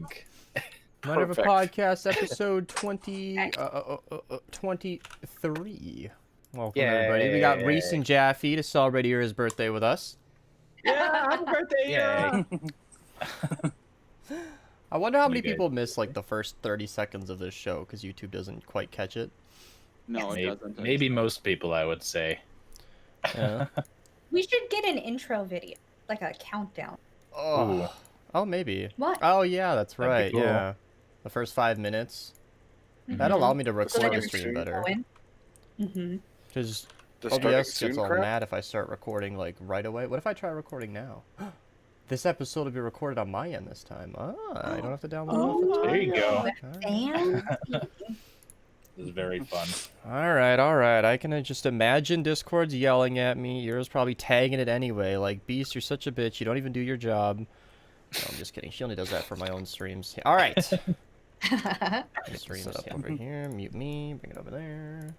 think. Minerva Perfect. Podcast episode 23. Welcome everybody. We got Reece and Jaffy to celebrate Ira's birthday with us. Yeah, happy birthday, Ira! I wonder how many people miss like the first 30 seconds of this show because YouTube doesn't quite catch it. No, it doesn't. Maybe most people, I would say. Yeah. We should get an intro video, like a countdown. Oh, maybe. What? Oh yeah, that's That'd be right. cool. Yeah, the first 5 minutes. That'd allow me to record So the that stream better. Because Does starting OBS soon gets all crap? mad if I start recording like right away. What if I try recording now? This episode will be recorded on my end this time. I don't have to download it. There you go. And This is very fun. All right. I can just imagine Discord's yelling at me. Ira's probably tagging it anyway. Like, Beast, you're such a bitch. You don't even do your job. No, I'm just kidding. She only does that for my own streams. All right. Stream it up over here. Mute me. Bring it over there.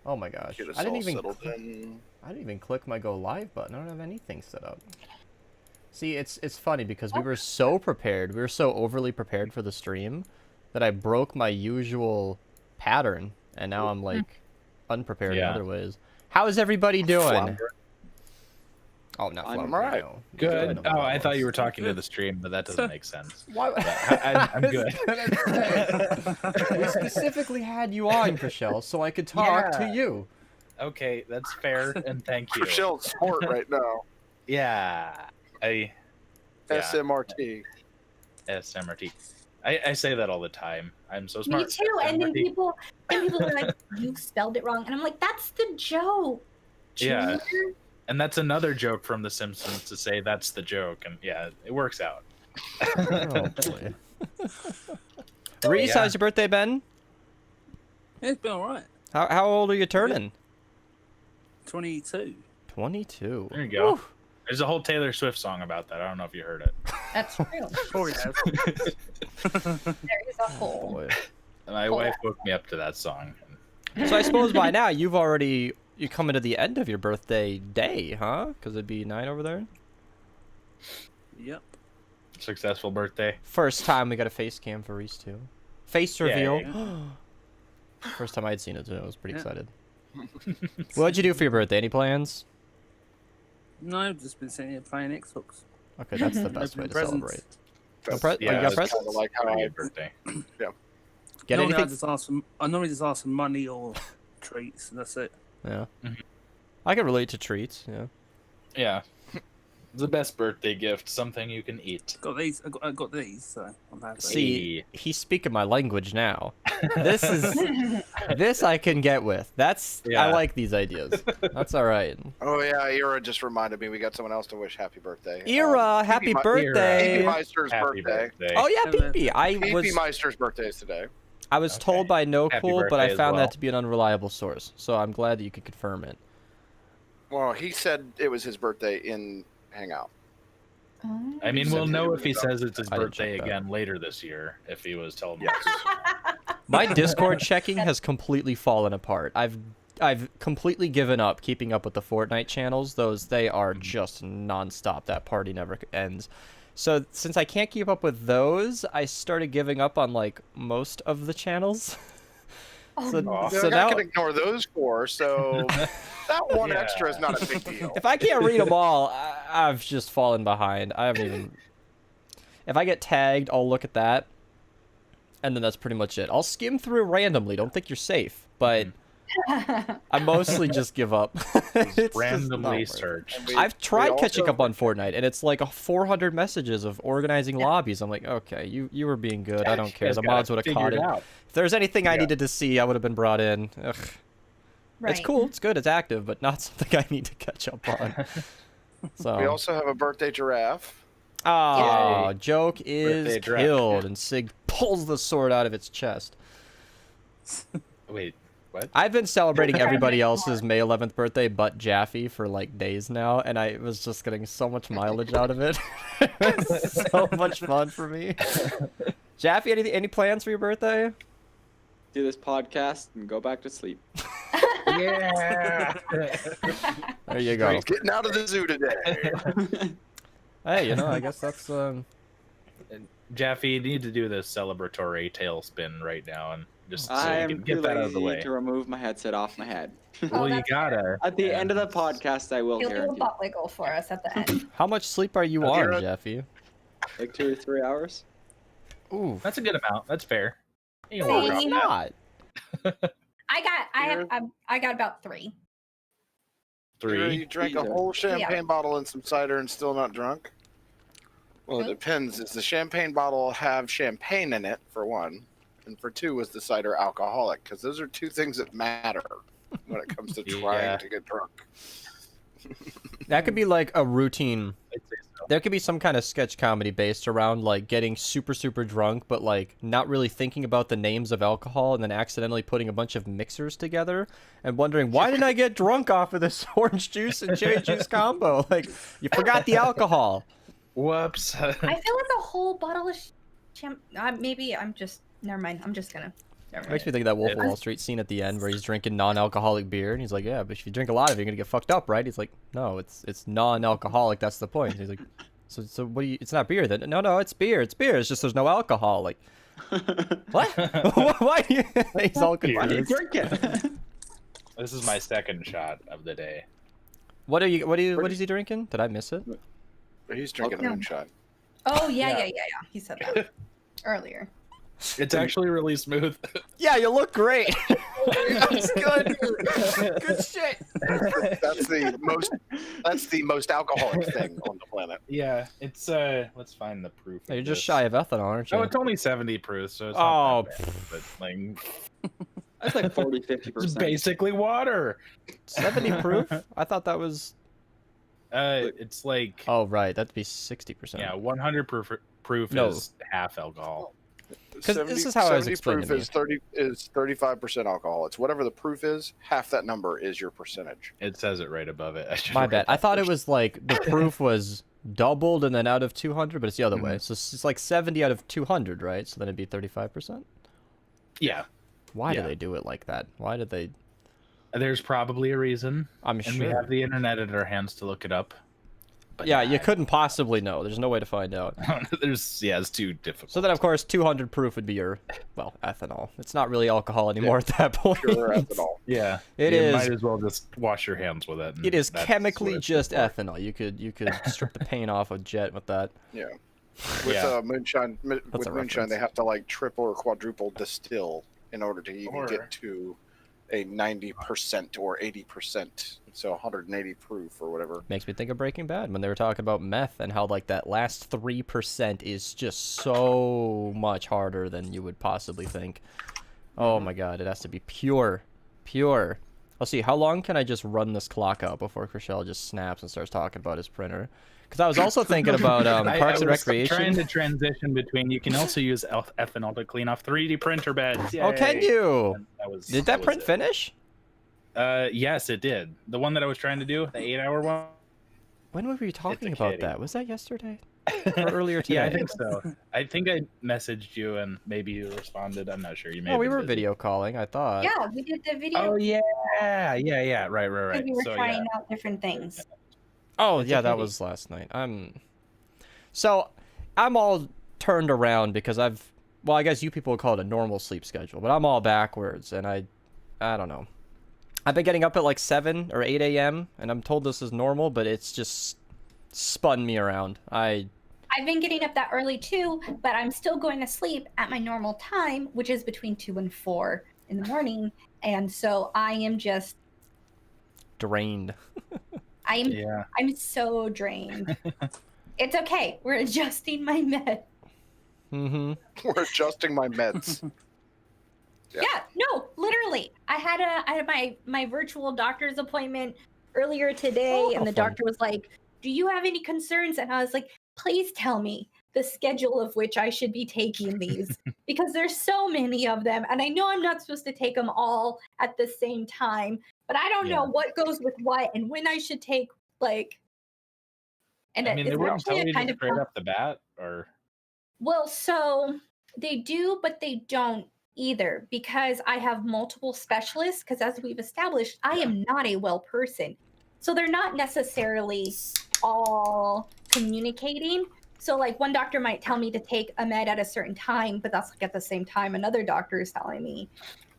Oh my gosh. Get us I didn't all even settled in. click my go live button. I don't have anything set up. See, it's funny because we were so prepared. We were so overly prepared for the stream that I broke my usual pattern, and now I'm like unprepared in other ways. How is everybody doing? Flounder. Oh, not I'm Flounder, alright. no. Good. No, Oh, I thought you were no. talking to the stream, but that doesn't make sense. Why? I'm good. We specifically had you on, Michelle, so I could talk to you. Okay, that's fair, and thank you. Michelle's sport right now. Yeah. SMRT. SMRT. I say that all the time. I'm so smart. me too. And then SMRT. people are like, "You spelled it wrong," and I'm like, "That's the joke." Yeah. Junior." And that's another joke from The Simpsons to say that's the joke, and yeah, it works out. Oh, boy. Reece, how's your birthday been? It's been alright. How old are you turning? 22. 22. There you go. Woo. There's a whole Taylor Swift song about that. I don't know if you heard it. That's true. Oh, yeah. There is a hole. Boy. My wife woke me up to that song. So I suppose by now you're coming to the end of your birthday day, huh? Because it'd be 9 over there. Yep. Successful birthday. First time we got a face cam for Reece too. Face reveal. Yeah. First time I'd seen it too. I was pretty excited. What'd you do for your birthday? Any plans? No, I've just been sitting here playing Xbox. Okay, that's the best way Opening to presents. celebrate. That's, Oh, you got that's presents? kind of like how I. birthday. Get normally anything? I normally just ask for money or treats, and that's it. Yeah. Mhm. I can relate to treats. Yeah. Yeah. It's the best birthday gift. Something you can eat. Got these. I got these, so I'm happy. See, he's speaking my language now. This I can get with. I Yeah. like these ideas. That's all right. Oh yeah, Ira just reminded me we got someone else to wish happy birthday. Ira, happy Pee-Pee birthday! Meister's Happy birthday. birthday. Oh yeah, Pee-Pee. Pee-Pee Meister's birthday is today. I was told Okay. by No Happy Cool, but birthday I as found well. that to be an unreliable source. So I'm glad that you could confirm it. Well, he said it was his birthday in Hangout. Oh. I mean, He we'll said know he if he was says it's his I didn't birthday check that. again later this year. If he was telling me. Yes. My Discord checking has completely fallen apart. I've completely given up keeping up with the Fortnite channels. They are just nonstop. That party never ends. So since I can't keep up with those, I started giving up on like most of the channels. So, Aw. so I now, can ignore those four, so that one Yeah. extra is not a big deal. if I can't read them all, I've just fallen behind. I haven't even. If I get tagged, I'll look at that, and then that's pretty much it. I'll skim through randomly. Don't think you're safe, but I mostly just give up. It's just not Randomly worth it. search. And we- I've we tried catching also- up on Fortnite, and it's like 400 messages of organizing lobbies. I'm like, okay, you were being good. I don't care. The mods would have caught it. If there's anything I needed to see, I would have been brought in. Ugh. It's cool. It's good. It's active, but not something I need to catch up on. So. We also have a birthday giraffe. Oh, Yay. joke is Birthday giraffe, killed, yeah. and Sig pulls the sword out of its chest. Wait, what? I've been celebrating everybody else's May 11th birthday but Jaffy for like days now, and I was just getting so much mileage out of it. It's so much fun for me. Jaffy, any plans for your birthday? Do this podcast and go back to sleep. Yeah. There you go. He's getting out of the zoo today. Hey, I guess that's Jaffy, you need to do the celebratory tailspin right now, and just so I we am can too get that out of the lazy way. to remove my headset off my head. Well, you that's gotta. At the end of the Yeah. podcast, I will He'll do a guarantee. butt wiggle for us at the end. How much sleep are you You're on, a- Jaffy? Like 2 or 3 hours. Ooh, That's a good amount. That's fair. You can Same. work it's on not. I got about 3. that. You 3. drank a Easy. whole champagne bottle and some cider and still not drunk? Well, it Hmm? depends. Does the champagne bottle have champagne in it, for one? And for two, was the cider alcoholic? Because those are two things that matter when it comes to trying Yeah. to get drunk. That could be like a routine. I'd say so. There could be some kind of sketch comedy based around like getting super drunk, but like not really thinking about the names of alcohol, and then accidentally putting a bunch of mixers together and wondering why didn't I get drunk off of this orange juice and cherry juice combo? Like you forgot the alcohol. Whoops. I feel like a whole bottle of maybe I'm just. Never mind. I'm just gonna. Never It makes me mind. think of that Wolf of Yeah. Wall Street scene at the end where he's drinking non-alcoholic beer, and he's like, "Yeah, but if you drink a lot of it, you're gonna get fucked up, right?" He's like, "No, it's non-alcoholic. That's the point." He's like, "So what do you? It's not beer then?" No, it's beer. It's beer. It's just there's no alcohol. Like what? Why? He's all Why do you confused. drink it? This is my second shot of the day. What is he drinking? Did I miss it? But he's drinking Okay. a moonshine. Oh Yeah. yeah. He said that earlier. It's actually really smooth. Yeah, you look great. That's good. Good shit. That's the most alcoholic thing on the planet. Yeah, it's let's find the proof. You're of just this. shy of ethanol, aren't you? Oh, it's only 70 proof, so it's Oh, not that bad, but like That's like 40, it's 50%. basically water. 70 proof? I thought that was. It's like Oh right, that'd be 60%. yeah, 100 proof No. is half alcohol. 'Cause this is how it was 70 explained to proof me. is 35% alcohol. It's whatever the proof is. Half that number is your percentage. It says it right above it. I should've My read bad. I that thought it first. was like the proof was doubled and then out of 200, but it's the other way. So it's like 70 out of 200, right? So then it'd be 35%. Yeah, Why do Yeah. they do it like that? Why did they? there's probably a reason, I'm and we sure. have the internet at our hands to look it up. But Yeah, you couldn't possibly know. There's no way to find out. it's too difficult. So then, of course, 200 proof would be your, well, ethanol. It's not really alcohol anymore at that point. Pure ethanol. yeah, It you is- might as well just wash your hands with it. and It is that's chemically what it's just for. ethanol. You could strip the paint off a jet with that. Yeah. With Yeah. Moonshine, That's with a moonshine, they reference. have to like triple or quadruple distill in order to even Or- get to a 90% or 80%. So 180 proof or whatever. Makes me think of Breaking Bad when they were talking about meth and how like that last 3% is just so much harder than you would possibly think. Oh my god, it has to be pure. I'll see, how long can I just run this clock out before Chriselle just snaps and starts talking about his printer? Because I was also thinking about Parks and I was trying Recreation. to transition between. You can also use ethanol to clean off 3D printer beds. Oh, can Yay. you? And Did that was print it. finish? Yes, it did. The one that I was trying to do, the 8-hour one. When were we talking a about kitty. that? Was that yesterday? Or earlier today? Yeah, I think so. I think I messaged you and maybe you responded. I'm not sure. You may. Oh, have we been were busy. video calling, I thought. Yeah, we did the video. Oh yeah. Right. because we were So trying yeah. out different things. Oh, It's yeah, a that kitty. was last night. So, I'm all turned around because well, I guess you people would call it a normal sleep schedule, but I'm all backwards, and I don't know. I've been getting up at like 7 or 8 a.m., and I'm told this is normal, but it's just spun me around. I've been getting up that early too, but I'm still going to sleep at my normal time, which is between 2 and 4 in the morning. And so I am just, Drained. Yeah. I'm so drained. It's okay. We're adjusting my med. Mm-hmm. We're adjusting my meds. Yeah. Yeah, no, literally. I had my virtual doctor's appointment earlier today, Oh, and how the fun. doctor was like, "Do you have any concerns?" And I was like, "Please tell me the schedule of which I should be taking these because there's so many of them, and I know I'm not supposed to take them all at the same time, but I don't know Yeah. what goes with what and when I should take like." And I mean, it's they wouldn't actually tell a you kind just of straight off the bat, or well, so they do, but they don't either because I have multiple specialists. Because as we've established, I am not a well person. So they're not necessarily all communicating. So like one doctor might tell me to take a med at a certain time, but that's like at the same time another doctor is telling me.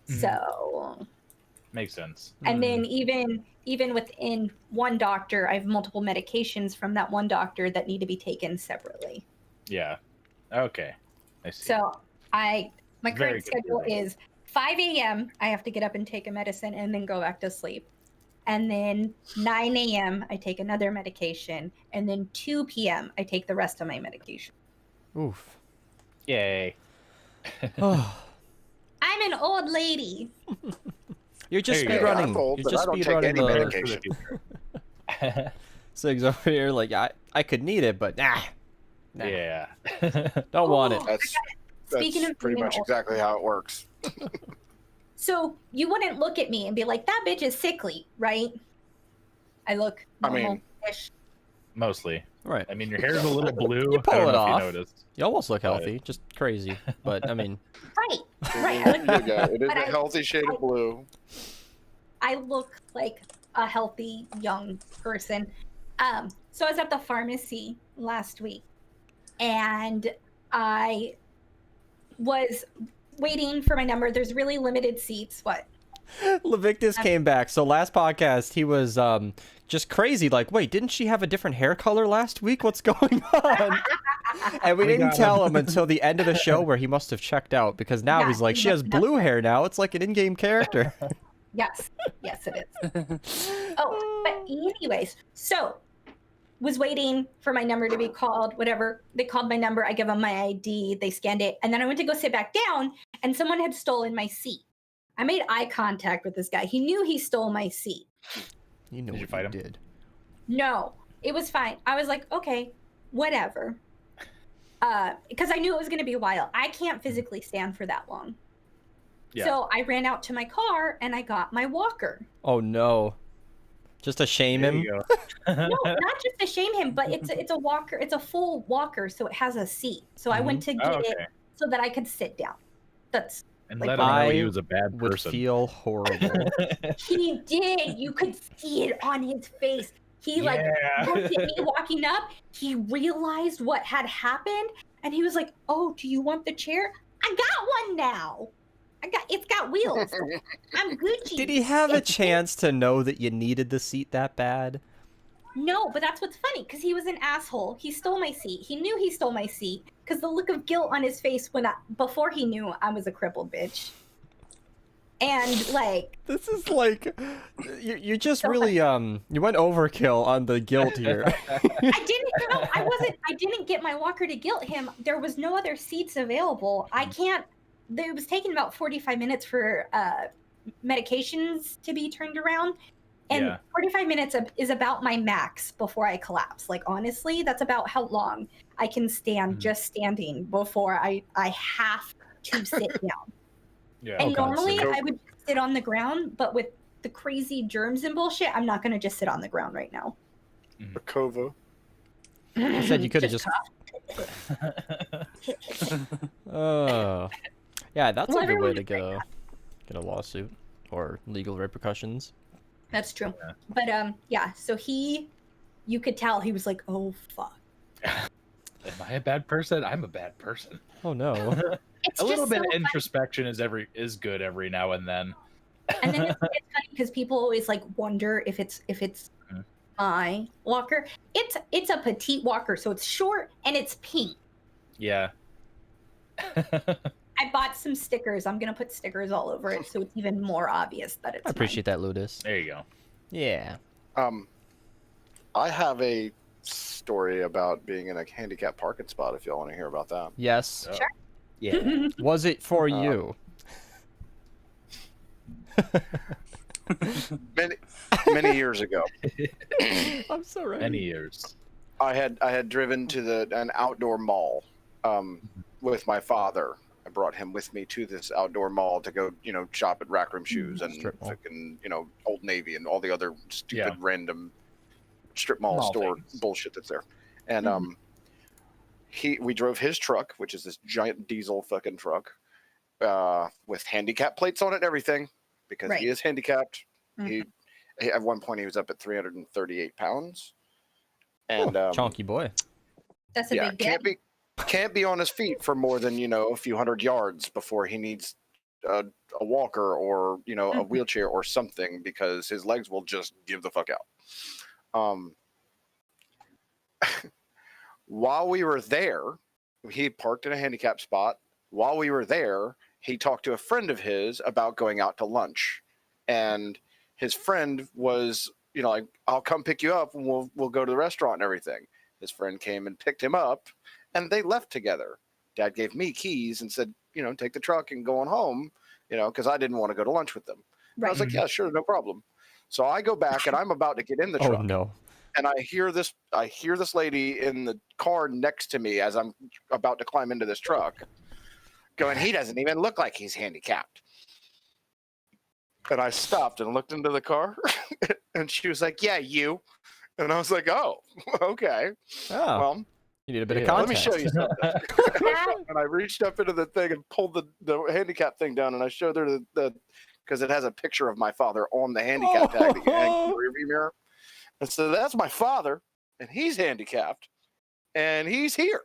Mhm. So Makes sense. and then even within one doctor, I have multiple medications from that one doctor that need to be taken separately. Yeah. Okay. I see. So my Very current schedule confusing. is 5 a.m. I have to get up and take a medicine and then go back to sleep. And then 9 a.m. I take another medication. And then 2 p.m. I take the rest of my medication. Oof. Yay. Oh, I'm an old lady. you're just There you go. speedrunning. I'm old, You're but just I don't take speedrunning any the medication. Sigs over here. Like I could need it, but nah. Yeah. Don't want it. That's Speaking of pretty being much old- exactly how it works. So you wouldn't look at me and be like, that bitch is sickly, right? I look I mean- normal-ish. Mostly. Right. I mean, your hair's a little blue. You pull I don't it know off. if you noticed. You almost look But- healthy, just crazy. But I mean, Right. Right. There you go. It is But a healthy shade of blue. I look like a healthy young person. So I was at the pharmacy last week and I was waiting for my number. There's really limited seats. What? Levictus came back. So last podcast, he was just crazy. Like, wait, didn't she have a different hair color last week? What's going on? And we didn't got tell him. him until the end of the show where he must have checked out because now Yeah, he's like, he she has must have. blue hair now. It's like an in-game character. Yes. Yes, it is. Oh, but anyways, so was waiting for my number to be called, whatever. They called my number. I give them my ID. They scanned it. And then I went to go sit back down and someone had stolen my seat. I made eye contact with this guy. He knew he stole my seat. You know Did you what fight you him? did. No, it was fine. I was like, okay, whatever. Because I knew it was going to be a while. I can't physically stand for that long. Yeah. So I ran out to my car and I got my walker. Oh no. Just to shame There him. you go. No, not just to shame him, but it's a walker. It's a full walker, so it has a seat. So I went to get Oh, it okay. so that I could sit down. That's And Like, let him know I he was a bad Would person. feel horrible. he did. You could see it on his face. He like Yeah. looked at me walking up. He realized what had happened, and he was like, "Oh, do you want the chair? I got one now. It's got wheels. I'm Gucci." Did he have a chance to know that you needed the seat that bad? No, but that's what's funny because he was an asshole. He stole my seat. He knew he stole my seat because the look of guilt on his face before he knew I was a crippled bitch. And like, This is like you just really you went overkill on the guilt here. I didn't get my walker to guilt him. There was no other seats available. It was taking about 45 minutes for medications to be turned around. And Yeah. 45 minutes is about my max before I collapse. Like, honestly, that's about how long I can stand just standing before I have to sit down. Yeah. And Oh, God, normally so- I would sit on the ground, but with the crazy germs and bullshit, I'm not going to just sit on the ground right now. Bakova. You said you could have just. Oh, yeah, that's Well, a good way to everyone- get a lawsuit or legal repercussions. That's true. Yeah. But yeah, so you could tell he was like, "Oh fuck." Am I a bad person? I'm a bad person. Oh no. It's A little just bit so of funny. introspection is good every now and then. And then it's funny because people always like wonder if it's Mhm. my walker. It's a petite walker, so it's short and it's pink. Yeah. I bought some stickers. I'm gonna put stickers all over it so it's even more obvious that it's I appreciate that, Ludus. There you go. Yeah. I have a story about being in a handicap parking spot. If y'all want to hear about that. Yes. Oh. Sure. Yeah. mine. Was it for you? Many years ago, I'm so ready. Many years. I had driven to an outdoor mall with my father. I brought him with me to this outdoor mall to go, shop at Rack Room Shoes and Strip mall. fucking, Old Navy and all the other stupid Yeah. random strip mall Mall store things. bullshit that's there. And we drove his truck, which is this giant diesel fucking truck, with handicap plates on it and everything, because Right. he is handicapped. Mhm. He at one point he was up at 338 pounds, and Chonky boy. That's a big deal. Can't be on his feet for more than a few hundred yards before he needs a walker or a wheelchair or something, because his legs will just give the fuck out. While we were there, he parked in a handicap spot. While we were there, he talked to a friend of his about going out to lunch, and his friend was like, I'll come pick you up and we'll go to the restaurant and everything. His friend came and picked him up, and they left together. Dad gave me keys and said, take the truck and go on home, because I didn't want to go to lunch with them. Right. I was like, yeah, sure, no problem. So I go back and I'm about to get in the truck. Oh no. And I hear this lady in the car next to me as I'm about to climb into this truck going, he doesn't even look like he's handicapped. And I stopped and looked into the car and she was like, yeah, you. And I was like, oh, okay. Oh, Well, you need a bit of let me context. show you something. And I reached up into the thing and pulled the handicap thing down, and I showed her the because it has a picture of my father on the handicap tag that you hang in the rearview mirror. And so that's my father, and he's handicapped, and he's here.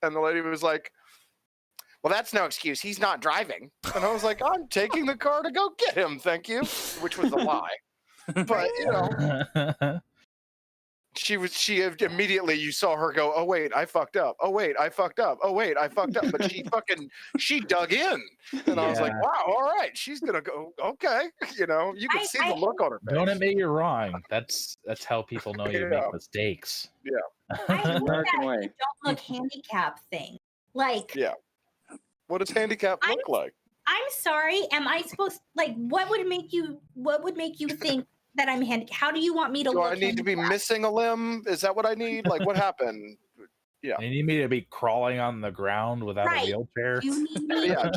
And the lady was like, well, that's no excuse. He's not driving. And I was like, I'm taking the car to go get him, thank you, which was a lie. But, she immediately, you saw her go, oh, wait, I fucked up. Oh, wait, I fucked up. Oh, wait, I fucked up. But she dug in. And I was like, wow, all right, she's going to go, okay. You can see the look on her face. Don't admit you're wrong. That's how people know you make mistakes. Yeah. I love American that way. you don't look handicap thing. Like, Yeah. What does handicap look like? I'm sorry. Am I supposed what would make you think that I'm handicapped? How do you want me to Do look? I need to be missing a limb? Is that what I need? Like, what happened? Yeah. You need me to be crawling on the ground without Right. a wheelchair? You need me. Yeah,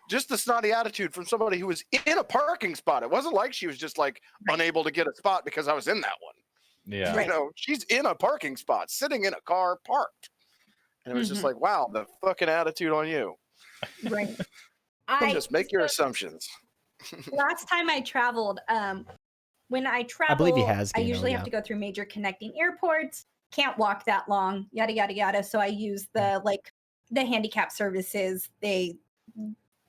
just the snotty attitude from somebody who was in a parking spot. It wasn't like she was just unable to get a spot because I was in that one. Yeah. Right. She's in a parking spot, sitting in a car parked. And it was just like, wow, the fucking attitude on you. Right. Just make your assumptions. Last time I traveled, when I travel, believe he has I Gino, usually have yeah. to go through major connecting airports. Can't walk that long, yada yada yada. So I use the handicap services. They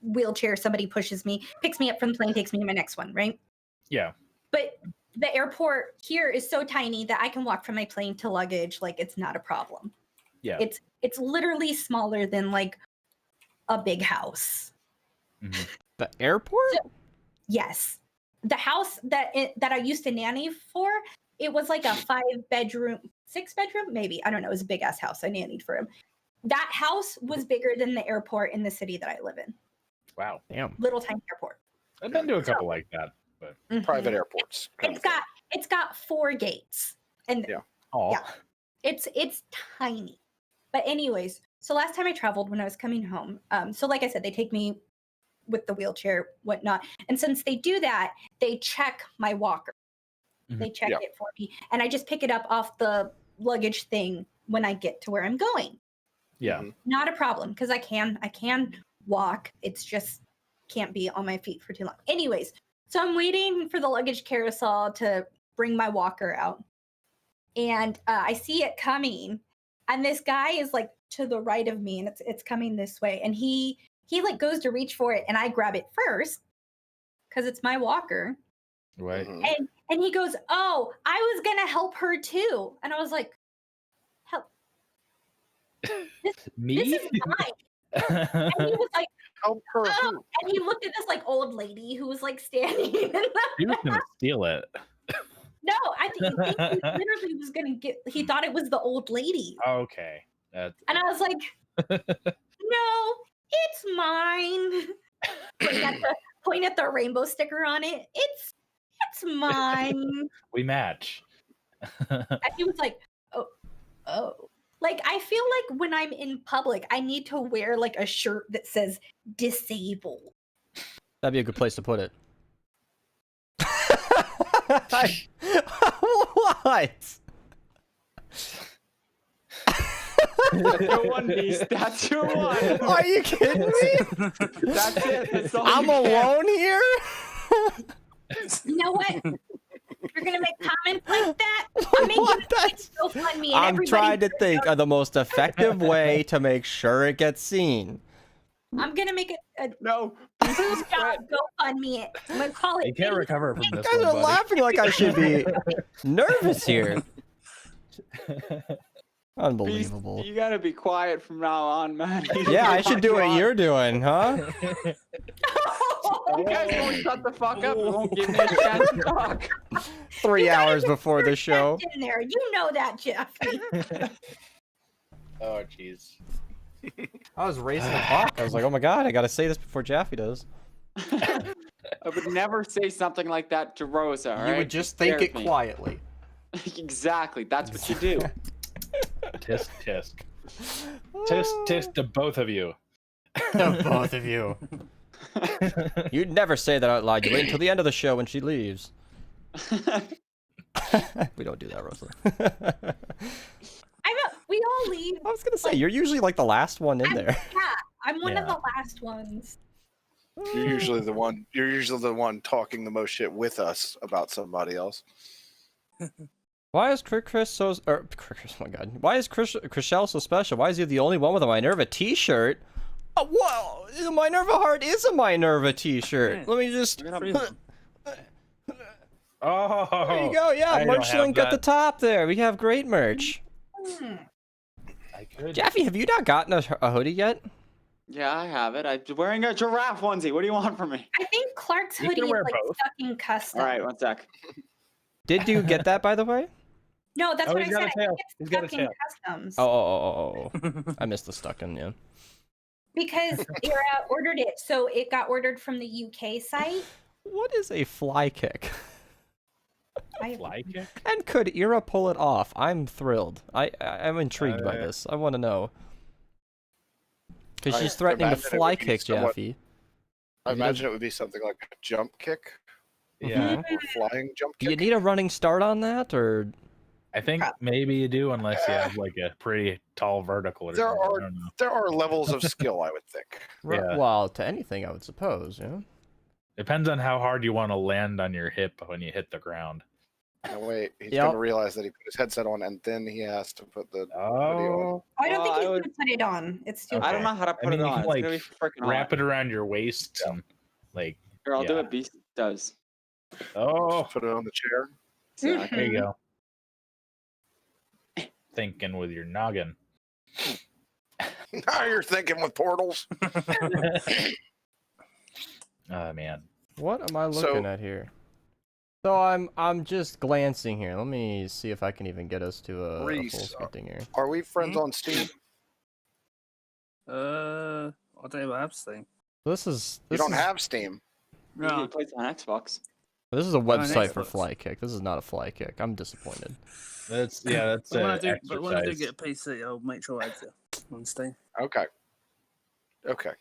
wheelchair, somebody pushes me, picks me up from the plane, takes me to my next one, right? Yeah. But the airport here is so tiny that I can walk from my plane to luggage like it's not a problem. Yeah. It's literally smaller than a big house. Mm-hmm. The airport? Yes. The house that I used to nanny for, it was like a 5-bedroom, 6-bedroom, maybe. I don't know. It was a big ass house. I nannied for him. That house was bigger than the airport in the city that I live in. Wow. Damn. Little tiny airport. I've been to a couple like that, but Private airports. It's got 4 gates. And oh, yeah. It's tiny. But anyways, so last time I traveled when I was coming home, so like I said, they take me with the wheelchair, whatnot. And since they do that, they check my walker. Mhm. They check it for me. And I just pick it up off the luggage thing when I get to where I'm going. yeah. Not a problem, because I can walk. It's just can't be on my feet for too long. Anyways, so I'm waiting for the luggage carousel to bring my walker out. And I see it coming. And this guy is to the right of me, and it's coming this way. And he goes to reach for it, and I grab it first because it's my walker. Right. Mhm. And he goes, "Oh, I was gonna help her too." And I was like, "Help? Me? This is mine." And he was like, Help her. "Oh," who? and he looked at this old lady who was standing in the He was gonna steal it. No, I think he literally was gonna he thought it was the old lady. Okay. And I was like, "No, it's mine." Point at the rainbow sticker on it. It's mine. We match. And he was like, oh. I feel like when I'm in public, I need to wear a shirt that says disabled. That'd be a good place to put it. What? That's your one, Beast. That's your one. Are you kidding me? That's it. That's all I'm you get. alone here? You know what? You're gonna make comments like that? I'm making What? it's so funny. And I'm everybody trying to here think knows- of the most effective way to make sure it gets seen. I'm gonna make a No. stop GoFundMe it. I'm gonna call it. You can't recover from You this guys one, are buddy. laughing like I should be nervous here. Unbelievable. You gotta be quiet from now on, man. Yeah, I should do what you're doing, huh? You guys won't shut the fuck up. You won't give me a chance to talk. 3 hours before the show. In there, you know that, Jaffy. Oh, jeez. I was racing the clock. I was like, oh my god, I gotta say this before Jaffy does. I would never say something like that to Rosa, You alright? would just think it me. quietly. Exactly, that's what you do. Tisk, tisk. Tisk, tisk to both of you. The both of you. You'd never say that out loud. You wait until the end of the show when she leaves. We don't do that, Rosa. We all leave. I was gonna say, you're usually like the last one in there. Yeah, I'm one of Yeah. the last ones. You're usually the one. You're usually the one talking the most shit with us about somebody else. Why is Chris so? Or Chris, oh my God. Why is Chriselle so special? Why is he the only one with a Minerva T-shirt? Oh, whoa! The Minerva heart is a Minerva T-shirt. Let me just. Oh, There you go. Yeah, I don't merch have link at the that. top there. We have great merch. I could. Jaffy, have you not gotten a hoodie yet? Yeah, I have it. I'm wearing a giraffe onesie. What do you want from me? I think Clark's You can hoodie is wear like both. stuck in custom. All right, one sec. Did you get that, by the way? No, that's Oh, what I he's got said. a I tail. think it's He's got a stuck in tail. customs. Oh. I missed the stuck in, yeah. Because Ira ordered it, so it got ordered from the UK site. What is a fly kick? Fly kick? And could Ira pull it off? I'm thrilled. I'm intrigued by this. I want to know. Because I she's threatening to imagine it fly would be kick somewhat- Jaffy. I imagine it would be something like a jump kick Yeah. or flying jump Do you kick. need a running start on that, or I think maybe you do, unless you have like a pretty tall vertical or There something. are- I don't know. There are levels of skill, I would think. Yeah. well, to anything I would suppose, yeah. Depends on how hard you want to land on your hip when you hit the ground. Now wait, he's Yep. gonna realize that he put his headset on and then he has to put the video on. Oh, I don't think Well, he's I would- gonna put it on. It's too. Okay. I don't know how to I put mean, it you on. can, It's like, gonna be freaking wrap hot. it around your waist and like, Here, I'll do yeah. what Beast does. oh, Put it on the chair. So, there you go. Thinking with your noggin. Now you're thinking with portals. Oh man. What am I So- looking at here? So I'm just glancing here. Let me see if I can even get us to a full Reece, scripting here. Are we friends on Steam? I don't even have Steam. This is You this don't is, have Steam. Yeah. He No. plays on Xbox. this is a website for Xbox. fly kick. This is not a fly kick. I'm disappointed. That's But when, I an do, but when I do exercise. get a PC, I'll make sure I add it on Steam. Okay. Okay.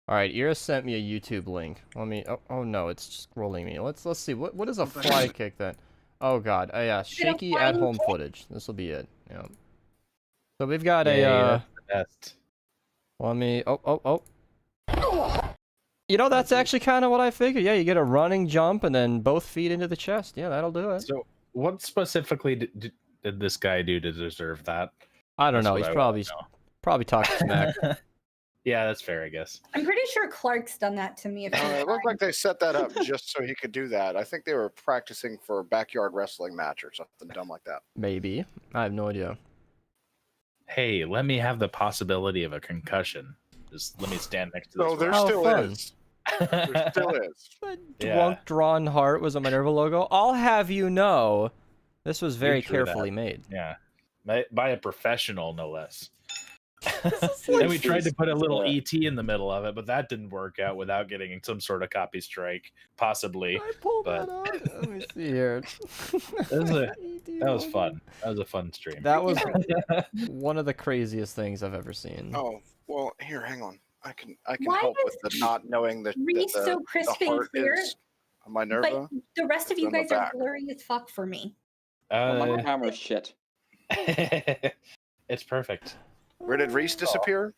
All right, Ira sent me a YouTube link. Let me. Oh no, it's scrolling me. Let's see. What is a fly kick then? Oh god. Yeah, shaky at home footage. This will be it. Yeah. So we've got Yay, a. that's the best. Let me. Oh. You know, that's actually kind of what I figured. Yeah, you get a running jump and then both feet into the chest. Yeah, that'll do it. So, what specifically did this guy do to deserve that? I don't That's know. what He's I probably wanna probably talking smack. Yeah, that's fair, I guess. I'm pretty sure Clark's done that to me. It looked like they set that up just so he could do that. I think they were practicing for a backyard wrestling match or something dumb like that. Maybe. I have no idea. Hey, let me have the possibility of a concussion. Just let me stand next to this. No, there Oh, still fun. is. There still is. Yeah. Drunk drawn heart was a Minerva logo. I'll have you know, this was very true that. carefully made. Yeah, by a professional, no less. Like- And we tried to put a little ET in the middle of it, but that didn't work out without getting some sort of copy strike, possibly. I pulled but- that out. Let me see here. That was fun. That was a fun stream. That was one of the craziest things I've ever seen. Oh, well, here, hang on. I can Why help is with the not knowing that Reece the, so crisp the and heart clear, is a Minerva. but the rest of you on the guys are back. blurry as fuck for me. Well, my Uh, camera's shit. it's perfect. Where did Reece disappear?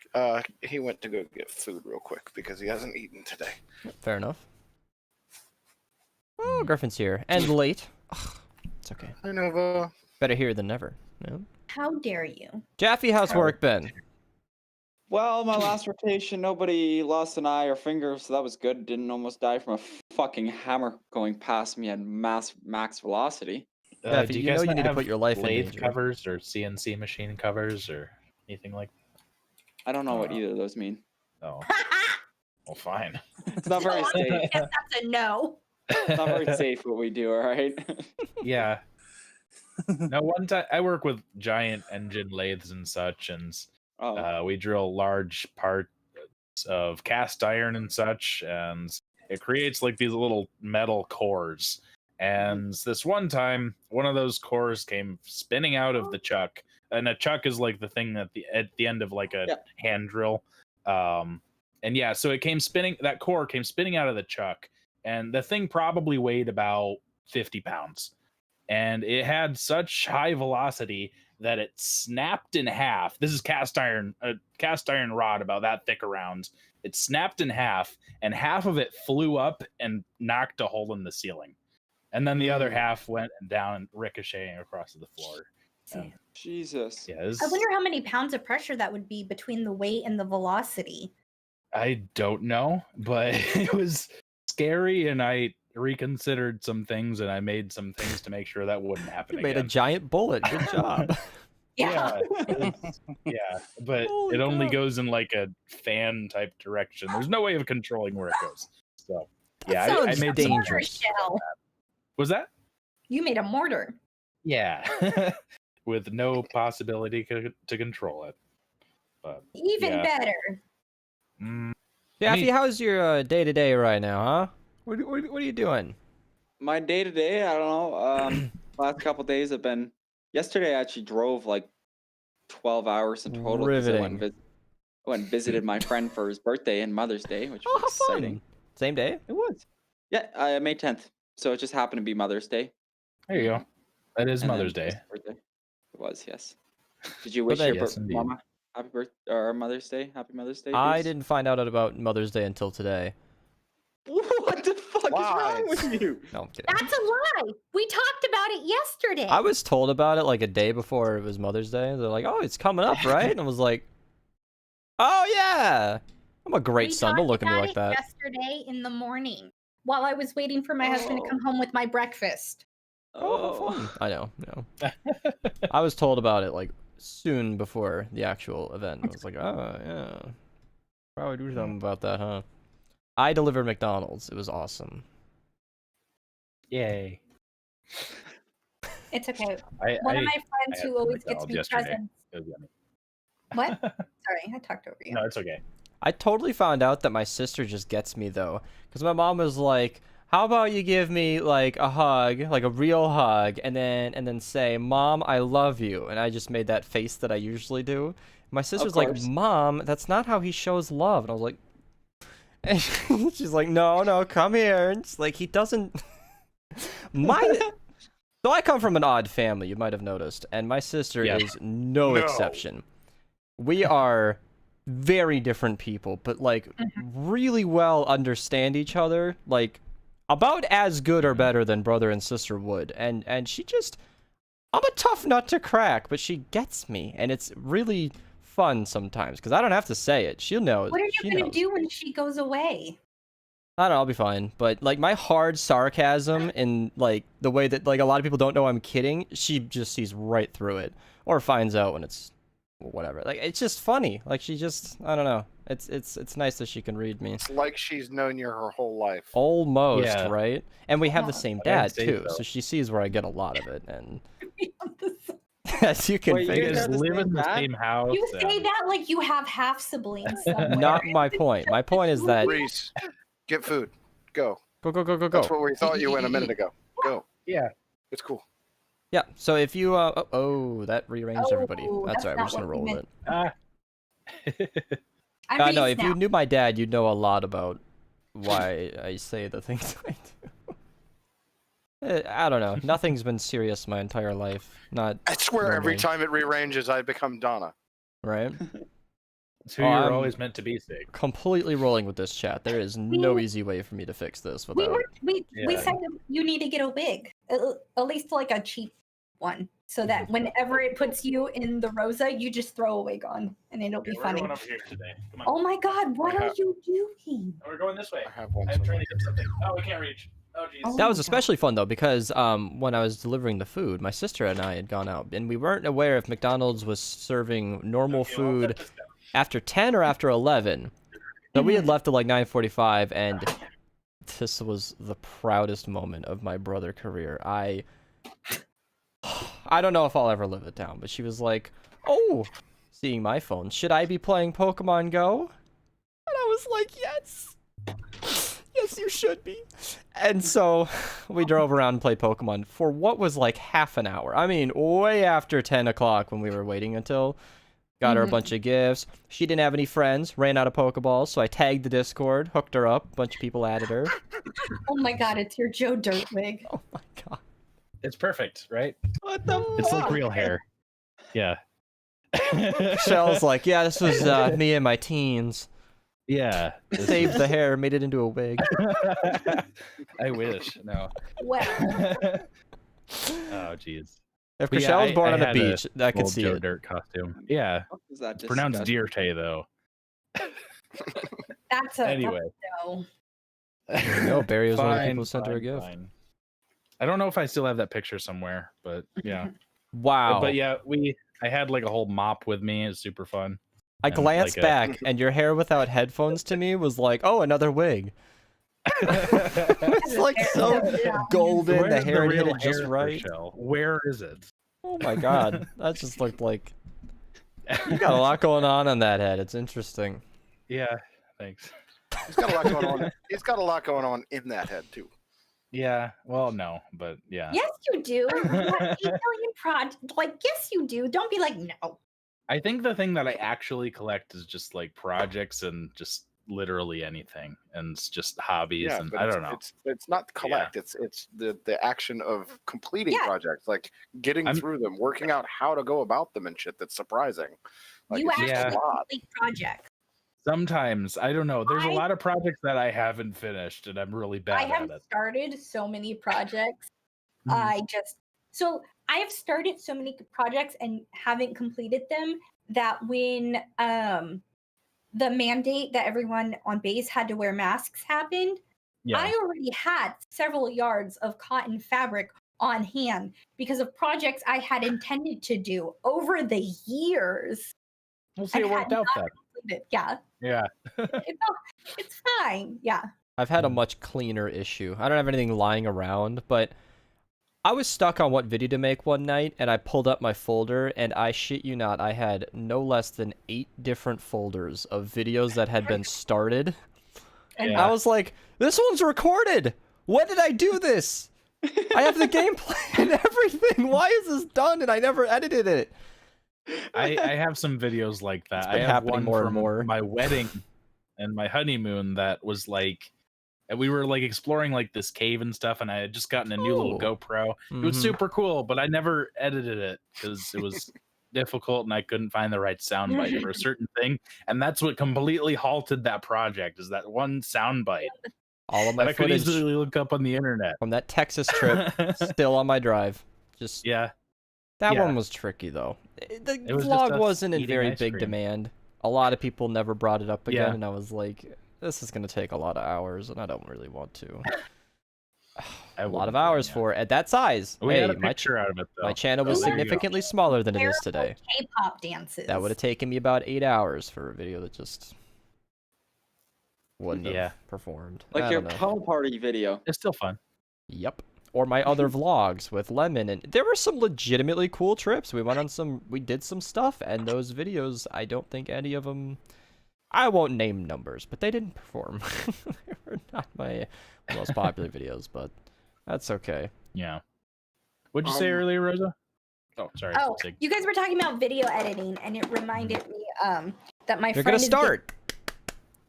He went to go get food real quick because he hasn't eaten today. Fair enough. Oh, Griffin's here. And late. Ugh. It's okay. Minerva. Better here than never. Yeah. How dare you? Jaffy, how's work been? Well, my last rotation, nobody lost an eye or finger, so that was good. Didn't almost die from a fucking hammer going past me at max velocity. Jaffy, Do you you guys know you not need to have put your life in lathe danger. covers or CNC machine covers or anything like I don't know what either of those mean. that? Oh, well, fine. It's not very safe. Yes, that's a no. It's not very safe what we do, all right? Yeah. No, one time I work with giant engine lathes and such, and Oh, we drill large parts of cast iron and such, and it creates like these little metal cores. And this one time, one of those cores came spinning out of the chuck, and a chuck is like the thing at the end of like a hand drill. And yeah, so it came spinning. That core came spinning out of the chuck, and the thing probably weighed about 50 pounds. And it had such high velocity that it snapped in half. This is cast iron rod about that thick around. It snapped in half, and half of it flew up and knocked a hole in the ceiling. And then the other half went down and ricocheting across the floor. Jesus. Yeah, I wonder how many pounds of pressure that would be between the weight and the velocity. I don't know, but it was scary, and I reconsidered some things, and I made some things to make sure that wouldn't happen You made a again. giant bullet. Good job. Yeah. Yeah, but Holy it only cow. goes in like a fan type direction. There's no way of controlling where it goes. So yeah, That I sounds made dangerous. Mortar shell. Was that? You made a mortar. Yeah, with no possibility to control it. But Even yeah. better. Jaffy, mean- how's your day-to-day right now, huh? What are you doing? My day to day, I don't know. Last couple days have been. Yesterday, I actually drove like 12 hours in total. 'Cause I went and visited my friend for his birthday and Mother's Day, which Oh, was how exciting. fun. Same day? It was. Yeah, May 10th. So it just happened to be Mother's Day. There you go. That is and then Mother's Day. his birthday. It was, yes. Did you wish there- your Yes, indeed. mama happy birthday or Mother's Day? Happy Mother's Day. I Reece? didn't find out about Mother's Day until today. What the fuck is wrong Lies. with you? No, I'm kidding. That's a lie. We talked about it yesterday. I was told about it like a day before it was Mother's Day. They're like, "Oh, it's coming up, right?" And I was like, "Oh yeah, I'm a great We son. Don't talked look at me about like it that." yesterday in the morning while I was waiting for my husband to come home with my breakfast. Oh, how fun. I know. I was told about it like soon before the actual event. I was like, "Oh yeah, probably do something about that, huh?" I delivered McDonald's. It was awesome. Yay! It's okay. I One of my I friends had who always gets McDonald's me yesterday. presents. It was yummy. What? Sorry, I talked over you. No, it's okay. I totally found out that my sister just gets me though, because my mom was like, "How about you give me like a hug, like a real hug, and then say, 'Mom, I love you,'" and I just made that face that I usually do. My sister's like, course. "Mom, that's not how he shows love," and I was like, and she's like, "No, come here." And it's like he doesn't. So I come from an odd family, you might have noticed, and my sister Yeah. is no exception. We are very different people, but like really well understand each other, like about as good or better than brother and sister would. And she just, I'm a tough nut to crack, but she gets me, and it's really fun sometimes because I don't have to say it. She'll know. What are She you gonna knows. do when she goes away? I don't know, I'll be fine. But like my hard sarcasm and like the way that like a lot of people don't know I'm kidding, she just sees right through it or finds out when it's whatever. Like it's just funny. Like she just, I don't know. It's nice that she can read me. It's like she's known you her whole life. Almost, Yeah. right? And we have the same I'd dad say too, so. so she sees where I get a lot of it, and as you can Wait, You you figure. guys guys got the live same in the dad? same house. You say and- that like you have half siblings somewhere. Not my point. My point is that Reece, get food. Go. go. That's what we thought you went a minute ago. Go. Yeah. It's cool. Yeah. So if you that rearranged everybody. Oh, That's that's alright. We're not just gonna what we roll with meant. it. I'm No, Reece if you now. knew my dad, you'd know a lot about why I say the things I do. I don't know. Nothing's been serious my entire life. Not I swear every normally, time it rearranges, I become Donna. right. It's who Oh, you're I'm always meant to be, Sig. completely rolling with this chat. There is no easy way for me to fix this without. We Yeah. said you need to get a wig, at least like a cheap one, so that whenever it puts you in the Rosa, you just throw a wig on, and it'll be We're funny. going over here today. Come on. Oh my God, what are you doing? We're going this way. I have one. I'm trying to get something. Oh, we can't reach. Oh, jeez. Oh That my was God. especially fun though because when I was delivering the food, my sister and I had gone out and we weren't aware if McDonald's was serving normal Okay, well, I'll food set this down. after 10 or after 11. So we had left at like 9:45 and this was the proudest moment of my brother career. I don't know if I'll ever live it down, but she was like, "Oh, seeing my phone, should I be playing Pokemon Go?" And I was like, "Yes. Yes, you should be." And so we drove around and played Pokemon for what was like half an hour. I mean, way after 10 o'clock when we were waiting until. Got her a bunch of gifts. She didn't have any friends, ran out of Pokeballs, so I tagged the Discord, hooked her up, a bunch of people added her. Oh my God, it's your Joe Dirt wig. Oh my god. It's perfect, right? What the It's fuck? like real hair. Yeah. Michelle's like, yeah, this was me in my teans. Yeah. Saved the hair, made it into a wig. I wish. No. Well, Oh, jeez. If But yeah, Michelle was born I on the had beach, I could Old see Joe it. Dirt costume. Yeah. What was that It's pronounced disgusting? Dierte, though. that's a Anyway. no. No, Barry was one of the Fine, people who sent her a fine, gift. fine. I don't know if I still have that picture somewhere, but yeah. Wow. But yeah, I had like a whole mop with me. It was super fun. I and glanced like a- back, and your hair without headphones to me was like, oh, another wig. It's like so golden, the Where's hair hit real it just hair, right. Michelle? Where is it? Oh my god, that just looked like you got a lot going on that head. It's interesting. Yeah, thanks. He's got a lot going on. He's got a lot going on in that head too. Yeah, well, no, but yeah. Yes, you do. You have 8 million projects. Like, yes, you do. Don't be like, no. I think the thing that I actually collect is just like projects and just literally anything, and it's just hobbies, Yeah, and but I don't know. It's not collect. It's the action of completing projects, like getting through them, working out how to go about them and shit. That's surprising. Like, You it's just actually a lot. complete projects. Sometimes I don't know. There's a I- lot of projects that I haven't finished, and I'm really I bad have at it. started so many projects. Mhm. I have started so many projects and haven't completed them that when the mandate that everyone on base had to wear masks happened, Yeah. I already had several yards of cotton fabric on hand because of projects I had intended to do over the years. We'll see. I It worked had out not then. completed. Yeah, Yeah. it's fine. Yeah. I've had a much cleaner issue. I don't have anything lying around, but I was stuck on what video to make one night, and I pulled up my folder, and I shit you not, I had no less than 8 different folders of videos that had been started. And Yeah. I was like, this one's recorded! When did I do this? I have the gameplay and everything! Why is this done and I never edited it? I have some videos like that. It's I been have happening one more and from more. my wedding and my honeymoon that was like, and we were like exploring like this cave and stuff, and I had just gotten a new little Oh. GoPro. It was Mhm. super cool, but I never edited it because it was difficult and I couldn't find the right soundbite for a certain thing, and that's what completely halted that project. Is that one soundbite All of that my I could footage easily look up on the internet. from that Texas trip still on my drive. Just Yeah, that yeah. one was tricky though. The It was just vlog us wasn't in eating very ice big cream. demand. A lot of people never brought it up again, Yeah. and I was like, this is gonna take a lot of hours, and I don't really want to. I A lot of wouldn't blame hours ya. for it at that size. We Hey, had a my picture out of it though. my channel was Oh, there you go. significantly smaller than it is Terrible today. K-pop dances. That would have taken me about 8 hours for a video that just wouldn't Yeah. have performed. Like I your don't know. pool party video. It's still fun. Yep. Or my other vlogs with Lemon, and there were some legitimately cool trips. We did some stuff, and those videos, I don't think any of them, I won't name numbers, but they didn't perform. They were not my most popular videos, but that's okay. Yeah. What'd you say earlier, Rosa? Oh, sorry. Oh, Sig. you guys were talking about video editing, and it reminded me that my You're friend gonna is start.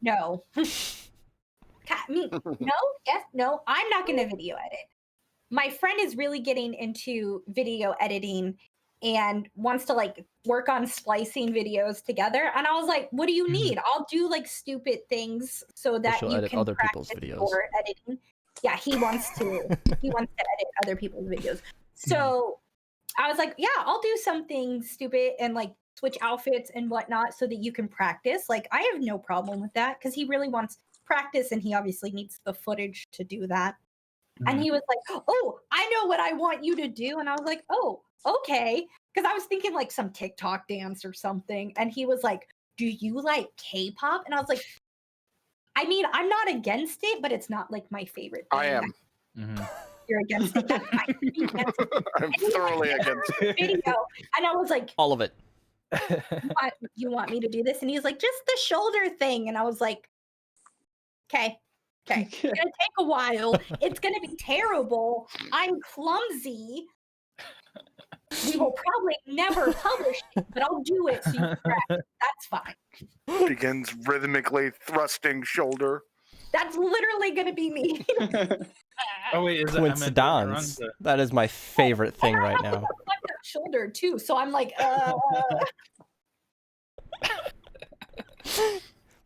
No. No, I'm not gonna video edit. My friend is really getting into video editing, and wants to like work on splicing videos together. And I was like, what do you need? I'll do like stupid things so that she'll you edit can other people's practice videos. for editing. Yeah, he wants to edit other people's videos. So I was like, yeah, I'll do something stupid and like switch outfits and whatnot so that you can practice. Like, I have no problem with that because he really wants practice and he obviously needs the footage to do that. And he was like, oh, I know what I want you to do. And I was like, oh, okay. Because I was thinking like some TikTok dance or something. And he was like, do you like K-pop? And I was like, I mean, I'm not against it, but it's not like my favorite thing. I am. You're against it. That's fine. I'm thoroughly against it. Video. And I was like, All of it. you want me to do this? And he was like, just the shoulder thing. And I was like, okay. It's gonna take a while. It's gonna be terrible. I'm clumsy. We will probably never publish it, but I'll do it so you can practice. That's fine. Begins rhythmically thrusting shoulder. That's literally gonna be me. Oh wait, is Coincidence. That is my favorite thing right now. Fucked up shoulder too. So I'm like,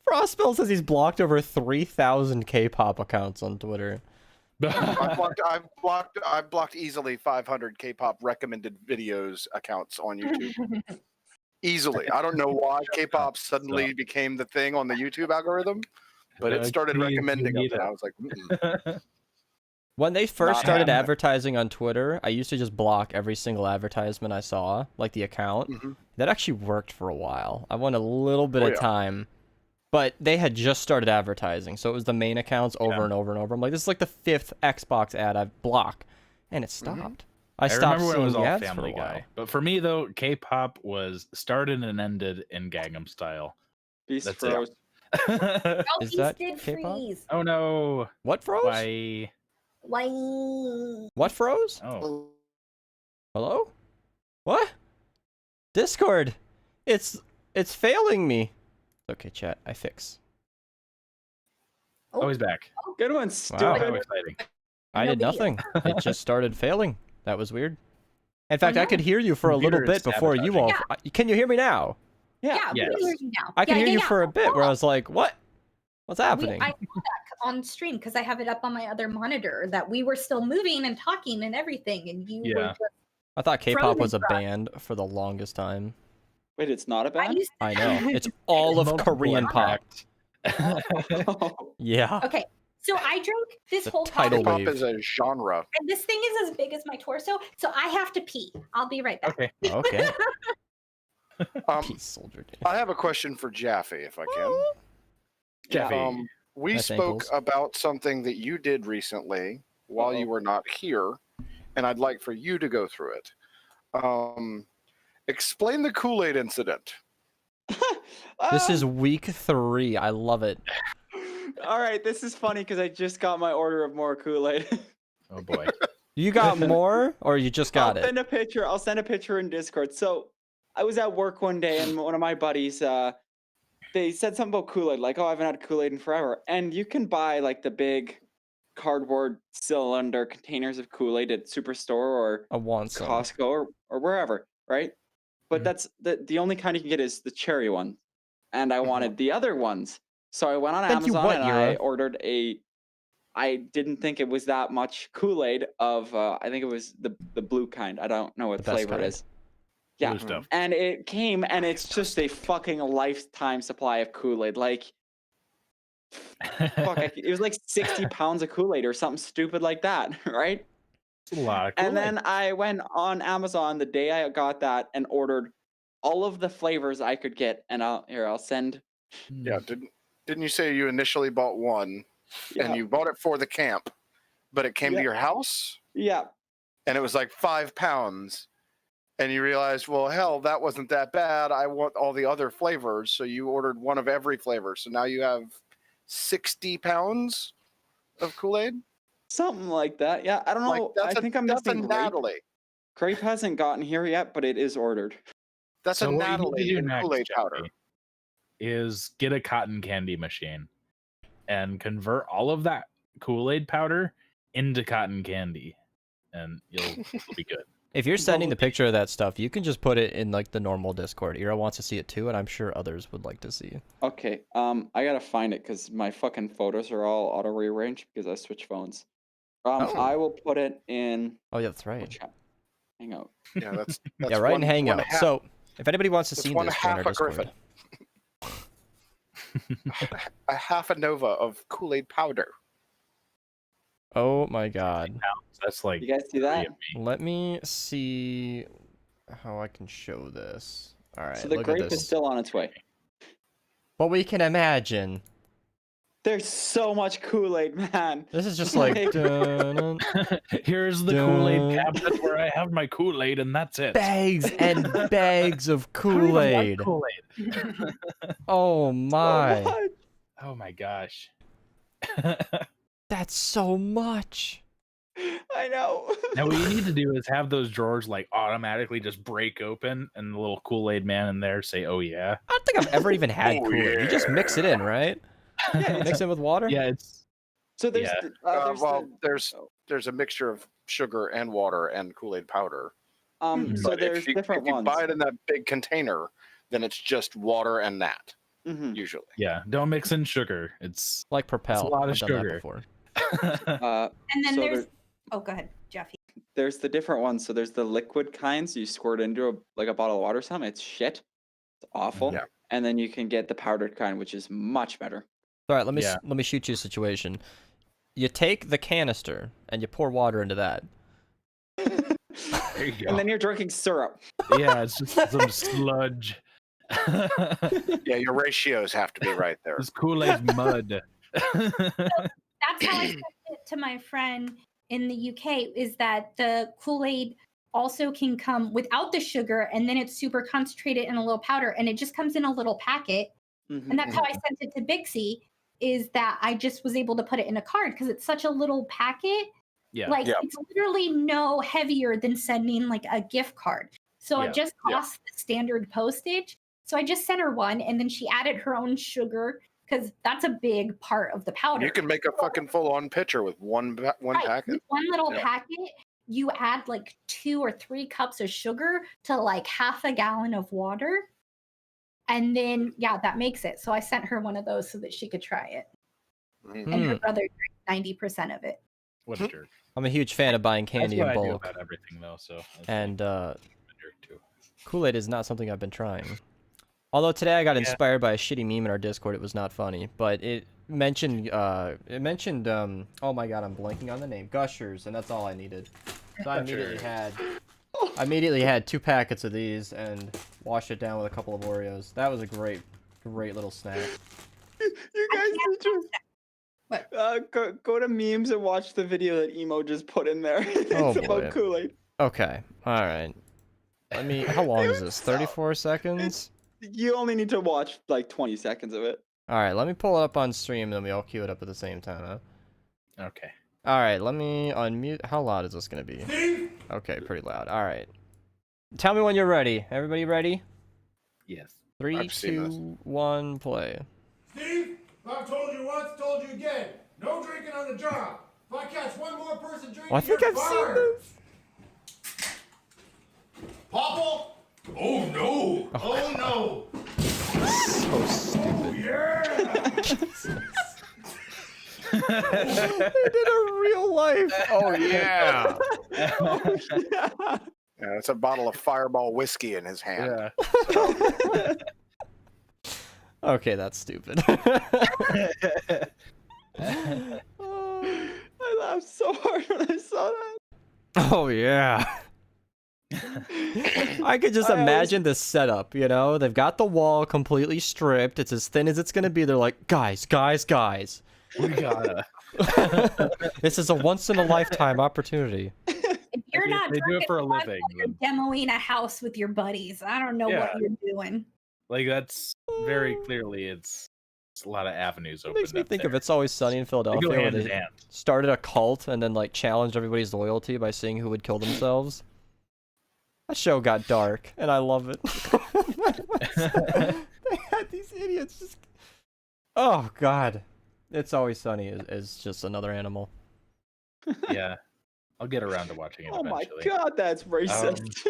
Frostbill says he's blocked over 3,000 K-pop accounts on Twitter. I've blocked easily 500 K-pop recommended videos accounts on YouTube. Easily. I don't know why K-pop suddenly became the thing on the YouTube algorithm, but it started recommending them, and I was like, When they first Not started happening. advertising on Twitter, I used to just block every single advertisement I saw, like the account. That actually worked for a while. I went a little bit of time, but they had just started advertising, so it was the main accounts over and over and over. I'm like, this is like the 5th Xbox ad I've blocked, and it stopped. I stopped remember when it was seeing the all ads for a Family while. Guy. But for me though, K-pop was started and ended in Gangnam Style. Beast That's froze. Is that did K-pop? freeze. Oh no! What froze? Why? Why? What froze? Oh, Hello? What? Discord. It's failing me. Okay, chat. I fix. oh, he's back. Good one, Wow. stupid. How exciting! I did No nothing. It just started failing. That was weird. In fact, no. I could hear you for a little Computer is bit before you all. Can you hear me now? Yeah, we Yes. can hear you now. I can Yeah, hear you yeah. for a bit where I was like, what? What's happening? I know that on stream because I have it up on my other monitor that we were still moving and talking and everything, and you were Yeah. just. I thought K-pop was a frozen. band for the longest time. Wait, it's not a I band? used to I know. It's all of Multiple Korean pop. Oh. Yeah. Okay, so I drank this The whole tidal coffee, wave. K-pop is a genre. and this thing is as big as my torso, so I have to pee. I'll be right back. Okay. Okay. Um, Peace, soldier. I have a question for Jaffy, if I can. Jaffy. We Nice spoke ankles. about something that you did recently while you were not here, and I'd like for you to go through it. Explain the Kool-Aid incident. This is week 3. I love it. All right, this is funny because I just got my order of more Kool-Aid. Oh boy. You got more, or you just got I'll it? send a picture. I'll send a picture in Discord. So I was at work one day, and one of my buddies, they said something about Kool-Aid, like, "Oh, I haven't had Kool-Aid in forever." And you can buy like the big cardboard cylinder containers of Kool-Aid at Superstore or I want some. Costco or wherever, right? But Mhm. that's the only kind you can get is the cherry one, and I wanted the other ones. So I went on Thank you, Amazon what, and I Yura? ordered a. I didn't think it was that much Kool-Aid of. I think it was the blue kind. I don't know what The best flavor kind. it is. Yeah, Blue stuff. and it came, and it's just a fucking lifetime supply of Kool-Aid. Like, fuck, it was like 60 pounds of Kool-Aid or something stupid like that, right? It's a lot of And Kool-Aid. then I went on Amazon the day I got that and ordered all of the flavors I could get. And I'll send. Yeah, didn't you say you initially bought one, Yeah, and you bought it for the camp, but it came Yeah. to your house, yeah, and it was like 5 pounds, and you realized, well, hell, that wasn't that bad. I want all the other flavors, so you ordered one of every flavor. So now you have 60 pounds of Kool-Aid. something like that. Yeah, I don't know. I think I'm that's a missing grape. Natalie. Grape hasn't gotten here yet, but it is ordered. That's So a what you need to Natalie do in next, Kool-Aid powder. Jaffy, is get a cotton candy machine and convert all of that Kool-Aid powder into cotton candy, and you'll be good. If you're sending the picture of that stuff, you can just put it in like the normal Discord. Ira wants to see it too, and I'm sure others would like to see. Okay, I gotta find it because my fucking photos are all auto rearranged because I switched phones. I will put it in. Oh yeah, that's right. Hangout. Yeah, that's Yeah, right in Hangout. half, So if anybody wants to that's see one this, half join our a griffin. Discord. A half a Nova of Kool-Aid powder. Oh my god. That's like. You guys see that? Let me see how I can show this. All right, So the look at grape this. is still on its way. What we can imagine. There's so much Kool-Aid, man. This is just like dun, Here's the Kool-Aid cabinet where I have my Kool-Aid, and that's it. bags and bags of I don't even like Kool-Aid. Kool-Aid. Oh my. Oh my gosh. That's so much. I know. Now what you need to do is have those drawers like automatically just break open, and the little Kool-Aid man in there say, "Oh yeah." I don't think I've ever even had Oh, Kool-Aid. You just mix it in, right? Mix it with water? Yeah, it's So there's there's a mixture of sugar and water and Kool-Aid powder. So But there's if you different ones. buy it in that big container, then it's just water and that usually. yeah. Don't mix in sugar. It's Like Propel. It's a lot of I've done that sugar. before. And then So there's oh, go ahead, Jaffy. There's the different ones. So there's the liquid kinds. You squirt into a bottle of water. Something. It's shit. It's awful. Yeah. And then you can get the powdered kind, which is much better. All right, let me Yeah. let me shoot you a situation. You take the canister and you pour water into that. there you go. And then you're drinking syrup. Yeah, it's just some sludge. Yeah, your ratios have to be right there. It's Kool-Aid mud. That's how I sent it to my friend in the UK. Is that the Kool-Aid also can come without the sugar, and then it's super concentrated in a little powder, and it just comes in a little packet. And that's how I sent it to Bixie. Is that I just was able to put it in a card because it's such a little packet. Yeah. Like it's literally no heavier than sending like a gift card. So Yeah. it just costs the standard postage. So I just sent her one, and then she added her own sugar because that's a big part of the powder. You can make a fucking full-on pitcher with one packet. With one little Yeah. packet, you add like 2 or 3 cups of sugar to like half a gallon of water. And then, that makes it. So I sent her one of those so that she could try it. And her brother drank 90% of it. What a jerk. I'm a huge fan of buying candy That's in what I do bulk. about everything though. So that's And a jerk too. Kool-Aid is not something I've been trying. Although today I got inspired by a shitty meme in our Discord. It was not funny, but it mentioned oh my god, I'm blanking on the name. Gushers, and that's all I needed. So I immediately had 2 packets of these and washed it down with a couple of Oreos. That was a great little snack. You guys need to go to memes and watch the video that Emo just put in there. Oh, It's boy. about Kool-Aid. Okay, all right. How long is this? 34 seconds? You only need to watch like 20 seconds of it. All right, let me pull it up on stream, and then we all cue it up at the same time, huh? Okay. All right, let me unmute. How loud is this gonna be? Okay, pretty loud. All right. Tell me when you're ready. Everybody ready? Yes. 3, I've seen this. 2, 1, play. Steve, I've told you once, told you again. No drinking on the job. If I catch one more person drinking, Oh, I think you're I've seen fired. this. Popple? Oh no! Oh no! So stupid. Yeah! They did a real life. Oh yeah. Yeah, it's a bottle of Fireball whiskey in his hand. Yeah. Okay, that's stupid. I laughed so hard when I saw that. Oh yeah. I could just imagine this setup, you know? They've got the wall completely stripped. It's as thin as it's gonna be. They're like, guys. We gotta. This is a once-in-a-lifetime opportunity. If you're not They do it drinking for a vodka, living, you're demoing a house with your buddies. I don't know what you're doing. Like that's very clearly it's a lot of avenues It open. makes me think of It's Always Sunny in They Philadelphia, go where hand in they hand. started a cult and then like challenged everybody's loyalty by seeing who would kill themselves. That show got dark, and I love it. They had these idiots just. Oh God, It's Always Sunny is just another animal. Yeah. I'll get around to watching it Oh my eventually. god, that's racist.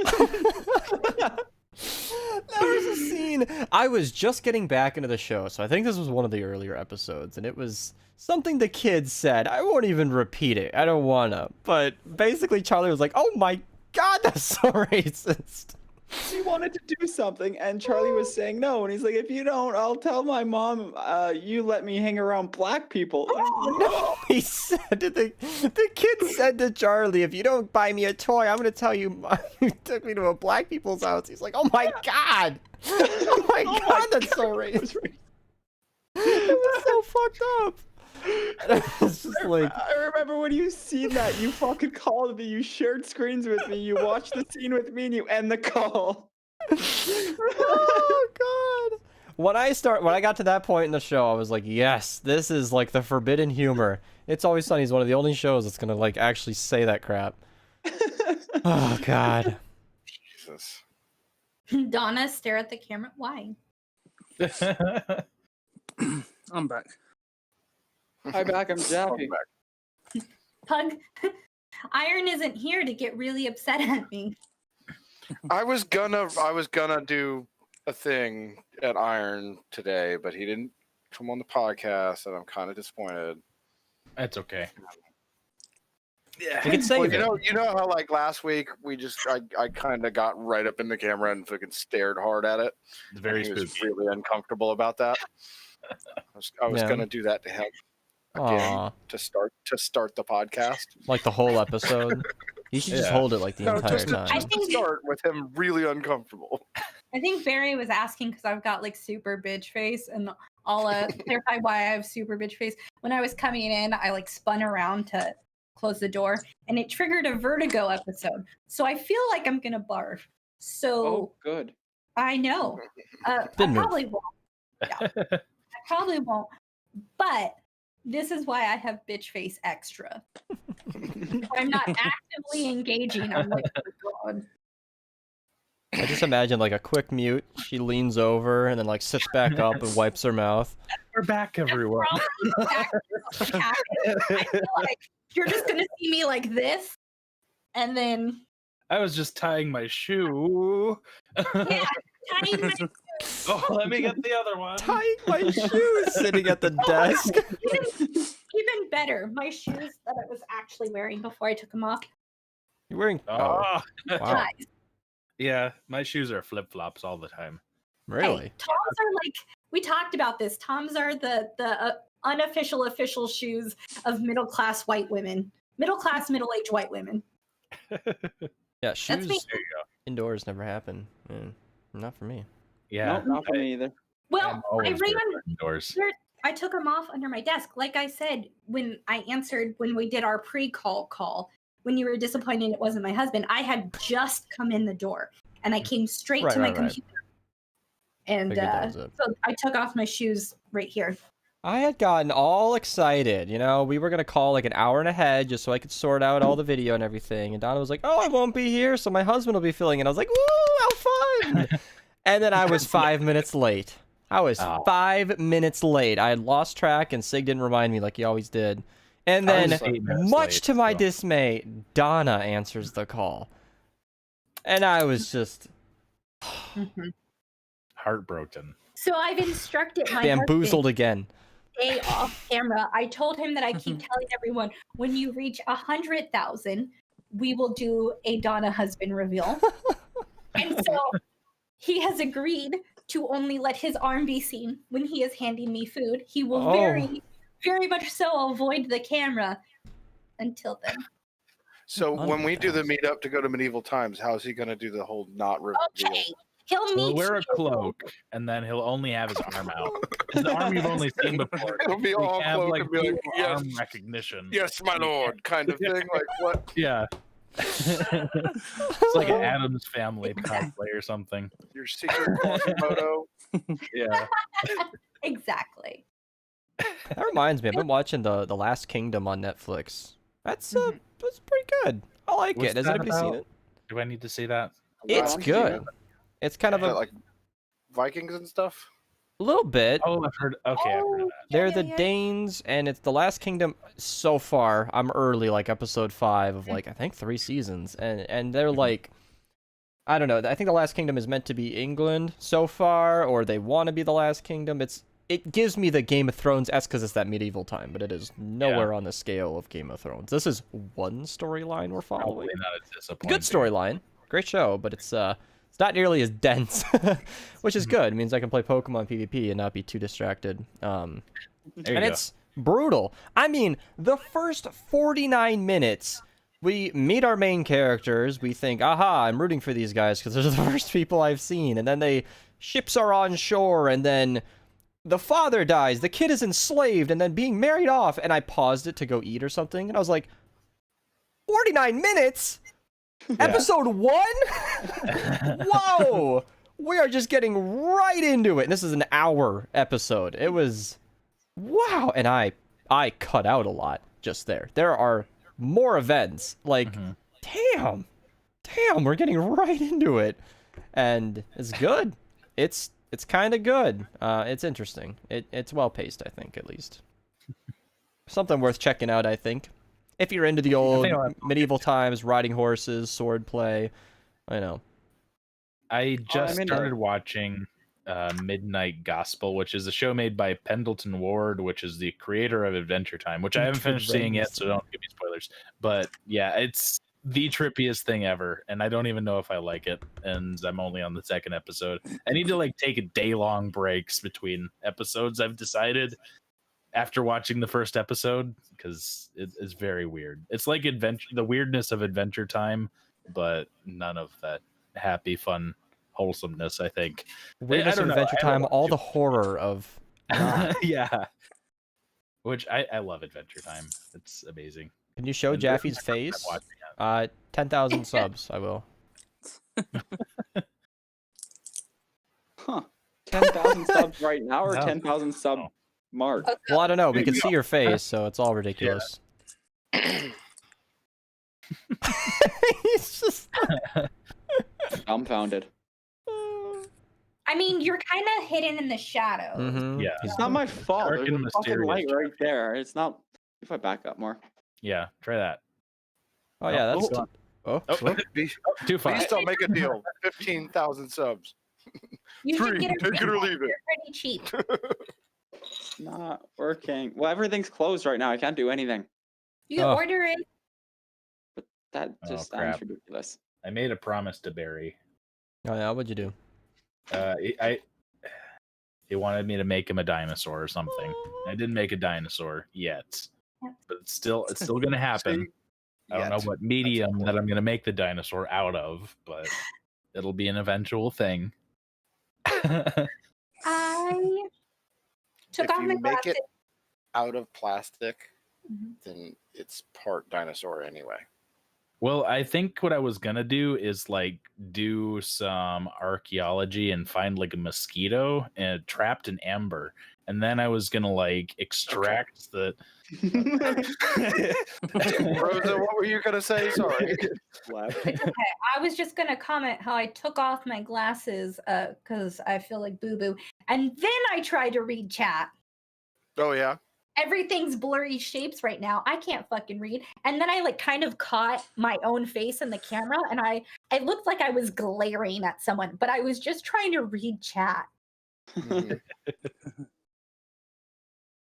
There was a scene. I was just getting back into the show, so I think this was one of the earlier episodes, and it was something the kids said. I won't even repeat it. I don't wanna. But basically, Charlie was like, "Oh my god, that's so racist." He wanted to do something, and Charlie was saying no. And he's like, if you don't, I'll tell my mom you let me hang around black people. No, he said the kid said to Charlie, "If you don't buy me a toy, I'm gonna tell you you took me to a black people's house." He's like, "Oh my god, oh my god, that's so racist." It was so fucked up. It's just like, I remember when you seen that, you fucking called me, you shared screens with me, you watched the scene with me, and you end the call. oh god. When I got to that point in the show, I was like, yes, this is like the forbidden humor. It's Always Sunny is one of the only shows that's gonna like actually say that crap. Oh god. Jesus. Donna, stare at the camera. Why? I'm back. Hi back, I'm Jaffy. Pug, Iron isn't here to get really upset at me. I was gonna do a thing at Iron today, but he didn't come on the podcast, and I'm kind of disappointed. That's okay. You can save Well, it. you know how like last week I kind of got right up in the camera and fucking stared hard at it. It's very He was spooky. really uncomfortable about that. I was Yeah. gonna do that to him again Aw, to start the podcast. like the whole episode. You should just Yeah. hold it like the No, entire just to, time. just to start with him really uncomfortable. I think Barry was asking because I've got like super bitch face, and I'll clarify why I have super bitch face. When I was coming in, I like spun around to close the door, and it triggered a Vertigo episode. So I feel like I'm gonna barf. So Oh, good. I know. I Good move. probably won't. Yeah, I probably won't. But this is why I have bitch face extra. I'm not actively engaging. I'm like, oh God. I just imagine like a quick mute. She leans over and then like sits back up and wipes her mouth. We're back, everyone. I feel like you're just gonna see me like this, and then I was just tying my shoe. yeah, tying my Oh, let me get the other one. Tying my shoes, sitting at the desk. even better. My shoes that I was actually wearing before I took them off. You're wearing. Oh, Oh, wow. Guys, yeah. My shoes are flip flops all the time. Really? hey, Toms are like we talked about this. Toms are the unofficial official shoes of middle class white women, middle class middle aged white women. Yeah, That's shoes me. indoors never happen. Not for me. Yeah. Nope, not for me either. Well, I'm I always ran. barefoot indoors. I took them off under my desk. Like I said, when I answered when we did our pre-call call, when you were disappointed it wasn't my husband, I had just come in the door and I came straight Right, to my right, right. computer. And Figured that was it. so I took off my shoes right here. I had gotten all excited. You know, we were going to call like an hour and ahead just so I could sort out all the video and everything. And Donna was like, oh, I won't be here, so my husband will be filling it. I was like, woo, how fun. And then I was 5 minutes late. I was 5 minutes late. I had lost track and Sig didn't remind me like he always did. And I then, was 8 minutes much late, to my so. dismay, Donna answers the call. And I was just Heartbroken. So I've instructed my bamboozled again. husband stay off camera. I told him that I keep telling everyone when you reach 100,000, we will do a Donna husband reveal. And so he has agreed to only let his arm be seen when he is handing me food. He will very, very much so avoid the camera until then. So when we do the meetup to go to medieval times, how's he going to do the whole not reveal? Okay. He'll He'll meet wear a you. cloak, and then he'll only have his arm out. His arm you've only seen before. It'll be We all have, cloak like, and be like, full yes, arm recognition. yes, my lord, kind of thing. Like what? Yeah. It's like an Adams Family cosplay or something. Your secret Quasimodo? Yeah. Exactly. That reminds me, I've been watching the Last Kingdom on Netflix. That's pretty good. I like What's it. Has that anybody seen about? it? Do I need to see that? It's Well, good. It's kind of Is that a like Vikings and stuff. A little bit. Oh, I've heard. Okay, I've heard of that. They're the Danes, and it's the Last Kingdom. So far, I'm early, like episode 5 of like I think 3 seasons, and they're like, I don't know. I think the Last Kingdom is meant to be England so far, or they want to be the Last Kingdom. It gives me the Game of Thrones esque because it's that medieval time, but it is nowhere on the scale of Game of Thrones. This is one storyline we're following. Probably not as disappointing. Good storyline, great show, but it's not nearly as dense, which is good. It means I can play Pokemon PvP and not be too distracted. And it's brutal. I mean, the first 49 minutes, we meet our main characters. We think, aha, I'm rooting for these guys because they're the first people I've seen. And then ships are on shore, and then the father dies. The kid is enslaved and then being married off. And I paused it to go eat or something. And I was like, 49 minutes? Yeah. Episode 1? Whoa! We are just getting right into it. And this is an hour episode. It was, wow. And I cut out a lot just there. There are more events. Like, damn, we're getting right into it. And it's good. It's kind of good. It's interesting. It's well paced, I think, at least. Something worth checking out, I think. If you're into the old medieval times, riding horses, sword play, I know. I just started watching Midnight Gospel, which is a show made by Pendleton Ward, which is the creator of Adventure Time, which I haven't finished seeing yet, so don't give me spoilers. But yeah, it's the trippiest thing ever, and I don't even know if I like it, and I'm only on the 2nd episode. I need to like take a day-long breaks between episodes, I've decided, after watching the first episode, because it's very weird. It's like the weirdness of Adventure Time, but none of that happy, fun, wholesomeness, I think. Weirdness of Adventure Time, all the horror of... yeah. Which I love Adventure Time. It's amazing. Can you show Jaffy's face? 10,000 subs, I will. Huh. 10,000 subs right now, or 10,000 sub mark? Well, I don't know. We can see your face, so it's all ridiculous. Yeah. He's just dumbfounded. I mean, you're kind of hidden in the shadows. Mm-hmm. Yeah. It's not my fault. There's a fucking light right there. It's not... If I back up more. Yeah, try that. Oh, yeah, that's... Too far. Please don't make a deal. 15,000 subs. You should get take it or leave it. They're pretty cheap. Not working. Well, everything's closed right now. I can't do anything. You can order it. But that just sounds ridiculous. I made a promise to Barry. Oh, yeah, what'd you do? He wanted me to make him a dinosaur or something. I didn't make a dinosaur yet, but it's still gonna happen. I don't know what medium that I'm gonna make the dinosaur out of, but it'll be an eventual thing. I took off my make glasses. it out of plastic, then it's part dinosaur anyway. Well, I think what I was gonna do is like do some archaeology and find like a mosquito and trapped in amber, and then I was gonna like extract the. Rosa, what were you gonna say? Sorry. It's okay. I was just gonna comment how I took off my glasses because I feel like boo boo, and then I tried to read chat. Oh yeah. Everything's blurry shapes right now. I can't fucking read. And then I like kind of caught my own face in the camera, and it looked like I was glaring at someone, but I was just trying to read chat.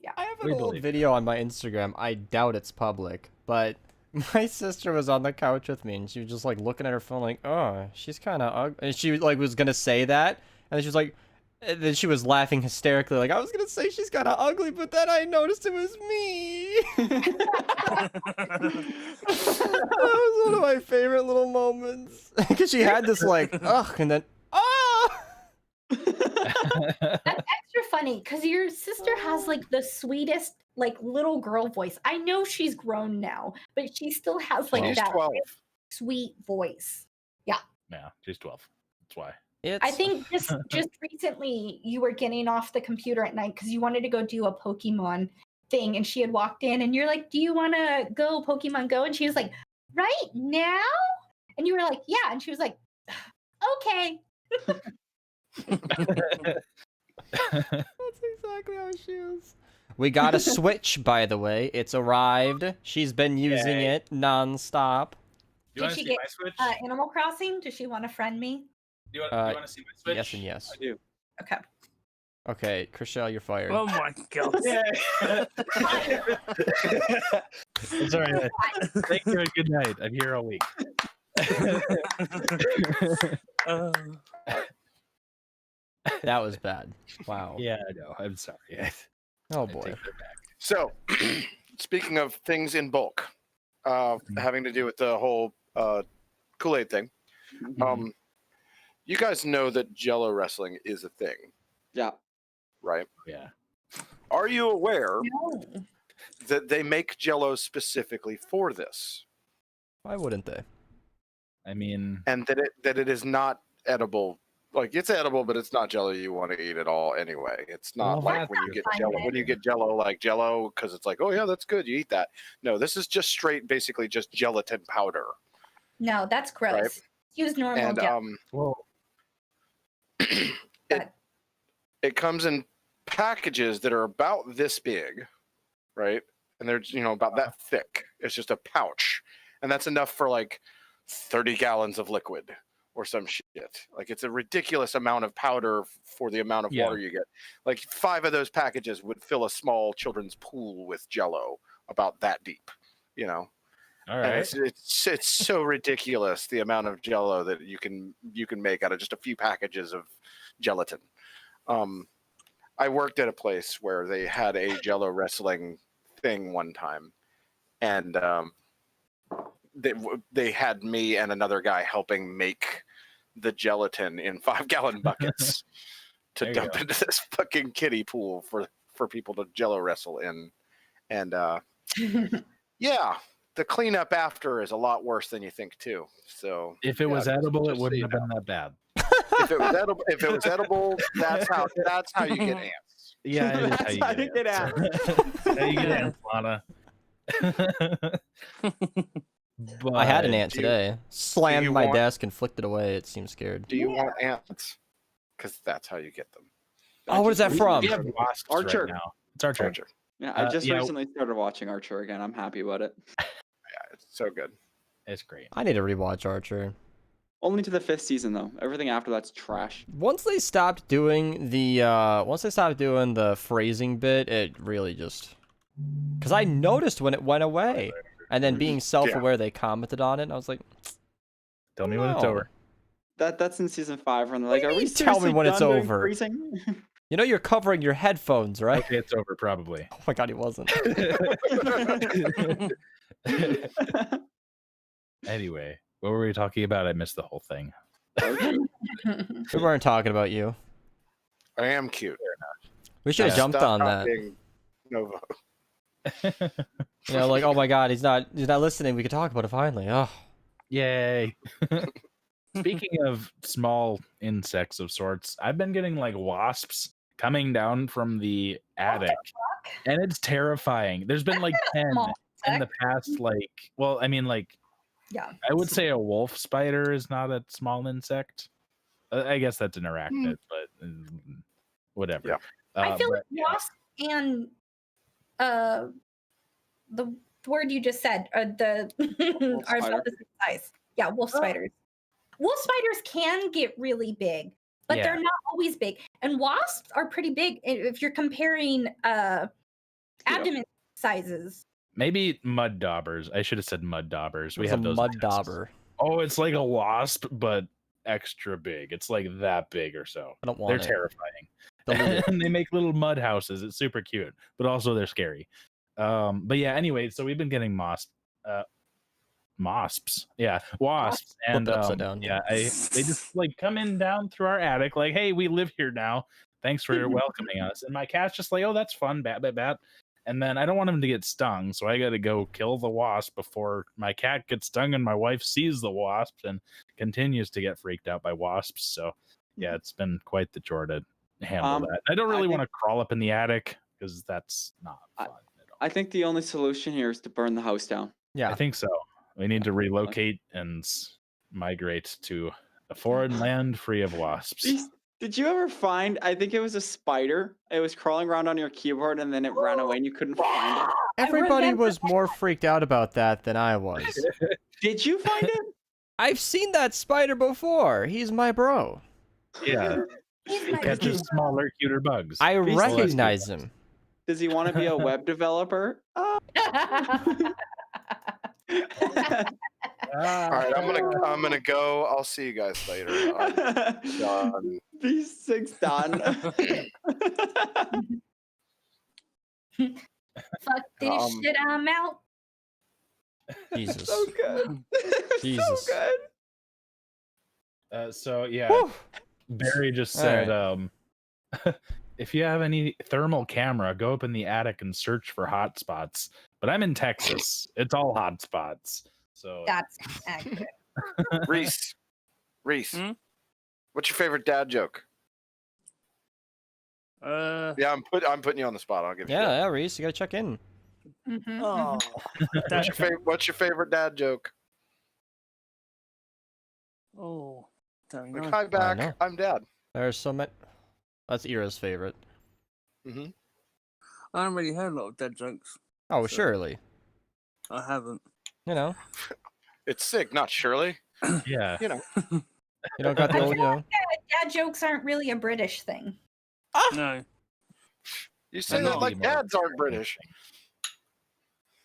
Yeah. I have an old video on my Instagram. I doubt it's public, but my sister was on the couch with me, and she was just like looking at her phone like, oh, she's kind of ugly. And she like was gonna say that, and then she was like, and then she was laughing hysterically, like, I was gonna say she's kind of ugly, but then I noticed it was me. That was one of my favorite little moments. Because she had this, like, ugh, and then, ah! That's extra funny, because your sister has, like, the sweetest, like, little girl voice. I know she's grown now, but she still has, like, that 12. sweet voice. Yeah. Yeah, she's 12. That's why. I think just recently you were getting off the computer at night because you wanted to go do a Pokemon thing, and she had walked in, and you're like, do you want to go Pokemon Go? And she was like, right now? And you were like, yeah. And she was like, okay. That's exactly how she is. We got a Switch, by the way. It's arrived. She's been using it nonstop. Do you Did want to she see get my Switch? Animal Crossing? Does she want to friend me? Do you want to see my Switch? Yes and yes. I do. Okay. Okay, Chriselle, you're fired. Oh my god. It's all right. Thank you and good night. I'm here all week. That was bad. Wow. Yeah, I know. I'm sorry. Oh I boy. take that back. So, speaking of things in bulk, having to do with the whole Kool-Aid thing, you guys know that Jello Wrestling is a thing, Yeah. right? Yeah. Are you aware No. that they make Jello specifically for this, Why wouldn't they? I mean, and that it is not edible? Like, it's edible, but it's not Jello you want to eat at all anyway. It's not Well, like when you get that's Jello, fine. like Jello, because it's like, oh yeah, that's good, you eat that. No, this is just straight, basically just gelatin powder. No, that's gross. Right. Use normal And gel. well, it comes in packages that are about this big, right? And they're about that thick. It's just a pouch, and that's enough for like 30 gallons of liquid or some shit. Like, it's a ridiculous amount of powder for the amount of water you get. Like 5 of those packages would fill a small children's pool with Jello, about that deep, all And right. it's so ridiculous the amount of Jello that you can make out of just a few packages of gelatin. I worked at a place where they had a Jello Wrestling thing one time, and they had me and another guy helping make the gelatin in 5-gallon buckets to There you dump go. into this fucking kiddie pool for people to Jello wrestle in. And yeah, the cleanup after is a lot worse than you think too. So If it was edible, it just so wouldn't you have been that bad. if it was edible, that's how you get ants. Yeah, it is That's how you get out. How you get ants, Lana. I had an But- ant today. Slammed you my want- desk and flicked it away. It seemed scared. Do you want ants? Because that's how you get them. Oh, what is that We from? have wasps Archer. right now. It's Archer. Archer. Yeah, I just yeah. recently started watching Archer again. I'm happy about it. Yeah, it's so good. It's great. I need to rewatch Archer. Only to the 5th season though. Everything after that's trash. Once they stopped doing the phrasing bit, it really just, because I noticed when it went away, and then being self-aware, they commented on it, and I was like, Tell me when it's No. over. That's in season 5, and they're like, What do "Are you we mean, tell me seriously when it's done doing over?" freezing?" you know, you're covering your headphones, right? Okay, it's over probably. Oh my god, he wasn't. Anyway, what were we talking about? I missed the whole thing. We weren't talking about you. I am cute. We should have jumped Stop on that. talking Nova. You know, like, oh my god, he's not listening. We could talk about it finally. Oh, Yay. Speaking of small insects of sorts, I've been getting like wasps coming down from the attic, and it's terrifying. There's been like 10 Small in the past, Yeah. I would say a wolf spider is not a small insect. I guess that's an arachnid, but whatever. Yeah. I feel but, like wasps and the word you just said, the are spider. about the same size. Yeah, wolf spiders. Wolf spiders can get really big, but Yeah. they're not always big. And wasps are pretty big if you're comparing abdomen sizes. maybe mud daubers. I should have said mud daubers. We it's have a those mud nests. dauber. Oh, it's like a wasp, but extra big. It's like that big or so. I don't They're want it. terrifying. Delete it. And they make little mud houses. It's super cute, but also they're scary. But yeah, anyway, so we've been getting mosps. Yeah, wasps. And Flip it upside down, yeah, yeah. they just like come in down through our attic, like, hey, we live here now. Thanks for welcoming us. And my cat's just like, oh, that's fun, bat, bat, bat. And then I don't want him to get stung, so I got to go kill the wasp before my cat gets stung and my wife sees the wasps and continues to get freaked out by wasps. So yeah, it's been quite the chore to handle that. I don't really want to crawl up in the attic because that's not fun at all. I think the only solution here is to burn the house down. Yeah. I think so. We need to relocate and migrate to a foreign land free of wasps. Did you ever find? I think it was a spider. It was crawling around on your keyboard, and then it ran away, and you couldn't find it. Everybody remember was more freaked out about that than I was. Did you find it? I've seen that spider before. He's my bro. Yeah, He's he my catches bro. smaller, cuter bugs. I Reece, recognize him. Does he want to be a web developer? Oh. All right, I'm gonna go. I'll see you guys later. Done. B6 done. Fuck this shit, I'm out. Jesus. So good. Jesus. So good. So yeah, Whew. Barry just All said, if you have any thermal camera, go up in the attic and search for hot spots. But I'm in Texas. It's all hot spots. So That's accurate. Reece. Hmm? What's your favorite dad joke? Yeah, I'm putting you on the spot. I'll give you. Yeah, Reece, you gotta check in. Oh, What's your favorite dad joke? oh, don't Like, know. hi know. back. I'm dad. There's so many. That's Ira's favorite. Mm-hmm. I haven't really heard a lot of dead jokes. Oh, So- surely. I haven't. You know, It's sick, not Shirley. yeah, You know. you don't got the old, you know. Dad jokes aren't really a British thing. No. You say I'm that not like anymore. dads aren't British.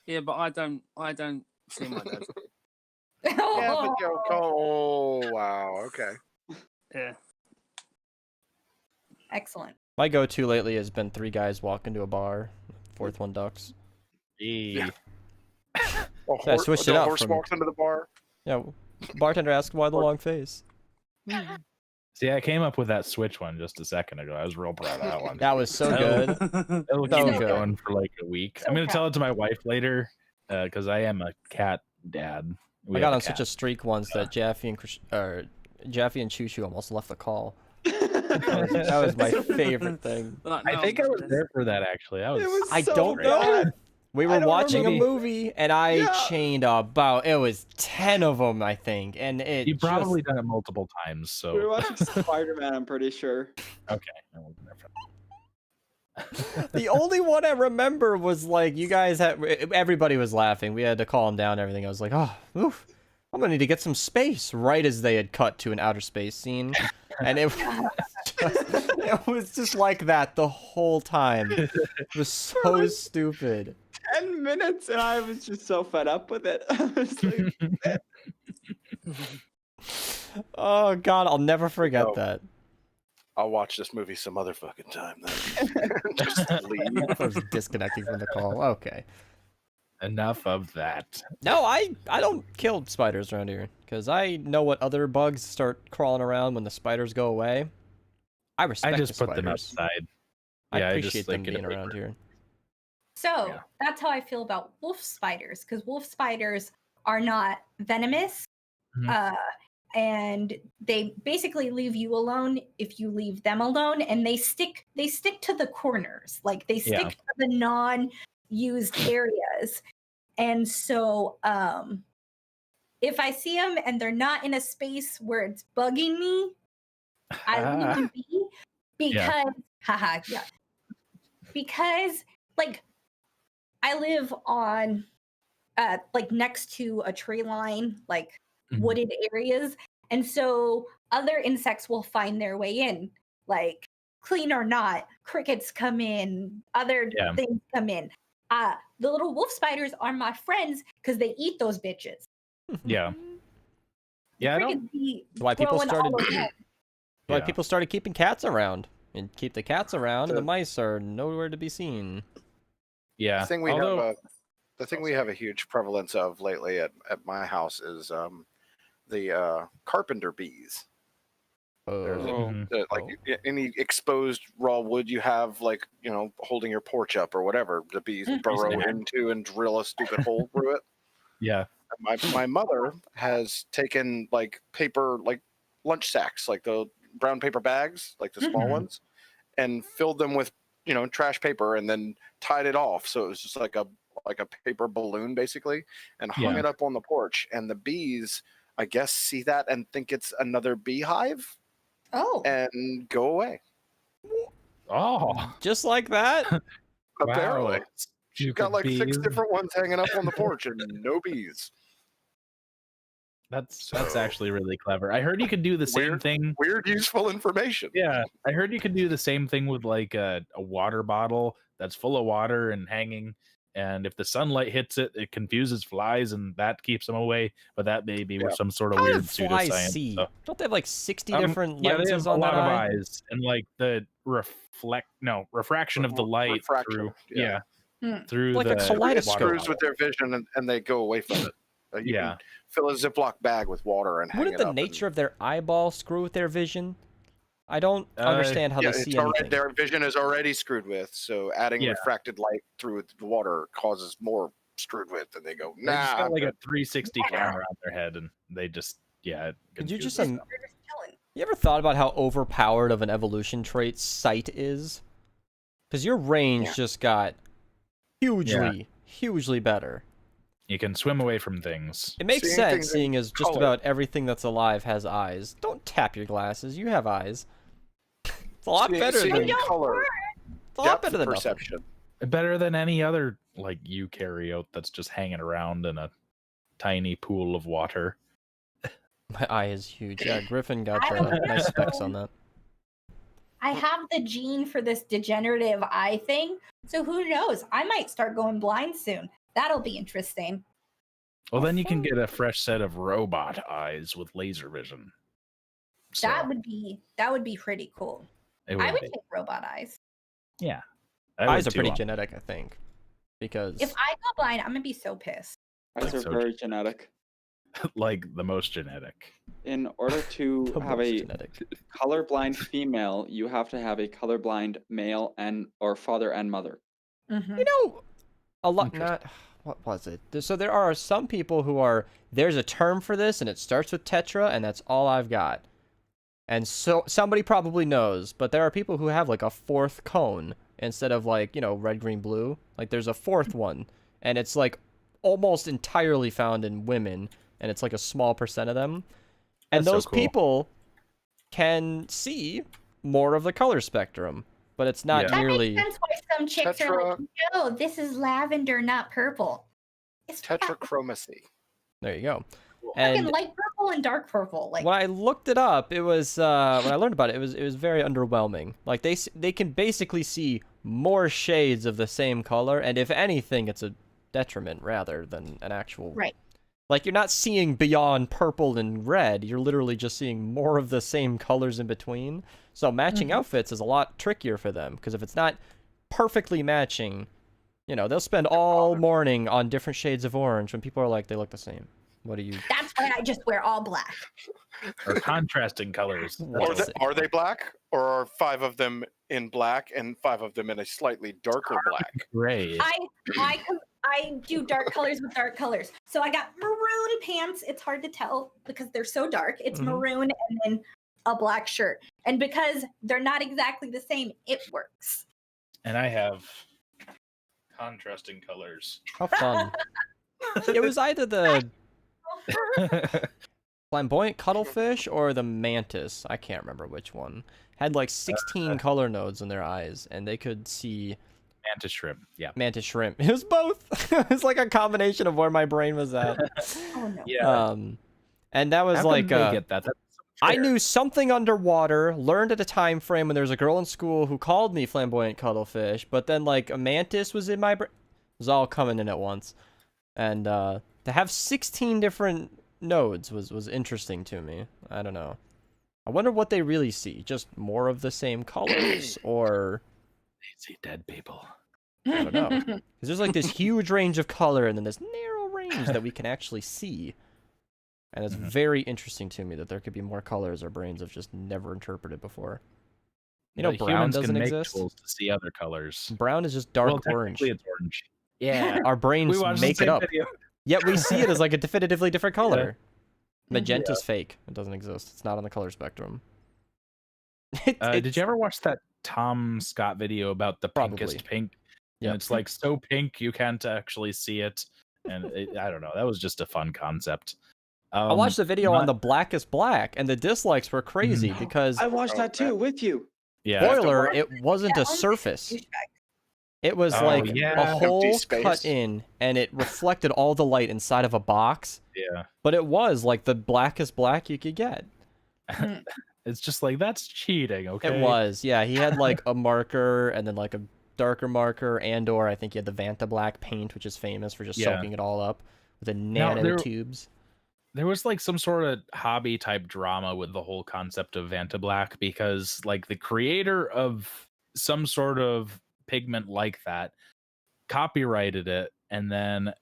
Yeah, but I don't see my dad. Yeah, but oh wow, okay. Yeah. Excellent. My go-to lately has been 3 guys walk into a bar, fourth one ducks. Yeah. So I switched it the up horse from- walks into the bar. Yeah, bartender asked why the long face. See, I came up with that switch one just a second ago. I was real proud of that one. That was so good. It'll so keep me good. going for like a week. So I'm gonna proud. tell it to my wife later because I am a cat dad. I got on such a streak once that Jaffy and Choo Choo almost left the call. That was my favorite thing. I think I was there for that actually. I was. It was I so don't bad. know. We I were don't watching a remember. movie, and I Yeah. chained about, it was 10 of them, I think, and it You've probably done it multiple times, so We were watching Spider-Man, I'm pretty sure. okay. I wasn't there for that. The only one I remember was like, you guys had, everybody was laughing. We had to calm down and everything. I was like, oh, oof, I'm gonna need to get some space right as they had cut to an outer space scene. And it was just like that the whole time. It was so stupid. 10 minutes, and I was just so fed up with it. I was like, Oh god, I'll never forget Oh. that. I'll watch this movie some other fucking time then. Just leave. I was disconnecting from the call. Okay. Enough of that. No, I don't kill spiders around here because I know what other bugs start crawling around when the spiders go away. I respect I just the put them spiders. outside. I Yeah, I appreciate just, them like, get being a around paper. here. So Yeah. that's how I feel about wolf spiders, because wolf spiders are not venomous. Mhm. And they basically leave you alone if you leave them alone, and they stick to the corners, like they stick Yeah. to the non-used areas. And so if I see them and they're not in a space where it's bugging me, I leave them be, because yeah, because like I live on like next to a tree line, like Mhm. wooded areas, and so other insects will find their way in, like clean or not, crickets come in, other Yeah. things come in. The little wolf spiders are my friends because they eat those bitches. Yeah. Yeah, I don't. Crickets be Why people growing started all around. why Yeah. people started keeping cats around. And keep the cats around, and the The- mice are nowhere to be seen. Yeah. The thing we Although, have the thing we have a huge prevalence of lately at my house is the Carpenter Bees. There's Oh. Mhm. like any exposed raw wood you have, like, you know, holding your porch up or whatever, the bees burrow Yeah. into and drill a stupid hole through it. yeah. My mother has taken like paper, like lunch sacks, like the brown paper bags, like the small Mhm. ones, and filled them with, you know, trash paper, and then tied it off so it was just like a paper balloon basically, and hung Yeah. it up on the porch. And the bees, I guess, see that and think it's another beehive. Oh. and go away. Oh, Just like that? Apparently. wow. She's got like 6 Bees. different ones hanging up on the porch and no bees. That's So- actually really clever. I heard you could do the same Weird- thing. Weird, useful information. Yeah, I heard you could do the same thing with like a water bottle that's full of water and hanging. And if the sunlight hits it, it confuses flies and that keeps them away. But that may be with some sort of How weird do flies pseudoscience. see? So, Don't they have like 60 yeah, different they lenses have on a lot that of eye? eyes and like the refraction of the light Refraction, through yeah. through Like a the kaleidoscope. water Screws with their vision and they go away from it. You Yeah. can fill a Ziploc bag with water and hang Wouldn't it the up nature of their eyeball screw with their vision? I don't understand how yeah, they it's see already, anything. their vision is already screwed with, so adding Yeah. refracted light through the water causes more screwed with, and they go, They nah. just got I'm like good." a 360 camera on their head and they just it Could you confuses just them. They're just chilling. You ever thought about how overpowered of an evolution trait sight is? Because your range Yeah. just got hugely better. You can swim away from things. It makes Seeing sense, things in seeing as just color. about everything that's alive has eyes. Don't tap your glasses. You have eyes. It's a lot better Seeing than color, it's a lot depth better than nothing. perception. Better than any other like eukaryote that's just hanging around in a tiny pool of water. My eye is huge. Yeah, Griffin got I don't nice know. specs on that. I have the gene for this degenerative eye thing, so who knows? I might start going blind soon. That'll be interesting. Well, then you can get a fresh set of robot eyes with laser vision. So, That would be pretty cool. it I would be. take robot eyes. Yeah. I Eyes would are pretty too. genetic, I think, because If I go blind, I'm gonna be so pissed. Eyes are So very genetic. Like the most genetic. In order to the have most a genetic. colorblind female, you have to have a colorblind male and or father and mother. Mhm. You know, a lot. Interesting. Not what was it? So there are some people who are. There's a term for this, and it starts with tetra, and that's all I've got. And so somebody probably knows, but there are people who have like a fourth cone instead of like red, green, blue. Like there's a fourth one, and it's like almost entirely found in women, and it's like a small percent of them. And That's so those cool. people can see more of the color spectrum, but it's not Yeah. That nearly. makes sense why some chicks are like, no, this is lavender, not purple. It's Tetrachromacy. There you go. fucking And light purple and dark purple. Like, when I looked it up, it was when I learned about it, it was very underwhelming. Like they can basically see more shades of the same color, and if anything, it's a detriment rather than an actual. Right. Like you're not seeing beyond purple and red. You're literally just seeing more of the same colors in between. So matching outfits is a lot trickier for them because if it's not perfectly matching, they'll spend all morning on different shades of orange when people are like, they look the same. What do you? that's why I just wear all black. Or contrasting colors. What is it? Are they black, or are 5 of them in black and 5 of them in a slightly darker black? Gray. I do dark colors with dark colors. So I got maroon pants. It's hard to tell because they're so dark. It's Mhm. maroon and then a black shirt. And because they're not exactly the same, it works. And I have contrasting colors. How fun! It was either the flamboyant cuttlefish or the mantis. I can't remember which one. Had like 16 color nodes in their eyes, and they could see Mantis shrimp. Yeah. mantis shrimp. It was both. It was like a combination of where my brain was at. Oh no. Yeah. And that was How come like they get that? That's I fair. knew something underwater, learned at a time frame when there was a girl in school who called me flamboyant cuttlefish, but then like a mantis was in my brain. It was all coming in at once. And to have 16 different nodes was interesting to me. I don't know. I wonder what they really see. Just more of the same colors or They see dead people. I don't know. Because there's like this huge range of color and then this narrow range that we can actually see. And it's very interesting to me that there could be more colors our brains have just never interpreted before. You know, But brown humans doesn't can make exist. tools to see other colors. Brown is just dark well, orange. technically it's orange. Yeah. Our brains We watched the make it same up. video. Yet we see it as like a definitively different color. Magenta's fake. It doesn't exist. It's not on the color spectrum. Did you ever watch that Tom Scott video about the Probably. pinkest pink? Yep. And it's like so pink you can't actually see it. And I don't know. That was just a fun concept. I watched the video on the blackest black, and the dislikes were crazy because I watched that too with you. Yeah. spoiler, it wasn't a surface. It was like a hole cut in, and it reflected all the light inside of a box. Yeah. But it was like the blackest black you could get. It's just like, that's cheating, okay? It was, yeah. He had like a marker, and then like a darker marker, and/or I think he had the Vanta Black paint, which is famous for just soaking it all up with the nanotubes. There was like some sort of hobby type drama with the whole concept of Vanta Black, because like the creator of some sort of pigment like that copyrighted it, and then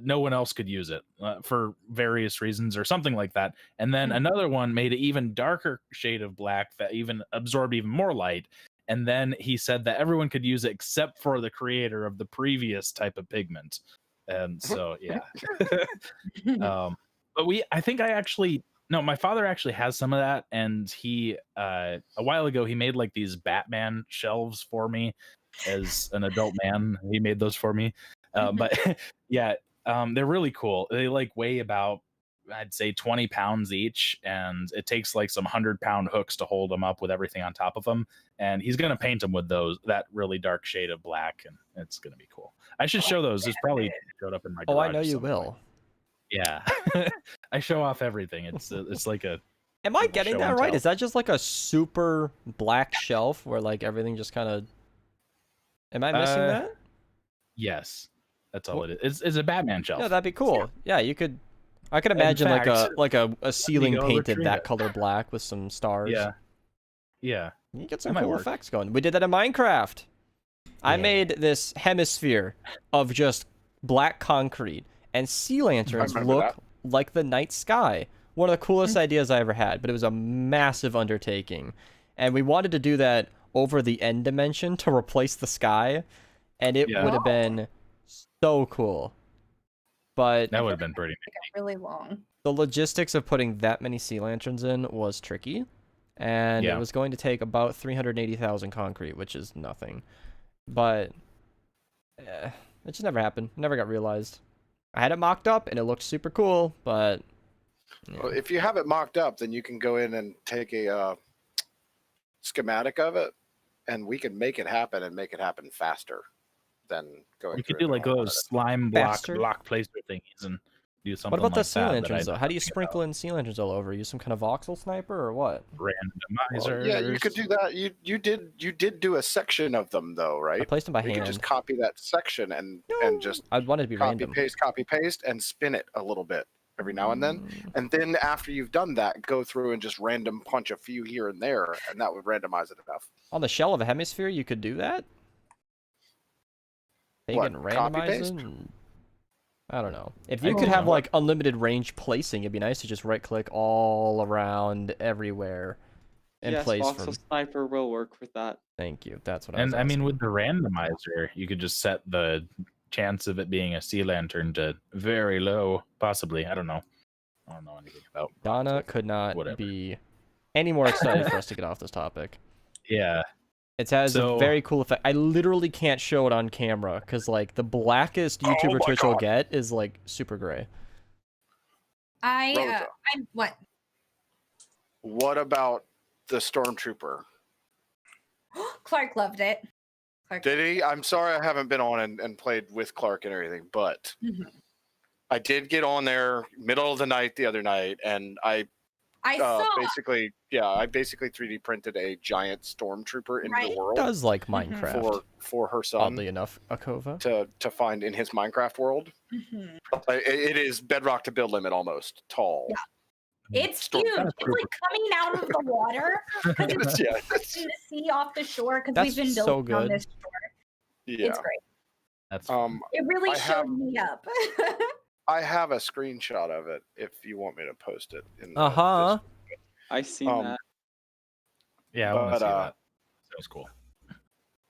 no one else could use it for various reasons or something like that. And then another one made an even darker shade of black that even absorbed even more light. And then he said that everyone could use it except for the creator of the previous type of pigment. And so, yeah. But my father actually has some of that. And he, a while ago, he made like these Batman shelves for me as an adult man. He made those for me. But yeah, they're really cool. They like weigh about, I'd say 20 pounds each, and it takes like some 100-pound hooks to hold them up with everything on top of them. And he's gonna paint them with that really dark shade of black, and it's gonna be cool. I should show those. It's probably showed up in my garage. Oh, I know you will. Yeah. I show off everything. It's like a. Am I getting that right? Is that just like a super black shelf where like everything just kind of? Am I missing that? Yes, that's all it is. It's a Batman shelf. Yeah, that'd be cool. Yeah, you could. I could imagine like a ceiling painted that color black with some stars. Yeah. Yeah. You get some cool effects going. We did that in Minecraft. I made this hemisphere of just black concrete, and sea lanterns look like the night sky. One of the coolest ideas I ever had, but it was a massive undertaking. And we wanted to do that over the end dimension to replace the sky, and it would have been so cool. But that would have been pretty really long. The logistics of putting that many sea lanterns in was tricky, and it was going to take about 380,000 concrete, which is nothing. But it just never happened. Never got realized. I had it mocked up, and it looked super cool, but well, if you have it mocked up, then you can go in and take a schematic of it, and we can make it happen and make it happen faster than going. You could do like those slime block placer thingies and do something. What about like the sea lanterns that though? How do you sprinkle in sea lanterns all over? Use some kind of voxel sniper or what? Randomizer. Well, yeah, you could do that. You did do a section of them though, right? I placed them by hand. You could just copy that section and just I wanted to be random. Copy paste and spin it a little bit every now and then. And then after you've done that, go through and just random punch a few here and there, and that would randomize it enough. On the shell of a hemisphere, you could do that? They can randomize it? I don't know. If you could have like unlimited range placing, it'd be nice to just right click all around everywhere and place from. Voxel sniper will work with that. Thank you. That's what I was asking. I mean, with the randomizer, you could just set the chance of it being a sea lantern to very low, possibly. I don't know anything about. Donna could not be any more excited for us to get off this topic. Yeah. It has a very cool effect. I literally can't show it on camera because, like, the blackest YouTuber Twitch will get is like super gray. I'm what? What about the Stormtrooper? Clark loved it. Did he? I'm sorry I haven't been on and played with Clark and everything, but I did get on there middle of the night the other night, and I basically 3D printed a giant Stormtrooper into the world. Does like Minecraft for her son. Oddly enough, Akova to find in his Minecraft world. It is bedrock to build limit almost tall. Yeah. It's huge. It's like coming out of the water because it's in the sea off the shore because we've been building on this shore. Yeah, it's great. That's it really showed me up. I have a screenshot of it if you want me to post it. I seen that. Yeah, I want to see that. That was cool.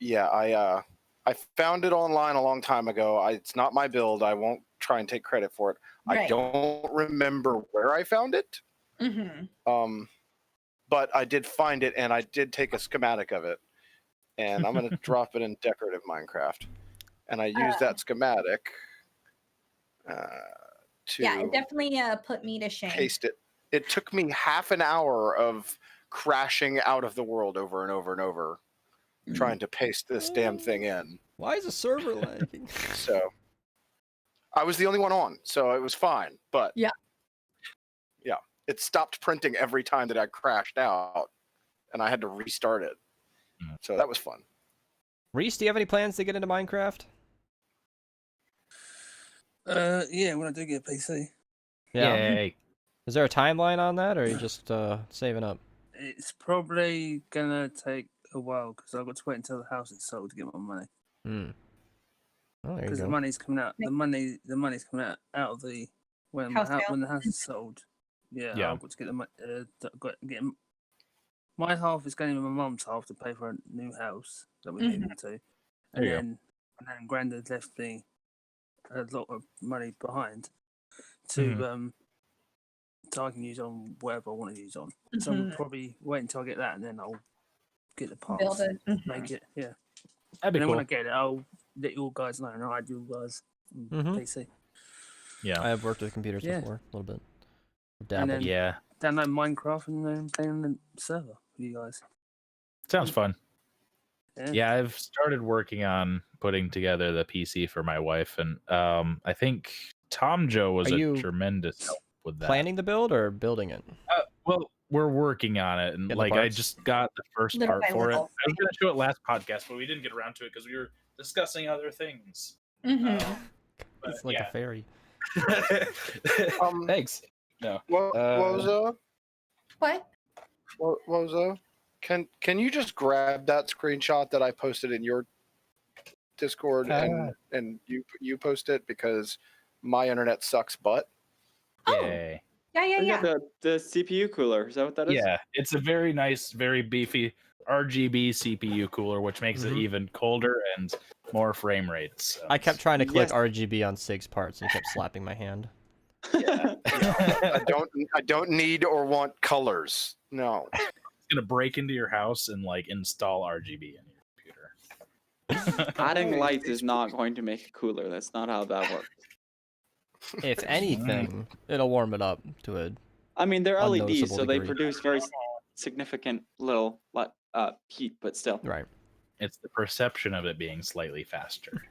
Yeah, I found it online a long time ago. It's not my build. I won't try and take credit for it. Right. I don't remember where I found it. But I did find it, and I did take a schematic of it, and I'm going to drop it in decorative Minecraft. And I used that schematic to Yeah, it definitely put me to shame. paste it. It took me half an hour of crashing out of the world over and over and over, trying to paste this damn thing in. Why is the server lagging? So I was the only one on, so it was fine. But Yeah, it stopped printing every time that I crashed out, and I had to restart it. So that was fun. Reece, do you have any plans to get into Minecraft? Yeah, when I do get a PC. Yeah. Yay. Is there a timeline on that, or are you just saving up? It's probably gonna take a while because I've got to wait until the house is sold to get my money. Hmm. Oh, there you Because go. the money's coming out. The money's coming out of the when the house is sold. Yeah, Yeah. I've got to get the money. Get my half is going to my mum's half to pay for a new house that we moved into, and then Grandad left me a lot of money behind to so I can use on whatever I want to use on. So I'm probably wait until I get that, and then I'll get the parts, build it. make it. Yeah, That'd and be then cool. when I get it, I'll let you all guys know, and I'll add you guys on PC. Yeah. I have worked with computers before, a little bit. Dabbled. then- Yeah. Download Minecraft and then play on the server for you guys. Sounds fun. Yeah. Yeah, I've started working on putting together the PC for my wife, and I think Tom Joe was Are a you tremendous help with that. Planning the build or building it? Well, we're working on it, and Getting the like I parts. just got the first Little part by for it. I little. was going to show it last podcast, but we didn't get around to it because we were discussing other things. But, It's like a fairy. Thanks. No. Woza, What? Woza, can you just grab that screenshot that I posted in your Discord and you post it, because my internet sucks butt. Yay. Yeah. The CPU cooler. Is that what that is? Yeah, it's a very nice, very beefy RGB CPU cooler, which makes it even colder and more frame rates. So I kept trying to click Yes. RGB on Sig's parts and kept slapping my hand. I don't need or want colors. No. it's gonna break into your house and like install RGB in your computer. Adding lights is not going to make it cooler. That's not how that works. If anything, it'll warm it up to it. I mean, they're LEDs, Unnoticeable so they degree. produce very significant little heat, but still. Right. It's the perception of it being slightly faster.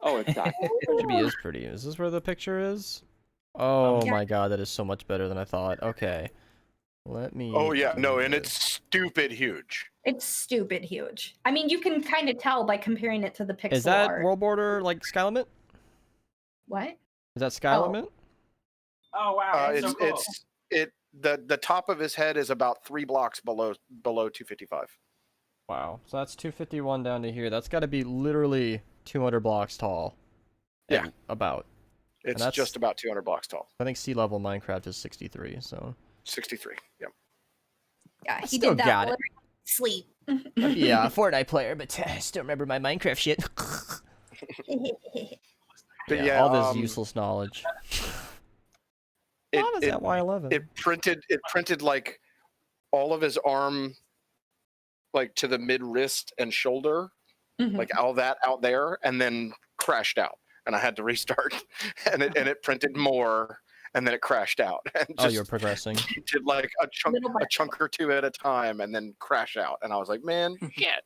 Oh, exactly. RGB is pretty. Is this where the picture is? Oh Yeah. my god, that is so much better than I thought. Okay. Let me... Oh yeah, no, and this. it's stupid huge. It's stupid huge. I mean, you can kind of tell by comparing it to the pixel Is that art. world border, like, sky limit? What? Is that sky Oh. limit? Oh wow, The top of his head is about 3 blocks below 255. Wow. So that's 251 down to here. That's got to be literally 200 blocks tall. Yeah. About. It's that's- just about 200 blocks tall. I think sea level Minecraft is 63, so... 63. Yep. Yeah, he Still did that got it. literally in sleep. Yeah, Fortnite player, but I still remember my Minecraft shit. But yeah, all this useless knowledge. It, How is it, that Y11? it printed like all of his arm, like to the mid wrist and shoulder, like all that out there, and then crashed out, and I had to restart, and it printed more, and then it crashed out. And just you're progressing. did like a chunk or two at a time, and then crash out, and I was like, man, shit.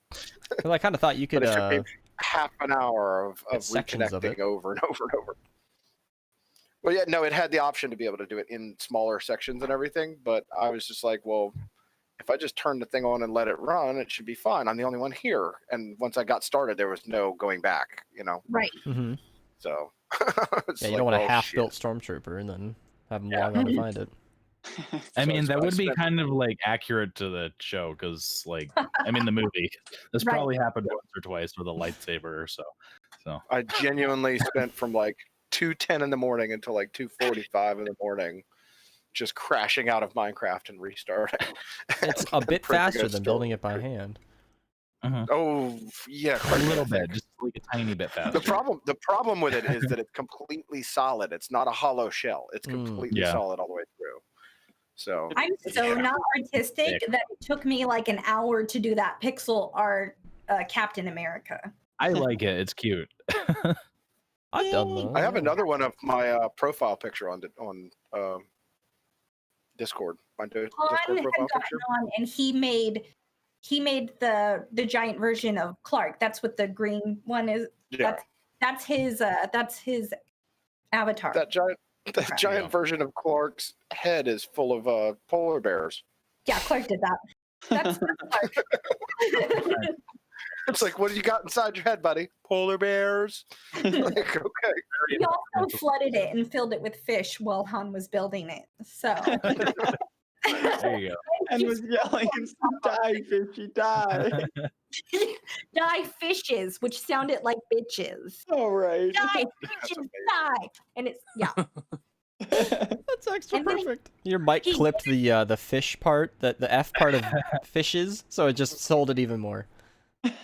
Well, I kind of thought you could. But it took me half an hour of sections of it. reconnecting over and over and over. Well, yeah, no, it had the option to be able to do it in smaller sections and everything, but I was just like, well, if I just turn the thing on and let it run, it should be fine. I'm the only one here. And once I got started, there was no going back, you know? Right. Mm-hmm. So. Yeah, you don't want a half-built stormtrooper and then have them log on to find it. I mean, that would be spent- kind of like accurate to the show, because like, I mean, the movie. This Right. probably happened once or twice with a lightsaber or so. So I genuinely spent from like 2:10 in the morning until like 2:45 in the morning just crashing out of Minecraft and restarting. It's a bit Pretty faster good than building it by hand. Oh, yeah. a quite little I think. bit, just like a tiny bit faster. The problem with it is that it's completely solid. It's not a hollow shell. It's completely Yeah. solid all the way through. So I'm so not artistic that it took me like an hour to do that pixel art Captain America. I like it. It's cute. I've done those. I have another one of my profile picture on Discord. My Discord Han had profile gotten picture. on, and he made the giant version of Clark. That's what the green one is. Yeah. That's his avatar. That giant version of Clark's head is full of polar bears. Yeah, Clark did that. That's Clark. It's like, what do you got inside your head, buddy? Polar bears. Like, okay. He also flooded it and filled it with fish while Han was building it. So There you go. And was yelling, "Die, fishy, die!" Die fishes, which sounded like bitches. All right. Die fishes, die. And it's That's extra And then he- perfect. Your mic he- clipped the fish part, the F part of fishes, so it just sold it even more.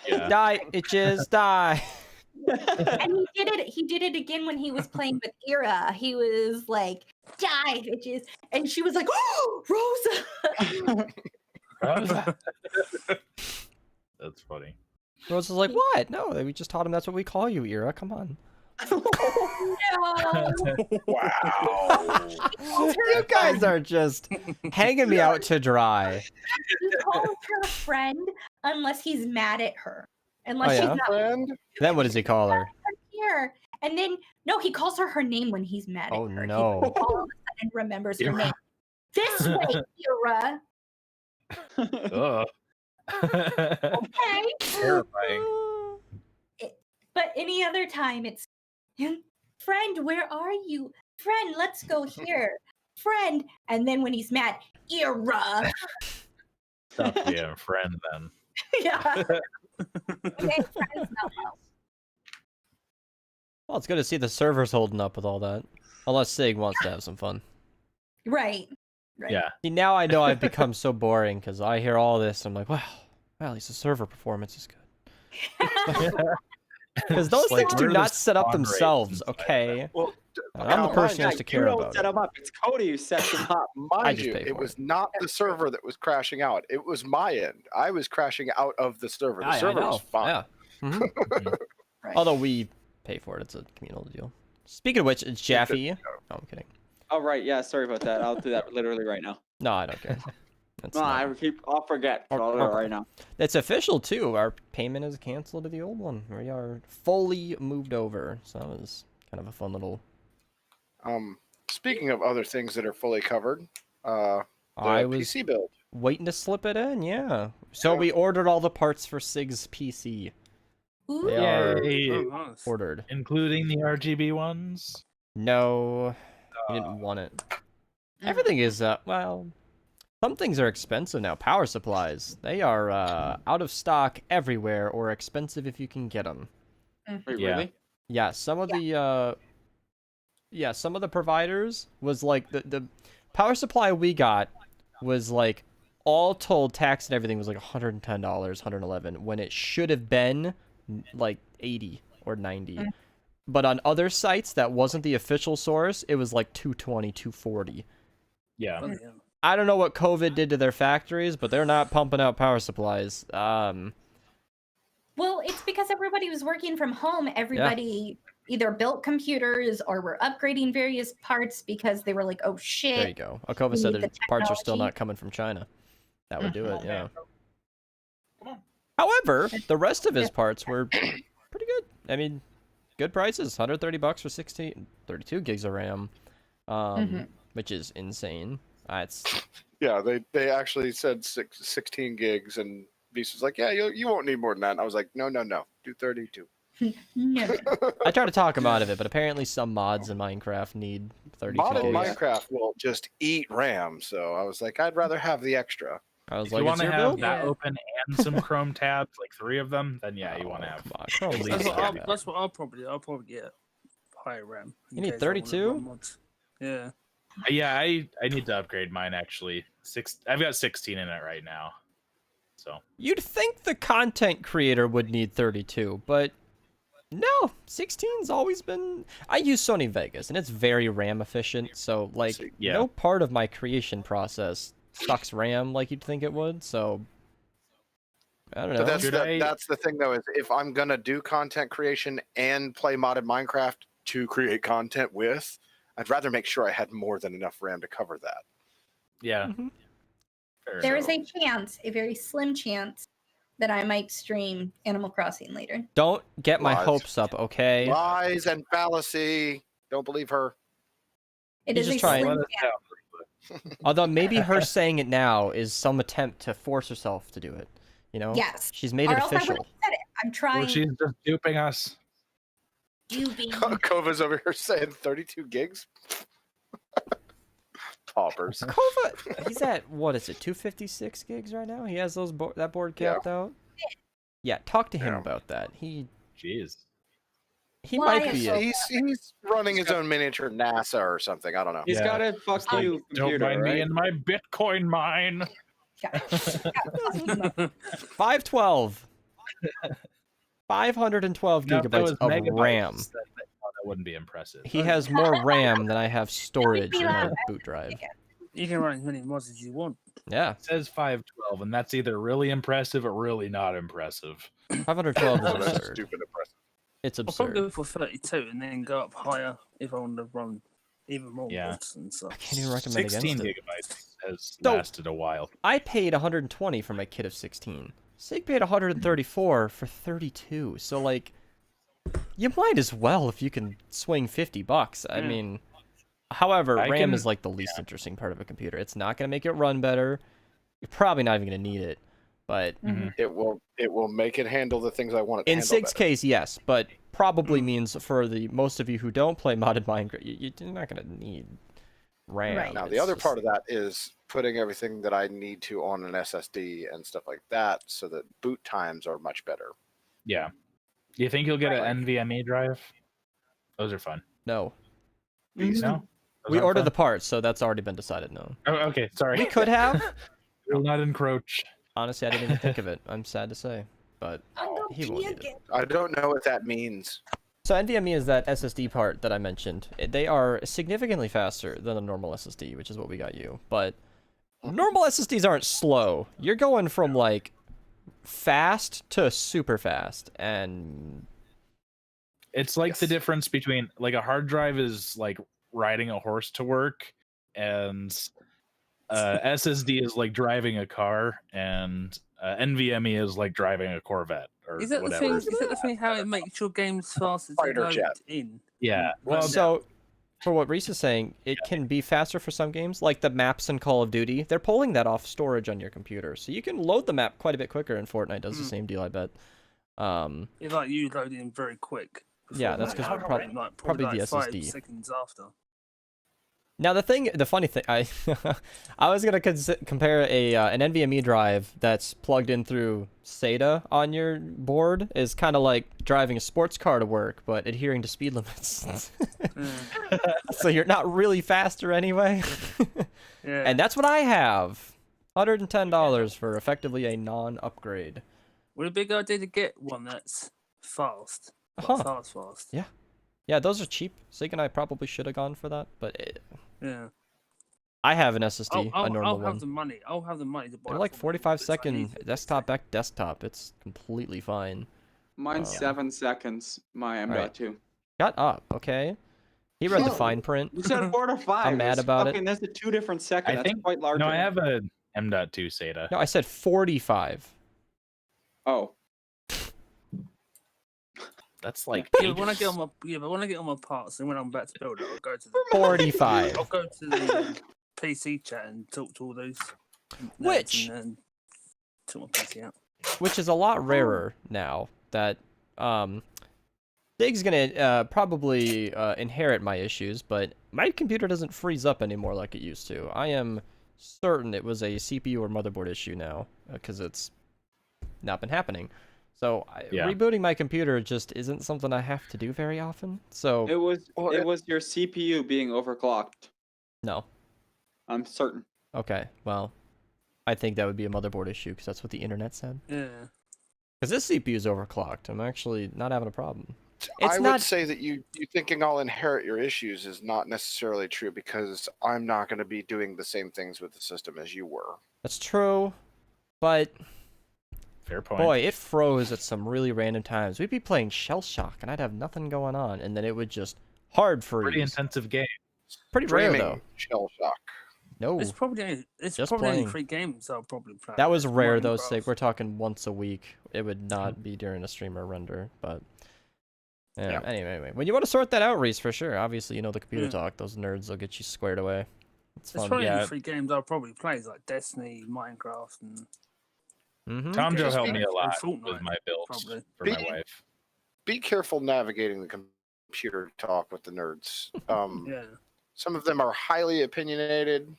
Yeah. Die, itches, die. And he did it again when he was playing with Ira. He was like, die bitches. And she was like, oh, Rosa. That's funny. Rose was like, what? No, we just taught him that's what we call you, Ira. Come on. No. Wow. You guys are just hanging me out to dry. He calls her friend unless he's mad at her. Unless yeah? she's not Friend. Then what does he call her? here. And then no, he calls her name when he's mad at Oh, her. no. He all of a sudden remembers her name. This way, Ira. Ugh. Okay. Terrifying. But any other time, it's friend, where are you? Friend, let's go here. Friend. And then when he's mad, Ira. Stop being a friend then. Yeah. Okay, friends, no. Well, it's good to see the servers holding up with all that. Unless Sig wants to have some fun. Right. Right. Yeah. See, now I know I've become so boring because I hear all this. I'm like, wow, at least the server performance is good. Because those It's like, things do where are not the set up spawn rates themselves, inside of okay? Well, I'm the person who has to care you don't about set it. them up. It's Cody who sets them up. mind just you, pay it for was it. not the server that was crashing out. It was my end. I was crashing out of the server. The Yeah, I server know. was fine. Yeah. Mhm. Right. Although we pay for it, it's a communal deal. Speaking of which, it's Jaffy. No, I'm kidding. Oh right, yeah. Sorry about that. I'll do that literally right now. No, I don't care. That's No, not- I'll forget. So I'll do it right now. It's official too. Our payment is canceled to the old one. We are fully moved over. So that was kind of a fun little. Speaking of other things that are fully covered, the I was PC build. waiting to slip it in. Yeah. So we ordered all the parts for Sig's PC. Ooh. They are Yay. Oh, nice. ordered. Including the RGB ones. No, we didn't want it. Everything is well. Some things are expensive now. Power supplies. They are out of stock everywhere or expensive if you can get them. Wait, Yeah. really? Yeah, some of the some of the providers was like the power supply we got was like all told tax and everything was like $110, $111 when it should have been like 80 or 90. But on other sites that wasn't the official source, it was like 220, 240. Yeah. Oh, yeah. I don't know what COVID did to their factories, but they're not pumping out power supplies. Well, it's because everybody was working from home. Everybody either built computers or were upgrading various parts because they were like, oh shit. There you go. Akova we said need the the parts are still technology. not coming from China. That would do it, yeah. Come on. However, the rest of his parts were pretty good. I mean, good prices. $130 for 32 gigs of RAM, which is insane. It's Yeah, they actually said 16 gigs, and Beast was like, yeah, you won't need more than that. And I was like, no, do 32. No. I tried to talk him out of it, but apparently some mods in Minecraft need 32 Modded gigs. Minecraft will just eat RAM, so I was like, I'd rather have the extra. I was If like, you it's want to your have build? that Yeah. open and some Chrome tabs, like 3 of them, then yeah, you want to have. Come on, Chrome's At easy least to yeah. get that. That's what I'll probably get higher RAM. in You need case I wanna 32? run mods. Yeah. Yeah, I need to upgrade mine actually. I've got 16 in it right now. So You'd think the content creator would need 32, but no, 16's always been... I use Sony Vegas, and it's very RAM efficient, so, like, Yeah. no part of my creation process sucks RAM like you'd think it would, so... I don't know. But Should I- that's the thing, though, is if I'm going to do content creation and play modded Minecraft to create content with, I'd rather make sure I had more than enough RAM to cover that. Yeah. Mm-hmm. There is a chance, a very slim chance, that I might stream Animal Crossing later. Don't get my Lies. hopes up, okay? Lies and fallacy. Don't believe her. It He's is just a trying- slim Let us chance. down. Although maybe her saying it now is some attempt to force herself to do it. You know? Yes. She's made Or it else I official. would've said it. I'm Or trying. she's just duping us. You being Kova's over here saying 32 gigs. Paupers. Kova, he's at, what is it, 256 gigs right now? He has those that board capped out? Yeah, talk to him about that. He Jeez. Why might be He's running his own miniature NASA or something. I don't know. He's Yeah. got a fuck you Don't computer, mind me right? and my Bitcoin mine. 512. 512 Now, if that gigabytes was of megabytes, RAM. That wouldn't be impressive. He has more RAM than I have storage in my boot drive. You can run as many mods as you want. Yeah, It says 512, and that's either really impressive or really not impressive. 512 Oh, is that's absurd. stupid impressive. It's I'll probably absurd. go for 32 and then go up higher if I want to run even more Yeah. mods and stuff. I can't even recommend 16 against it. gigabytes has So- lasted a while. I paid 120 for my kit of 16. Sig paid 134 for 32. So like, you might as well if you can swing $50. I mean, however, I RAM can- is like the least interesting part of a computer. It's not gonna make it run better. You're probably not even gonna need it, but It will make it handle the things I want it to in handle. Sig's better. case, yes. But probably means for the most of you who don't play modded Minecraft, you're not gonna need RAM. Right. Now, It's the other just- part of that is putting everything that I need to on an SSD and stuff like that so that boot times are much better. Yeah. Do you think you'll get Right. an NVMe drive? Those are fun. no. These- No? Those We aren't ordered fun? the parts, so that's already been decided. No. Oh, okay, sorry. We could have. Will not encroach. Honestly, I didn't even think of it. I'm sad to say, but he won't need it. I don't know what that means. So NVMe is that SSD part that I mentioned. They are significantly faster than a normal SSD, which is what we got you. But normal SSDs aren't slow. You're going from like fast to super fast, and It's like the Yes. difference between like a hard drive is like riding a horse to work, and SSD is like driving a car, and NVMe is like driving a Corvette or Is that the whatever. thing? Is that the thing? How it makes your games faster to Fighter load jet. in? Yeah. Well, so for what Reece is saying, it can be faster for some games, like the maps in Call of Duty. They're pulling that off storage on your computer, so you can load the map quite a bit quicker. And Fortnite does the same deal, I bet. It's like you load in very quick. Yeah, that's 'cause probably the 5 SSD. seconds after. Now the funny thing, I was gonna compare an NVMe drive that's plugged in through SATA on your board is kind of like driving a sports car to work, but adhering to speed limits. So you're not really faster anyway. Yeah. And that's what I have. $110 for effectively a non-upgrade. Would it be a good idea to get one that's fast? Huh. Fast. Yeah, those are cheap. Sig and I probably should have gone for that, but Yeah. I have an SSD, I'll a normal have one. the money. I'll have the money to buy. They're it like for 45 if I second need to. desktop back desktop. It's completely fine. Mine's 7 seconds. My M.2. Shut up, okay? He read the fine print. You said 4 to 5. I'm mad It's about it. fucking- That's a 2 different second. I That's think quite large. no, I have a M.2 SATA. No, I said 45. Oh, That's like Yeah, but when I get on my parts and when I'm about to build it, I'll go to the 45. I'll go to the PC chat and talk to all those. nerds Which- and then sort my PC out. Which is a lot rarer now that Dig's gonna probably inherit my issues, but my computer doesn't freeze up anymore like it used to. I am certain it was a CPU or motherboard issue now because it's not been happening. So rebooting my computer just isn't something I have to do very often. So it was your CPU being overclocked. no. I'm certain. Okay, well, I think that would be a motherboard issue because that's what the internet said. Yeah. Because this CPU is overclocked. I'm actually not having a problem. It's I not. would say that you thinking I'll inherit your issues is not necessarily true because I'm not going to be doing the same things with the system as you were. That's true, but fair point. boy, it froze at some really random times. We'd be playing Shell Shock, and I'd have nothing going on, and then it would just Hard freeze. Pretty intensive game. Pretty rare Streaming though. Shell Shock. No. It's probably only Just only playing. 3 games I'll probably play. That was rare though, Minecraft. Sig. We're talking once a week. It would not be during a streamer render, but yeah. Anyway, when you want to sort that out, Reece, for sure. Obviously, you know the computer talk. Those nerds will get you squared away. It's There's fun. probably Yeah. only 3 games I'll probably play, like Destiny, Minecraft, and Tom Joe helped me a and lot Fortnite, with my builds probably. for my wife. Be careful navigating the computer talk with the nerds. Yeah. Some of them are highly opinionated,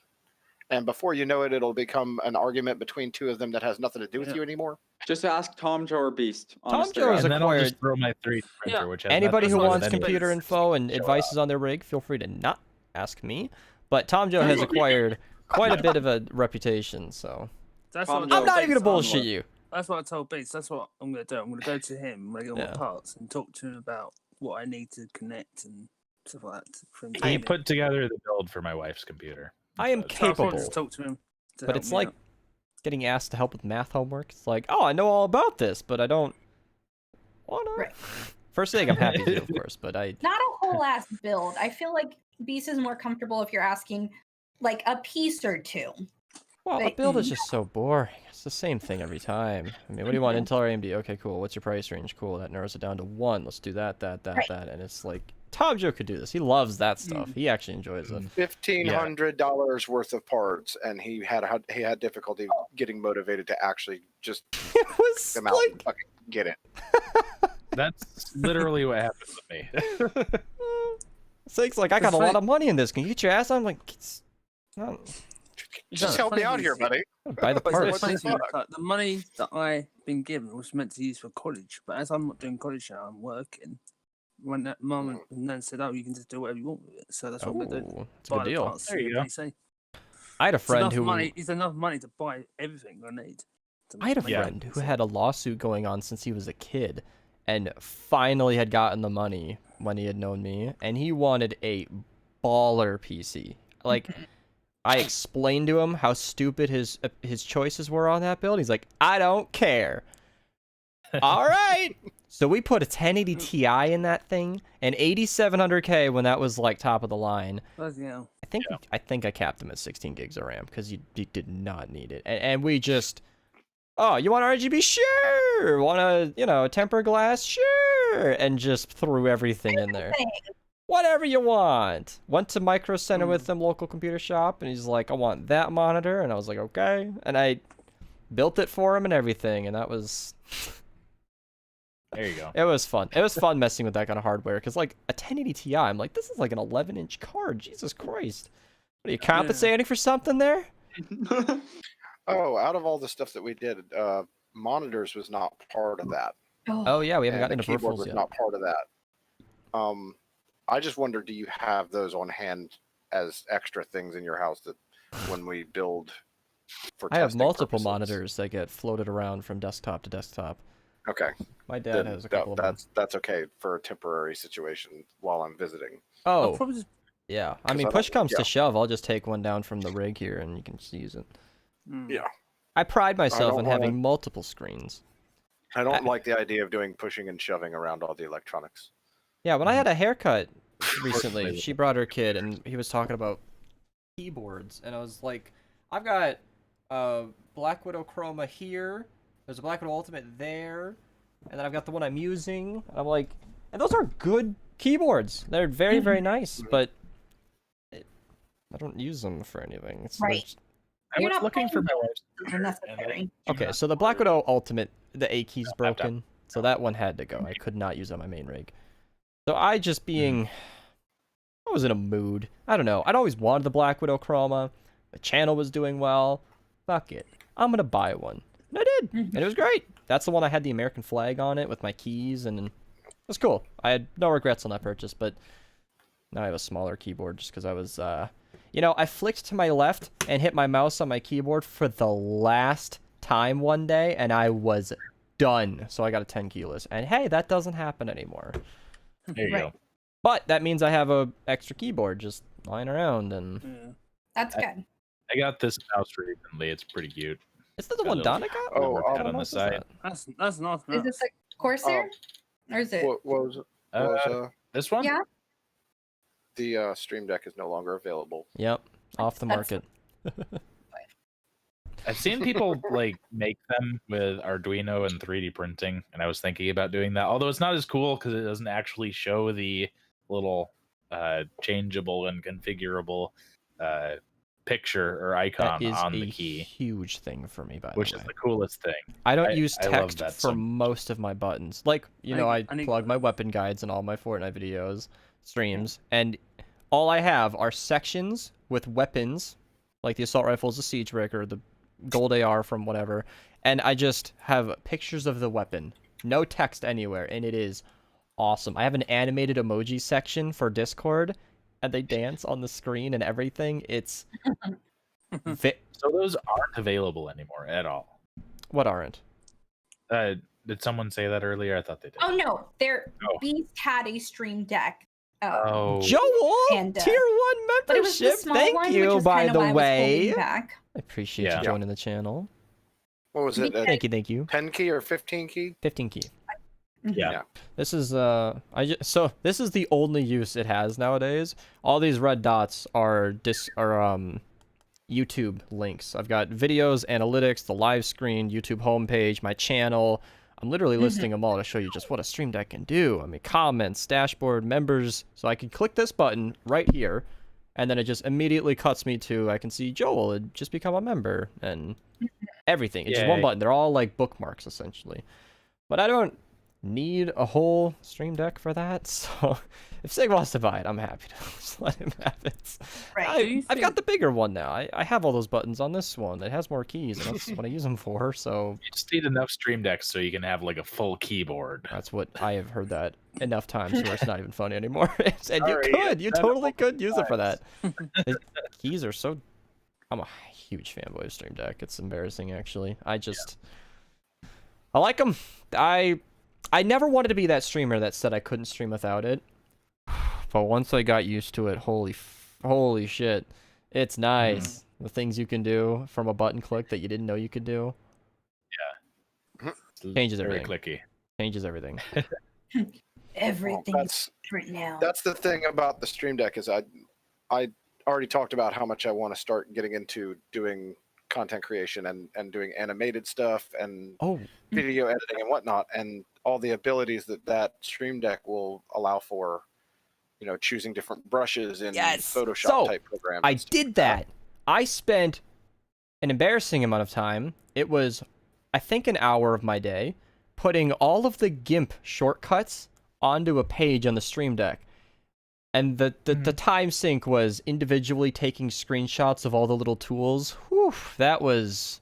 and before you know it, it'll become an argument between 2 of them that has nothing to do with you anymore. Just ask Tom Joe or Beast. Tom Joe is And then I'll acquired. just throw my 3D printer, Yeah. which has Anybody who nothing to do wants with anything. computer info and advices on their rig, feel free to not ask me. But Tom Joe has acquired quite a bit of a reputation, so That's Tom what Joe. I'm not even gonna Beast- bullshit you. That's what I told Beast. That's what I'm gonna do. I'm gonna go to him when I get all Yeah. my parts and talk to him about what I need to connect and stuff like that. For him to He help me. put together the build for my wife's computer. I am So it's- So I'll probably capable. just talk to him. To But help it's me like out. getting asked to help with math homework. It's like, oh, I know all about this, but I don't wanna. Right. First thing, I'm happy to, of course, but I. Not a whole ass build. I feel like Beast is more comfortable if you're asking like a piece or 2. Well, a But- build is just so boring. It's the same thing every time. I mean, what do you want? Intel or AMD? Okay, cool. What's your price range? Cool. That narrows it down to 1. Let's do that, Right. and it's like Tom Joe could do this. He loves that stuff. He actually enjoys it. $1,500 worth of parts, and he had difficulty getting motivated to actually just It was come out and like, fucking get it. That's literally what happened with me. Sig's like, I got a lot of money in this. Can you get your ass on? I'm like, it's not, Just help me out here, buddy. buy the But parts. what the Funny thing, fuck? like, the money that I've been given was meant to use for college, but as I'm not doing college now, I'm working. When that mum and then said, "Oh, you can just do whatever you want with it," so that's what I'm gonna do. Oh, it's a Buy good the deal. parts There for you the go. PC. I had a It's friend enough who money. It's enough money to buy everything I need. I had a make friend it. who had a lawsuit going on since he was a kid and finally had gotten the money when he had known me, and he wanted a baller PC. Like, I explained to him how stupid his choices were on that build. He's like, I don't care. All right. So we put a 1080 Ti in that thing, and 8700K when that was like top of the line. Bloody hell. I think I capped him at 16 gigs of RAM because he did not need it. And we just, oh, you want RGB? Sure. Want a tempered glass? Sure. And just threw everything in there. Whatever you want. Went to Micro Center with him, local computer shop, and he's like, I want that monitor. And I was like, okay. And I built it for him and everything. And that was, There you go. it was fun. It was fun messing with that kind of hardware because like a 1080 Ti, I'm like, this is like an 11-inch card. Jesus Christ. What are you compensating for something there? Oh, out of all the stuff that we did, monitors was not part of that. Oh yeah, we haven't And gotten the into keyboard peripherals was yet. not part of that. I just wonder, do you have those on hand as extra things in your house that when we build for I have testing multiple purposes? monitors that get floated around from desktop to desktop. Okay. My dad Then has a couple of them. that's okay for a temporary situation while I'm visiting. I'll Oh, probably just yeah. I 'cause mean, I push don't- comes to yeah. shove, I'll just take one down from the rig here and you can just use it. Yeah. I pride myself don't in having wanna- multiple screens. I don't like the idea of doing pushing and shoving around all the electronics. Yeah, when I had a haircut recently, she brought her kid and he was talking about keyboards, and I was like, I've got Black Widow Chroma here, there's a Black Widow Ultimate there, and then I've got the one I'm using. And I'm like, and those are good keyboards. They're very, very nice, but I don't use them for anything. It's Right. just- I You're was not looking for my playing wife's computer, unnecessary. and Okay, so the Black Widow Ultimate, the A key's broken, so that one had to go. I could not use it on my main rig. So I just being, I was in a mood. I don't know. I'd always wanted the Black Widow Chroma. The channel was doing well. Fuck it. I'm gonna buy one. And I did, and it was great. That's the one I had the American flag on it with my keys, and it was cool. I had no regrets on that purchase, but now I have a smaller keyboard just because I was, I flicked to my left and hit my mouse on my keyboard for the last time one day, and I was done. So I got a 10 keyless, and hey, that doesn't happen anymore. there you go. But that means I have a extra keyboard just lying around, and yeah. That's good. I got this mouse recently. It's pretty cute. is that the one Donna got? Oh, Worked um, out on the mouse is side. that? That's not. Is this a Corsair? Or is it? What was it? This one? Yeah. the Stream Deck is no longer available. Yep, off the That's- market. I've seen people like make them with Arduino and 3D printing, and I was thinking about doing that. Although it's not as cool because it doesn't actually show the little changeable and configurable picture or That icon is on a the key, huge thing for me, by which the is way. the coolest thing. I don't use I love text that for so much. most of my buttons. Like, you know, I I need- plug my weapon guides in all my Fortnite videos, streams, and all I have are sections with weapons, like the assault rifle is a siege breaker, the gold AR from whatever, and I just have pictures of the weapon. No text anywhere, and it is awesome. I have an animated emoji section for Discord, and they dance on the screen and everything. It's... So those aren't available anymore at all. What aren't? Did someone say that earlier? I thought they did. Oh no, Oh. Beast had a Stream Deck. Oh, Joel, And, tier 1 but it was the membership. small Thank one, which you, is by kind of the why I was holding way. back. I appreciate Yeah. you joining the channel. What was it? Thank you, thank you. 10 key or 15 key? 15 key. yeah. This is so this is the only use it has nowadays. All these red dots are YouTube links. I've got videos, analytics, the live screen, YouTube homepage, my channel. I'm literally listing them all to show you just what a Stream Deck can do. I mean, comments, dashboard, members. So I can click this button right here, and then it just immediately cuts me to, I can see Joel had just become a member, and everything. It's just one Yay. button. They're all like bookmarks, essentially. But I don't need a whole Stream Deck for that, so if Sig wants to buy it, I'm happy to just let him have it. Right. Do you I've got think- the bigger one now. I have all those buttons on this one. It has more keys, and that's what I use them for, so You just need enough Stream Decks so you can have like a full keyboard. that's what I have heard that enough times where it's not even funny anymore. And Sorry, you it's totally been a could use it for that. The keys are so... I'm a huge fanboy of Stream Deck. It's embarrassing, actually. I like them. I never wanted to be that streamer that said I couldn't stream without it. But once I got used to it, holy shit. It's nice. The things you can do from a button click that you didn't know you could do. Changes Very everything. clicky. Changes everything. Everything Well, is different now. That's the thing about the Stream Deck is I already talked about how much I want to start getting into doing content creation and doing animated stuff and Oh, video editing and whatnot, and all the abilities that Stream Deck will allow for, you know, choosing different brushes in Yes! Photoshop So, type programs. I and stuff did like that. I spent an embarrassing amount of time. It was, I think, an hour of my day putting all of the GIMP shortcuts onto a page on the Stream Deck. And the time sync was individually taking screenshots of all the little tools. Whew, that was...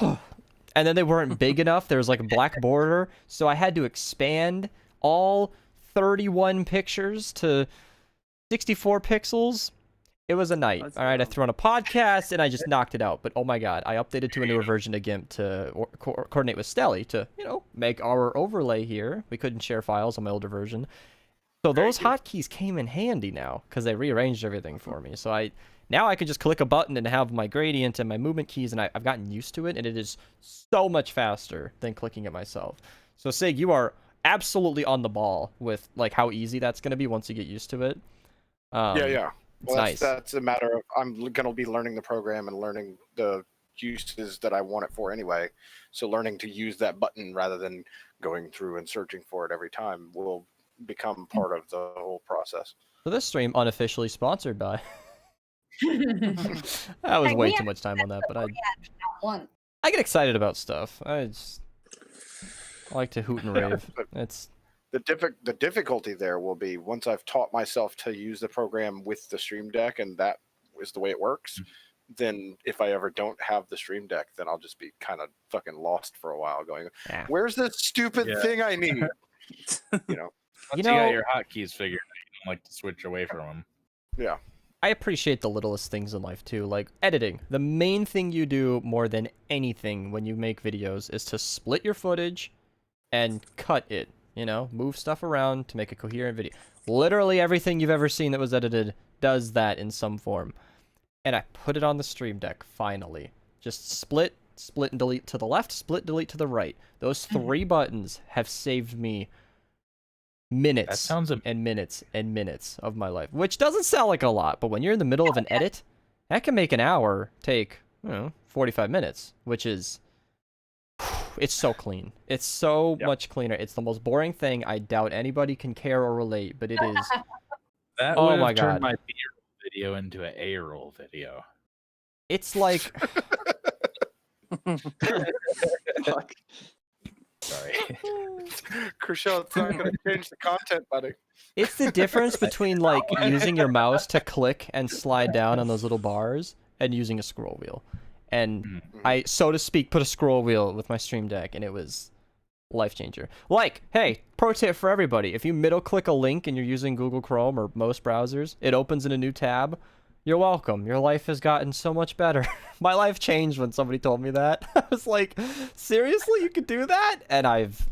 And then they weren't big enough. There was like a black border. So I had to expand all 31 pictures to 64 pixels. It was a night. That's All right, I wild. threw on a podcast and I just knocked it out. But oh my god, I updated to a newer version of GIMP to coordinate with Stelly to, you know, make our overlay here. We couldn't share files on my older version. So those hotkeys came in handy now because they rearranged everything for me. So now I can just click a button and have my gradient and my movement keys, and I've gotten used to it, and it is so much faster than clicking it myself. So Sig, you are absolutely on the ball with like how easy that's going to be once you get used to it. Yeah. It's Well, nice. that's a matter of I'm going to be learning the program and learning the uses that I want it for anyway. So learning to use that button rather than going through and searching for it every time will become part of the whole process. So this stream unofficially sponsored by. That was Like, way we too have much time on that, but One. I get excited about stuff. I like to hoot and rave. But It's the difficulty there will be once I've taught myself to use the program with the Stream Deck and that is the way it works, then if I ever don't have the Stream Deck, then I'll just be kind of fucking lost for a while going, Yeah. where's this stupid Yeah. thing I need? You know, Once You you got know- your hotkeys figured out, you don't like to switch away from them. yeah. I appreciate the littlest things in life too, like editing. The main thing you do more than anything when you make videos is to split your footage and cut it, you know, move stuff around to make a coherent video. Literally everything you've ever seen that was edited does that in some form. And I put it on the Stream Deck finally. Just split and delete to the left, split, delete to the right. Those three buttons have saved me Minutes. That sounds and minutes and minutes of my life, which doesn't sound like a lot, but when you're in the middle of an edit, that can make an hour take, 45 minutes, which is, it's so clean. It's so much cleaner. It's the most boring thing. I doubt anybody can care or relate, but it is. That Oh would my have turned God. my B-roll video into an A-roll video. It's like, Fuck. Sorry. Crucial, it's not going to change the content, buddy. it's the difference between like using your mouse to click and slide down on those little bars and using a scroll wheel. And I, so to speak, put a scroll wheel with my Stream Deck, and it was life changer. Like, hey, pro tip for everybody: if you middle click a link and you're using Google Chrome or most browsers, it opens in a new tab. You're welcome. Your life has gotten so much better. My life changed when somebody told me that. I was like, seriously, you could do that? And I've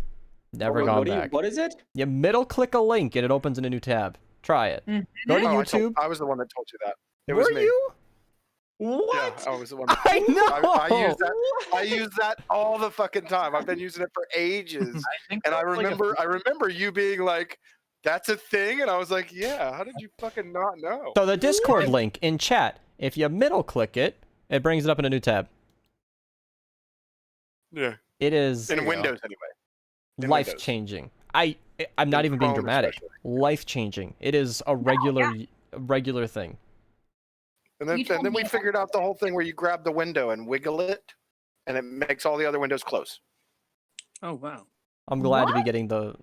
never gone back. What is it? You middle click a link and it opens in a new tab. Try it. Go to YouTube. I was the one that told you that. It Were was me. you? What? Yeah, I was the one. I know. I use that all the fucking time. I've been using it for ages. And I remember you being like, "That's a thing," and I was like, "Yeah, how did you fucking not know?" So the Discord link in chat, if you middle click it, it brings it up in a new tab. Yeah. It is In Windows anyway. In life Windows. changing. I'm not even being Chrome dramatic. especially. Life changing. It is a regular thing. And then we figured out the whole thing where you grab the window and wiggle it, and it makes all the other windows close. Oh wow. I'm glad to be getting the.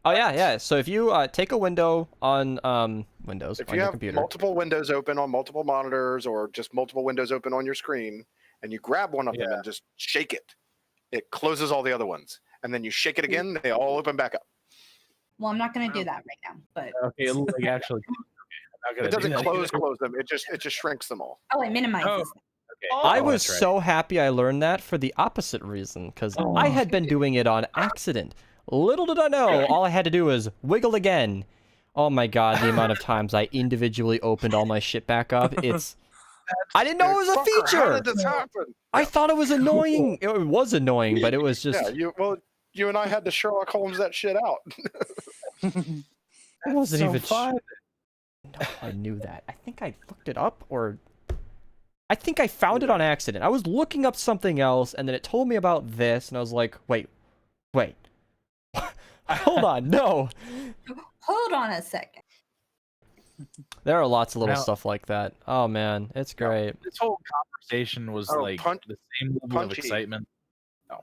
Oh yeah. So if you take a window on Windows If on you your have computer, multiple windows open on multiple monitors, or just multiple windows open on your screen, and you grab one of them and just shake it, it closes all the other ones. And then you shake it again, they all open back up. Well, I'm not going to do that right now, but Okay, like actually, I'm not gonna It doesn't do that. close them. It just shrinks them all. oh, it minimizes. Oh. them. Okay. I Oh, was that's right. so happy I learned that for the opposite reason, because I had been doing it on accident. Little did I know, all I had to do was wiggle again. Oh my god, the amount of times I individually opened all my shit back up. I didn't know it was a Fucker, feature. How did this happen? I thought it was annoying. It was annoying, but it was just. Yeah, you and I had to Sherlock Holmes that shit out. It wasn't so even fun. No, I knew that. I think I looked it up, or I think I found it on accident. I was looking up something else, and then it told me about this, and I was like, wait. Hold on, no. Hold on a second. There are lots of little Now- stuff like that. Oh man, it's great. This whole conversation was Oh, like punch- the same level of punchy. excitement. There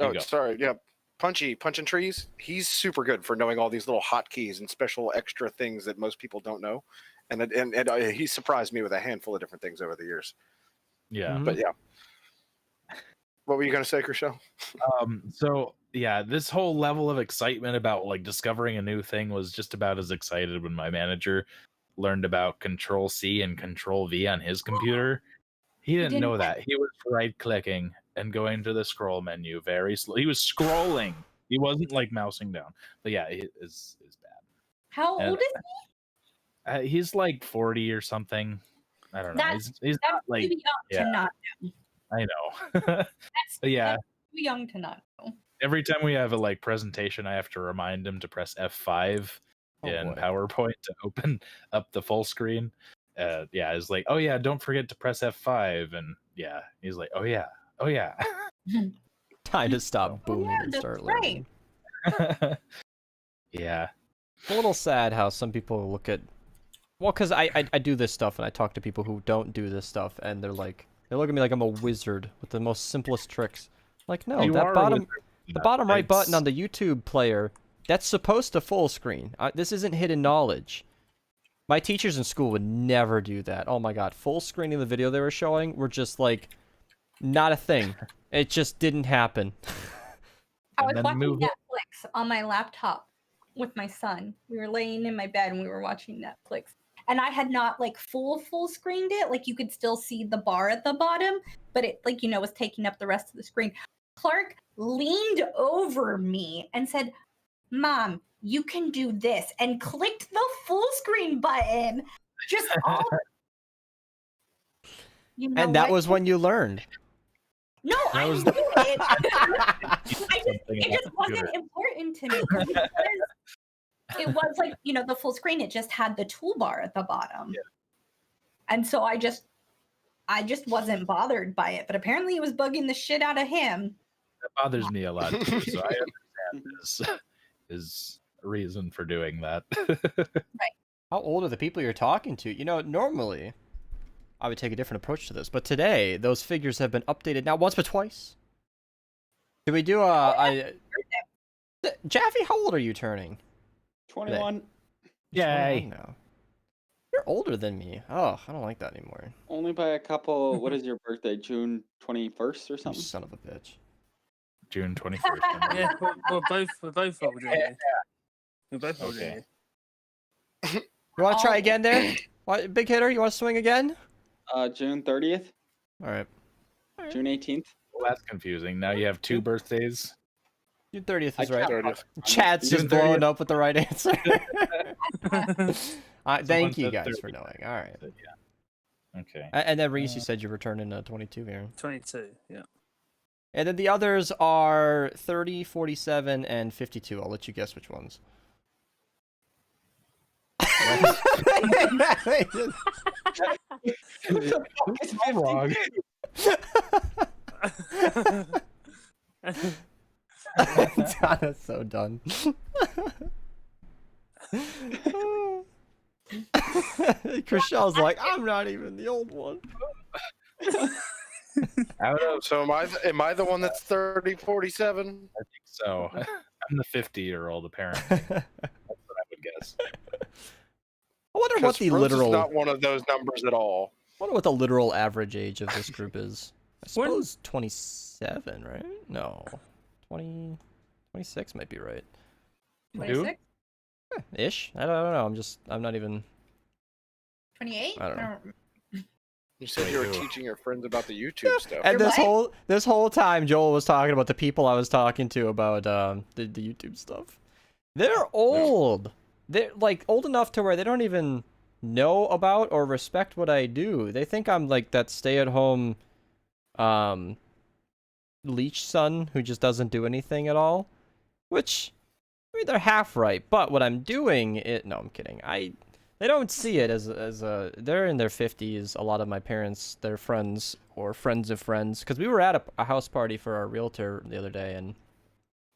Oh, you go. sorry. Yeah, Punching Trees. He's super good for knowing all these little hotkeys and special extra things that most people don't know. And he surprised me with a handful of different things over the years. Yeah. Mhm. But yeah. What were you going to say, Crucial? So yeah, this whole level of excitement about like discovering a new thing was just about as excited when my manager learned about Control C and Control V on his computer. He didn't know that. He was right clicking and going to the scroll menu very slow. He was scrolling. He wasn't like mousing down. But yeah, it is bad. How And- old is he? He's like 40 or something. I don't know. That's- He's That's not like too young to not. I know. That's, But yeah, that's too young to not know. every time we have a like presentation, I have to remind him to press F5 Oh, in boy. PowerPoint to open up the full screen. Yeah, it's like, oh yeah, don't forget to press F5, and yeah, he's like, oh yeah. Time to stop booming yeah, and that's start right. learning. Yeah. It's a little sad how some people look at. Well, because I do this stuff and I talk to people who don't do this stuff, and they look at me like I'm a wizard with the most simplest tricks. Like, no, You that are a bottom. wizard. The bottom right button It's- on the YouTube player, that's supposed to full screen. This isn't hidden knowledge. My teachers in school would never do that. Oh my god, full screening the video they were showing were just like, not a thing. It just didn't happen. I And was then watching move it. Netflix on my laptop with my son. We were laying in my bed and we were watching Netflix. And I had not like full screened it. Like you could still see the bar at the bottom, but it like, was taking up the rest of the screen. Clark leaned over me and said, "Mom, you can do this," and clicked the full screen button. Just all. And that was when you learned. No, That I was knew the- it. Something It about just the wasn't computer. important to me. Because it was like, the full screen. It just had the toolbar at the bottom. Yeah. And so I just wasn't bothered by it. But apparently it was bugging the shit out of him. That bothers me a lot too. So I understand his reason for doing that. Right. How old are the people you're talking to? Normally I would take a different approach to this, but today those figures have been updated now once but twice. Should we do Jaffy, how old are you turning? 21. Yay. No. You're older than me. Oh, I don't like that anymore. Only by a couple. What is your birthday? June 21st or something? You son of a bitch. June 21st. Yeah, we're both older. Yeah. We're both older. Okay. You want to try again there? Big hitter, you want to swing again? June 30th. All right. June 18th. Well, that's confusing. Now you have 2 birthdays. June 30th is right. 30th. Chad's just June blowing 30th. up with the right answer. Thank you said guys 30. for knowing. All right. Yeah. Okay. And then Reese, you said you were turning 22 here. 22, yeah. And then the others are 30, 47, and 52. I'll let you guess which ones. I'm wrong. Donna's so done. Chriselle's like, I'm not even the old one. I don't know. So am I the one that's 30, 47? I think so. I'm the 50-year-old, apparently. That's what I would guess. I wonder what the Rose literal. is not one of those numbers at all. I wonder what the literal average age of this group is. I suppose 27, right? No, 20, 26 might be right. 26? Ish. I don't know. I'm not even. 28? I don't know. You said you were teaching your friends about the YouTube stuff. And You're this whole time, Joel was talking about the people I was talking to about the YouTube stuff. They're old. They're like old enough to where they don't even know about or respect what I do. They think I'm like that stay-at-home leech son who just doesn't do anything at all. Which, I mean, they're half right. But what I'm doing, no, I'm kidding. They don't see it as they're in their 50s. A lot of my parents, their friends or friends of friends, because we were at a house party for our realtor the other day, and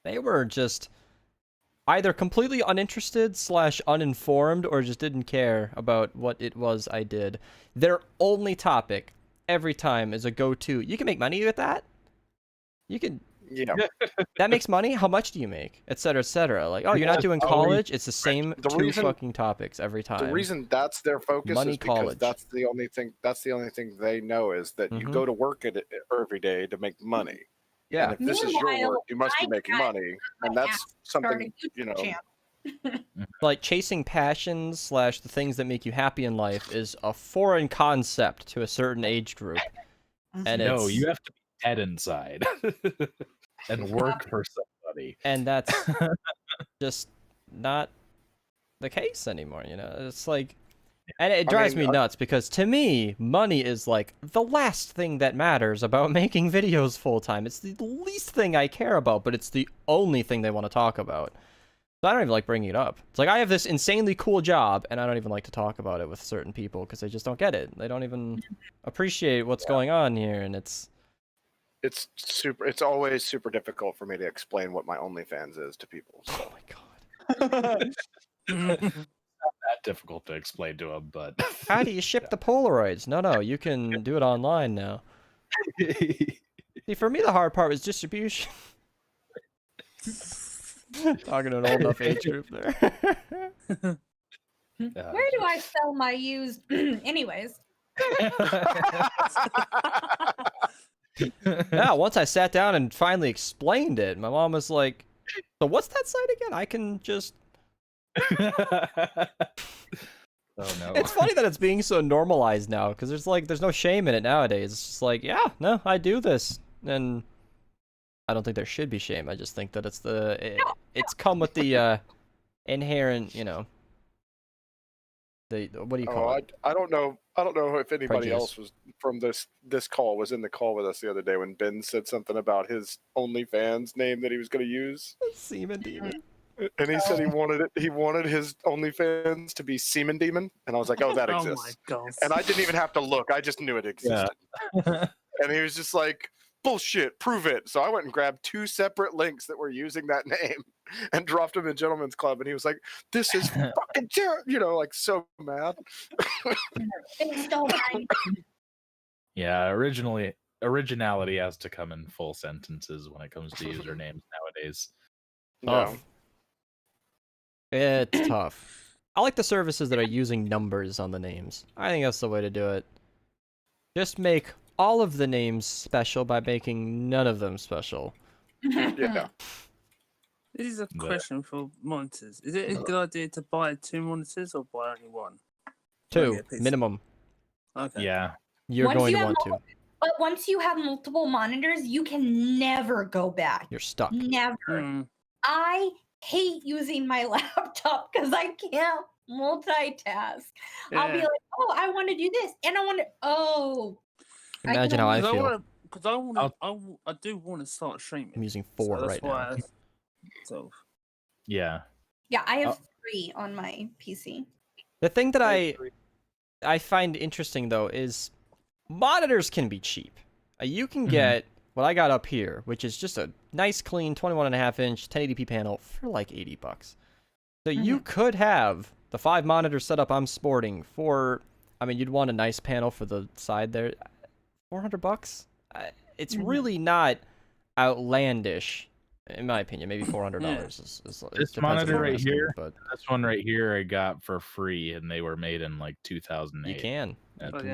they were just either completely uninterested / uninformed or just didn't care about what it was I did. Their only topic every time is a go-to. You can make money with that. You can. Yeah. That makes money? How much do you make? Et cetera. Like, oh, you're not doing college? It's the same two fucking topics every time. The reason that's their focus Money, is because college. that's the only thing they know is that you go to work every day to make money. Yeah. And if this is your Meanwhile, work, you must be I making got money. And that's something, Like, chasing passions / the things that make you happy in life is a foreign concept to a certain age group. And No, it's, you have to be dead inside and work for somebody. and that's just not the case anymore, It's like, and it drives me nuts because to me, money is like the last thing that matters about making videos full time. It's the least thing I care about, but it's the only thing they want to talk about. So I don't even like bringing it up. It's like I have this insanely cool job, and I don't even like to talk about it with certain people because they just don't get it. They don't even appreciate what's going on here, and it's always super difficult for me to explain what my OnlyFans is to people. So. Oh my god. Not that difficult to explain to them, but How do you ship the Polaroids? No, you can do it online now. See, for me, the hard part was distribution. Talking to an old enough age group there. Where do I sell my used? Anyways. Yeah, once I sat down and finally explained it, my mom was like, so what's that site again? I can just... Oh no. It's funny that it's being so normalized now, because there's no shame in it nowadays. It's just like, yeah, no, I do this. And I don't think there should be shame. I just think that it's come with the inherent, the what do you call it? I don't know if anybody else was from this call was in the call with us the other day when Ben said something about his OnlyFans name that he was going to use. Semen demon. And he said he wanted his OnlyFans to be Semen Demon, and I was like, oh, that Oh exists. my god. And I didn't even have to look; I just knew it existed. And he was just like, bullshit, prove it. So I went and grabbed 2 separate links that were using that name and dropped them in Gentleman's Club. And he was like, this is fucking terrible, like so mad. It's so fine. Yeah, originality has to come in full sentences when it comes to usernames nowadays. No. It's tough. I like the services that are using numbers on the names. I think that's the way to do it. Just make all of the names special by making none of them special. Yeah. This is a question for monitors. Is it a good idea to buy 2 monitors or buy only 1? 2 minimum. Okay. Yeah. You're going to want to. But once you have multiple monitors, you can never go back. You're stuck. Never. I hate using my laptop because I can't multitask. I'll be like, oh, I want to do this, and I want to. Oh. Imagine how I feel. Because I do want to start streaming. I'm using 4 right now. Yeah. Yeah, I have 3 on my PC. The thing that I find interesting though is monitors can be cheap. You can get what I got up here, which is just a nice clean 21.5-inch 1080p panel for like $80. So you could have the 5 monitor setup I'm sporting for, I mean, you'd want a nice panel for the side there. $400? It's really not outlandish, in my opinion. Maybe $400 is this monitor right here, but this one right here I got for free, and they were made in like 2008. You can.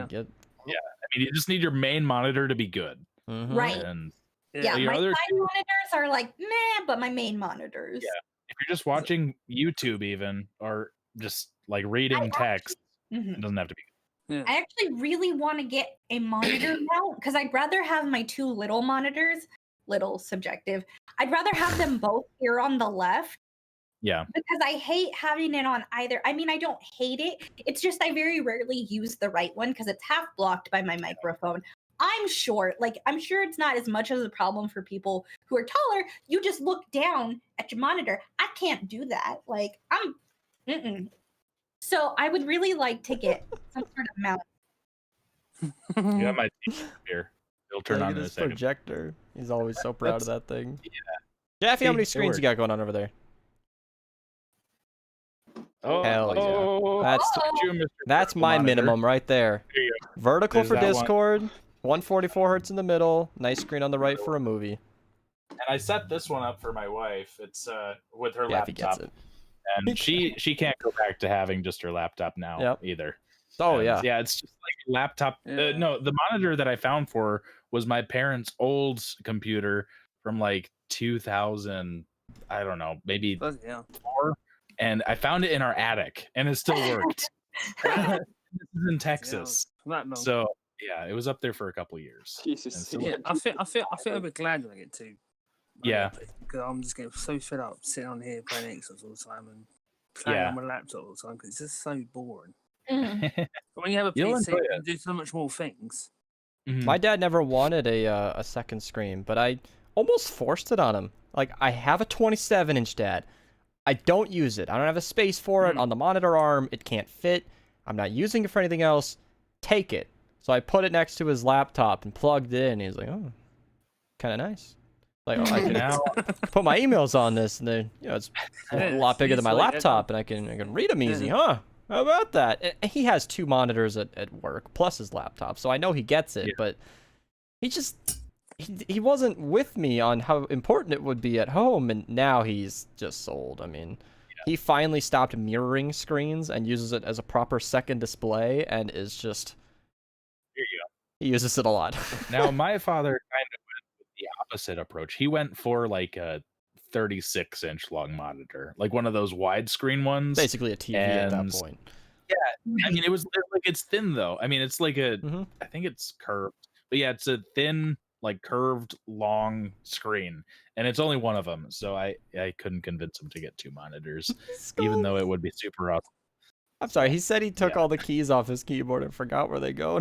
Get. Yeah, I mean, you just need your main monitor to be good. Right. And yeah, your my other side monitors are like meh, but my main monitors. Yeah, if you're just watching YouTube, even or just like reading text, it doesn't have to be. I actually really want to get a monitor mount because I'd rather have my 2 little monitors. Little subjective. I'd rather have them both here on the left. Yeah. Because I hate having it on either. I mean, I don't hate it. It's just I very rarely use the right one because it's half blocked by my microphone. I'm short. Like, I'm sure it's not as much of a problem for people who are taller. You just look down at your monitor. I can't do that. Like, So I would really like to get some sort of mount. You got my TV here. It'll turn on in a second. Projector. He's always so proud of that thing. Yeah. Jaffy, how many screens you got going on over there? Oh, hell yeah. That's my minimum right there. Vertical for Discord, 144 hertz in the middle, nice screen on the right for a movie. And I set this one up for my wife. It's with her Jaffy laptop. gets it. And she can't go back to having just her laptop now either. Oh, and, yeah. Yeah, it's just like a laptop. No, the monitor that I found for her was my parents' old computer from like 2000, I don't know, maybe 4. And I found it in our attic, and it still worked. This is in Texas. So, yeah, it was up there for a couple of years. Jesus. Yeah, I feel a bit glad when I get to. Yeah. Because I'm just getting so fed up sitting on here playing Xbox all the time and playing on my laptop all the time because it's just so boring. But when you have a PC, you can do so much more things. My dad never wanted a second screen, but I almost forced it on him. Like, I have a 27-inch, Dad. I don't use it. I don't have a space for it on the monitor arm. It can't fit. I'm not using it for anything else. Take it. So I put it next to his laptop and plugged it in. He's like, oh, kind of nice. Like, oh, I can now put my emails on this, and then it's a lot bigger than my laptop, and I can read them easy, huh? How about that? And he has 2 monitors at work, plus his laptop, so I know he gets it, but he wasn't with me on how important it would be at home, and now he's just sold. I mean, he finally stopped mirroring screens and uses it as a proper second display, and is just... Here you go. He uses it a lot. Now, my father kind of went with the opposite approach. He went for like a 36-inch long monitor, like one of those widescreen ones. Basically a TV at that point. Yeah, I mean, it was like, it's thin though. I mean, it's like a, I think it's curved, but yeah, it's a thin, like curved, long screen, and it's only one of them. So I couldn't convince him to get 2 monitors, even though it would be super awesome. I'm sorry. He said he took all the keys off his keyboard and forgot where they go.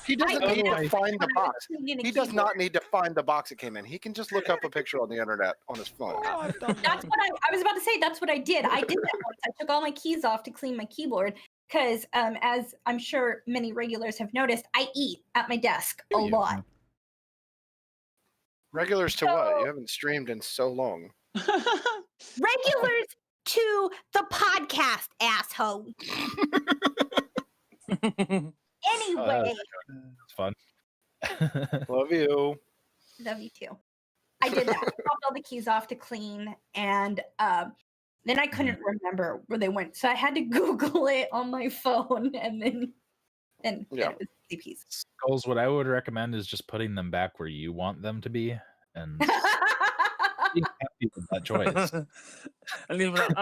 He doesn't need to find the box. Cleaning a He does not keyboard. need to find the box it came in. He can just look up a picture on the internet on his phone. That's what I was about to say. That's what I did. I did that once. I took all my keys off to clean my keyboard because, as I'm sure many regulars have noticed, I eat at my desk a lot. Regulars to what? You haven't streamed in so long. Regulars to the podcast, asshole. Anyway, It's fun. Love you. love you too. I did that. I popped all the keys off to clean, and then I couldn't remember where they went, so I had to Google it on my phone, and then Yeah. it was easy peasy. Skulls, what I would recommend is just putting them back where you want them to be, and be happy with that choice. And they were like,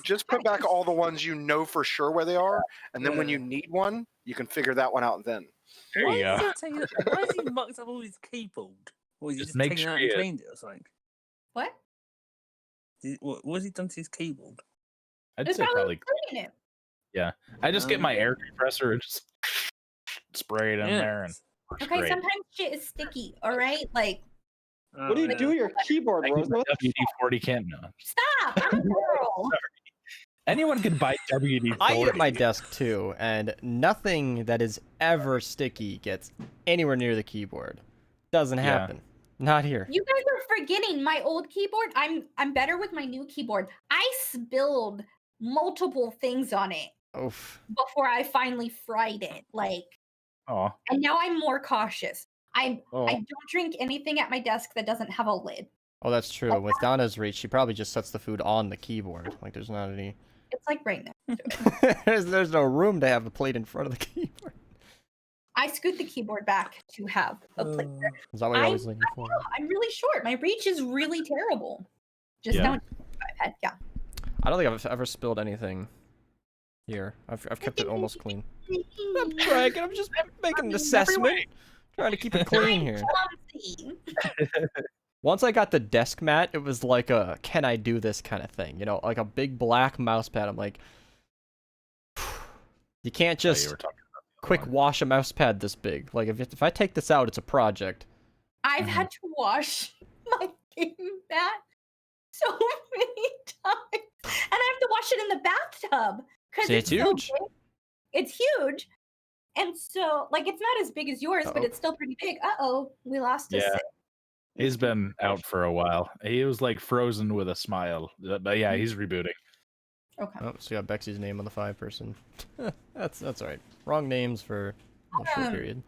Just put back all the ones you know for sure where they are, and then when you need one, you can figure that one out then. There you go. Why has he mucked up all his keyboard? Or is he Just just make taken sure out you- and cleaned it or something? What? What has he done to his keyboard? I'd It's say probably. cleaning it. I just get my air compressor and just spray it in Yeah. there, and works Okay, great. sometimes shit is sticky, all right? Like, What do you yeah. do with your keyboard, I use Rosa? my WD-40 can't know. stop! I'm a girl. Anyone can buy WD-40. I eat at my desk too, and nothing that is ever sticky gets anywhere near the keyboard. Doesn't Yeah. happen. Not here. You guys are forgetting my old keyboard. I'm better with my new keyboard. I spilled multiple things on it Oof. before I finally fried it. Like, Oh, and now I'm more cautious. I oh. don't drink anything at my desk that doesn't have a lid. Oh, that's true. With Donna's reach, she probably just sets the food on the keyboard. Like, there's not any. It's like right now. there's no room to have a plate in front of the keyboard. I scoot the keyboard back to have a plate there. Is that what you're always leaning for? I'm really short. My reach is really terrible. Just Yeah. don't. Yeah. I don't think I've ever spilled anything here. I've kept it almost clean. I'm bragging. I'm just making an assessment. Trying to keep it clean here. Clumsy. Once I got the desk mat, it was like a can I do this kind of thing. You know, like a big black mouse pad. I'm like, you can't Oh, you just were talking about the other quick one. wash a mouse pad this big. Like if I take this out, it's a project. I've had to wash my game mat so many times, and I have to wash it in the bathtub because See, it's huge. So big. It's huge, and so like it's not as big as yours, but Uh-oh. it's still pretty big. We lost a Yeah. sip. He's been out for a while. He was like frozen with a smile. But yeah, he's rebooting. Okay. Oh, so you got Bexy's name on the 5-person. That's all right. Wrong names for a short period.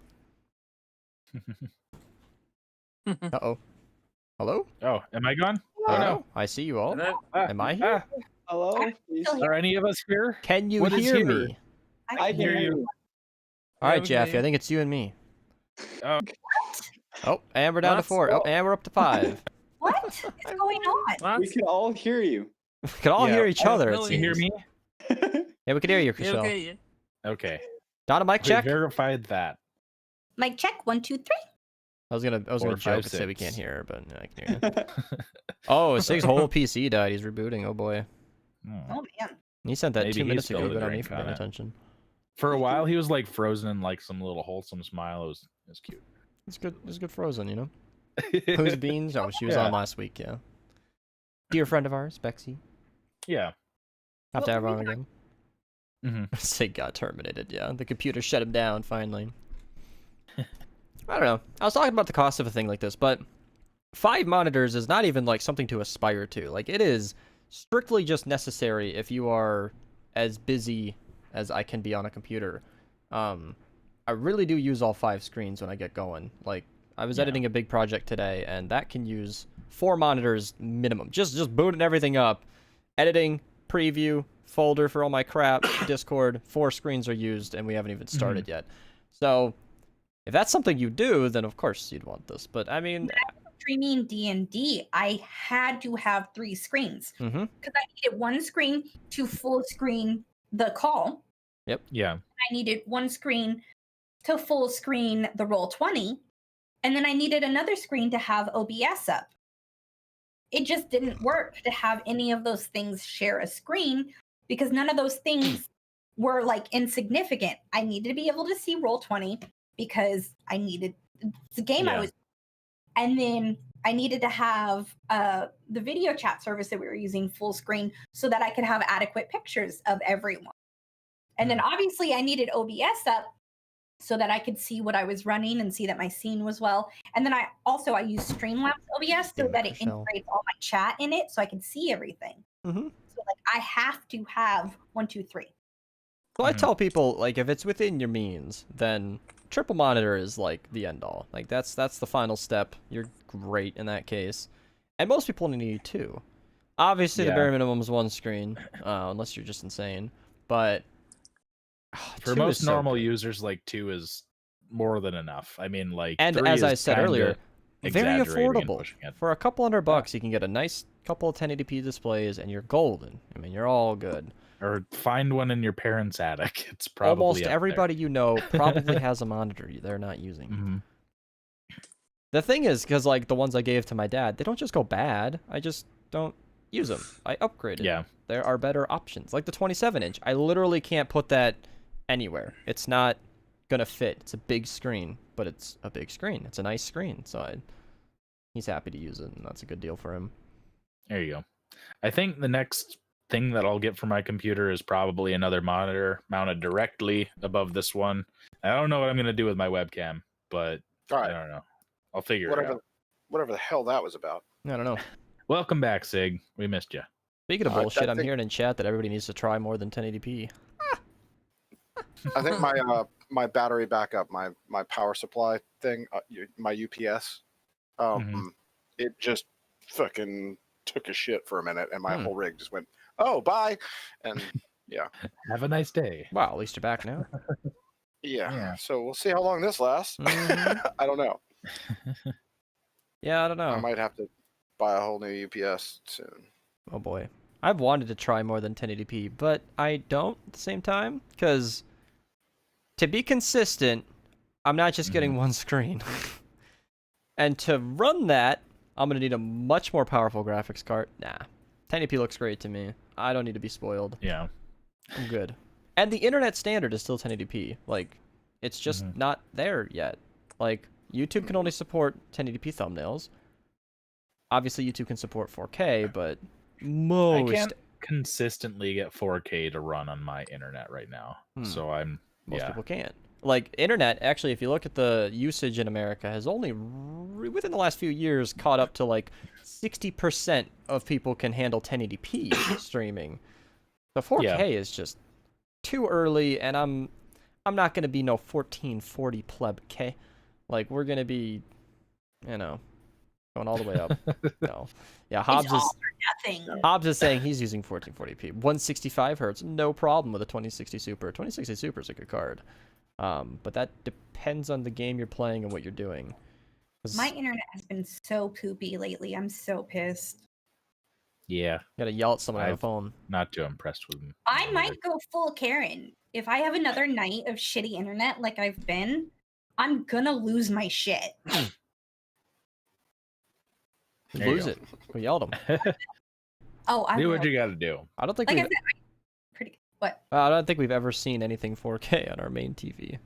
Uh-oh. Hello? Oh, am I gone? Oh Hello? no. I see you all. Hello? Am I here? Hello? I'm Please. still here. Are any of us here? Can you What is hear here? me? I can hear you. All right, we can Jaffy. hear I think it's you and me. Oh, Oh, and we're down to What? 4. Oh, and we're up to 5. What is going on? What? We can all hear you. We can all Yeah. hear each other. no, It can you hear seems. me? Yeah, we can hear you, Yeah, Chriselle. okay, yeah. Okay. Donna, mic We check. verified that. Mic check. 1, 2, 3. I was gonna 4, joke 5, and say we 6. can't hear her, but yeah, I can hear you. Oh, Sig's whole PC died. He's rebooting. Oh boy. Hmm. Oh man. He sent that Maybe 2 he's minutes ago. spilled a Good on me drink for on paying it. attention. For a while, he was like frozen in like some little wholesome smile. It was cute. It's good. It's good frozen, you know. Who's Beans? Oh, she was Yeah. on last week. Yeah. Dear friend of ours, Bexy. Yeah. Have to What have her were on we again. Mhm. Sig got terminated. Yeah, the computer shut him down finally. I don't know. I was talking about the cost of a thing like this, but 5 monitors is not even like something to aspire to. Like it is strictly just necessary if you are as busy as I can be on a computer. I really do use all 5 screens when I get going. Like I was Yeah. editing a big project today, and that can use 4 monitors minimum. Just booting everything up, editing, preview, folder for all my crap, Discord. 4 screens are used, and we haven't even started yet. So if that's something you do, then of course you'd want this. But I mean, Streaming D&D, I had to have 3 screens mhm. because I needed 1 screen to full screen the call. Yeah. I needed 1 screen to full screen the Roll20, and then I needed another screen to have OBS up. it just didn't work to have any of those things share a screen because none of those things were like insignificant. I needed to be able to see Roll20 because I needed the game I was, and then I needed to have the video chat service that we were using full screen so that I could have adequate pictures of everyone. And then obviously I needed OBS up so that I could see what I was running and see that my scene was well. And then I use Streamlabs OBS so that it integrates all my chat in it so I can see everything. So like I have to have 1, 2, 3. So I tell people, like, if it's within your means, then triple monitor is like the end all. Like that's the final step. You're great in that case. And most people only need 2. Obviously the bare minimum is 1 screen, unless you're just insane. But for most normal users, like 2 is more than enough. I mean, like, and 3 as is I said earlier, very affordable. For a couple $100, you can get a nice couple of 1080p displays, and you're golden. I mean, you're all good. Or find one in your parents' attic. It's probably almost up everybody there. you know probably has a monitor they're not using. The thing is, because like the ones I gave to my dad, they don't just go bad. I just don't use them. I upgraded. Yeah. There are better options. Like the 27-inch. I literally can't put that anywhere. It's not gonna fit. It's a big screen, but it's a big screen. It's a nice screen, so he's happy to use it, and that's a good deal for him. There you go. I think the next thing that I'll get for my computer is probably another monitor mounted directly above this one. I don't know what I'm gonna do with my webcam, but I don't know. I'll figure it out. Whatever the hell that was about. I don't know. Welcome back, Sig. We missed you. Speaking of bullshit, I'm hearing in chat that everybody needs to try more than 1080p. I think my battery backup, my power supply thing, my UPS, it just fucking took a shit for a minute, and my whole rig just went, "Oh, bye," and yeah. Have a nice day. Wow, at least you're back now. Yeah. So we'll see how long this lasts. I don't know. Yeah, I don't know. I might have to buy a whole new UPS soon. Oh boy. I've wanted to try more than 1080p, but I don't at the same time, because to be consistent, I'm not just getting one screen. And to run that, I'm going to need a much more powerful graphics card. Nah. 1080p looks great to me. I don't need to be spoiled. Yeah. I'm good. And the internet standard is still 1080p. Like, it's just not there yet. Like, YouTube can only support 1080p thumbnails. Obviously, YouTube can support 4K, but most... I can't consistently get 4K to run on my internet right now. So most people can't. Like, internet, actually, if you look at the usage in America, has only, within the last few years, caught up to, like, 60% of people can handle 1080p streaming. The 4K is just too early, and I'm not going to be no 1440 pleb K. Like, we're going to be, you know, going all the way up. No. Yeah, Hobbs is saying he's using 1440p. 165 hertz, no problem with a 2060 Super. 2060 Super is a good card. But that depends on the game you're playing and what you're doing. My internet has been so poopy lately. I'm so pissed. Yeah. Gotta yell at someone on the phone. Not too impressed with him. I might go full Karen. If I have another night of shitty internet like I've been, I'm gonna lose my shit. Lose it. We yelled him. I do what you gotta do. I don't think like we've... I said, pretty what? I don't think we've ever seen anything 4K on our main TV.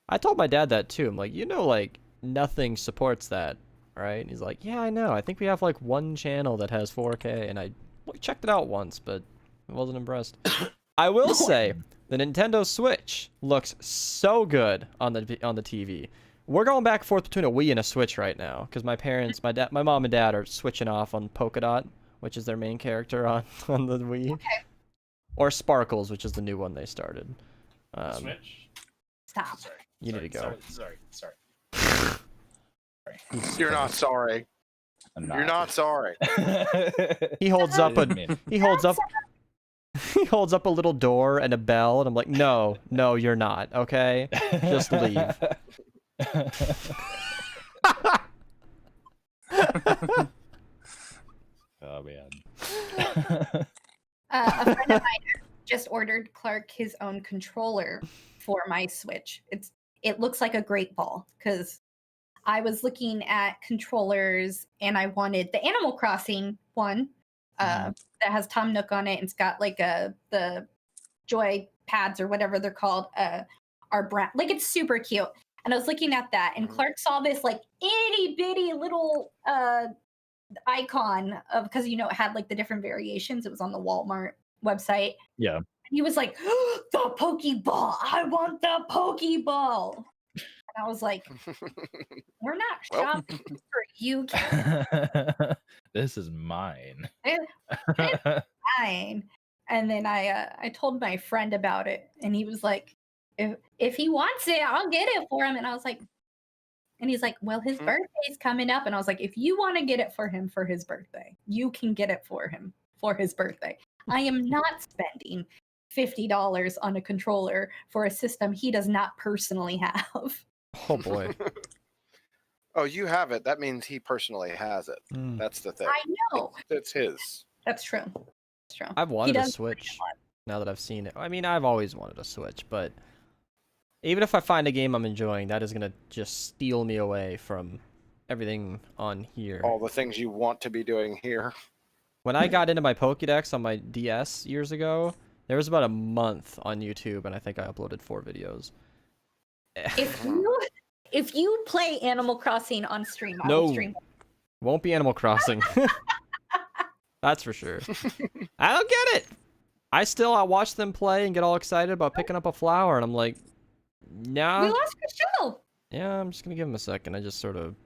I told my dad that too. I'm like, like, nothing supports that, right? And he's like, yeah, I know. I think we have like one channel that has 4K, and I checked it out once, but I wasn't impressed. I will say the Nintendo Switch looks so good on the TV. We're going back and forth between a Wii and a Switch right now, because my mom and dad are switching off on Polka Dot, which is their main character on the Wii, or Sparkles, which is the new one they started. Switch. Stop. You need to go. Sorry. You're not sorry. You're not sorry. He holds up a little door and a bell, and I'm like, no, you're not. Okay, just leave. Oh man. A friend of mine just ordered Clark his own controller for my Switch. It looks like a great ball because I was looking at controllers and I wanted the Animal Crossing one that has Tom Nook on it. And it's got like the Joy pads or whatever they're called are brown. Like it's super cute. And I was looking at that and Clark saw this like itty bitty little icon of, because it had like the different variations. It was on the Walmart website. Yeah. He was like, the Pokeball. I want the Pokeball. And I was like, we're not shopping for you, kid. This is mine. It's fine. And then I told my friend about it, and he was like, if he wants it, I'll get it for him. And I was like, and he's like, well, his birthday's coming up. And I was like, if you want to get it for him for his birthday, you can get it for him for his birthday. I am not spending $50 on a controller for a system he does not personally have. Oh boy. Oh, you have it. That means he personally has it. That's the thing. I know. It's his. That's true. That's true. I've wanted a Switch now that I've seen it. I mean, I've always wanted a Switch, but even if I find a game I'm enjoying, that is going to just steal me away from everything on here. All the things you want to be doing here. When I got into my Pokédex on my DS years ago, there was about a month on YouTube, and I think I uploaded 4 videos. If you play Animal Crossing on stream, I No. will stream. Won't be Animal Crossing. That's for sure. I don't get it. I watch them play and get all excited about picking up a flower, and I'm like, nah. We lost Chriselle. Yeah, I'm just gonna give him a second. I just sort of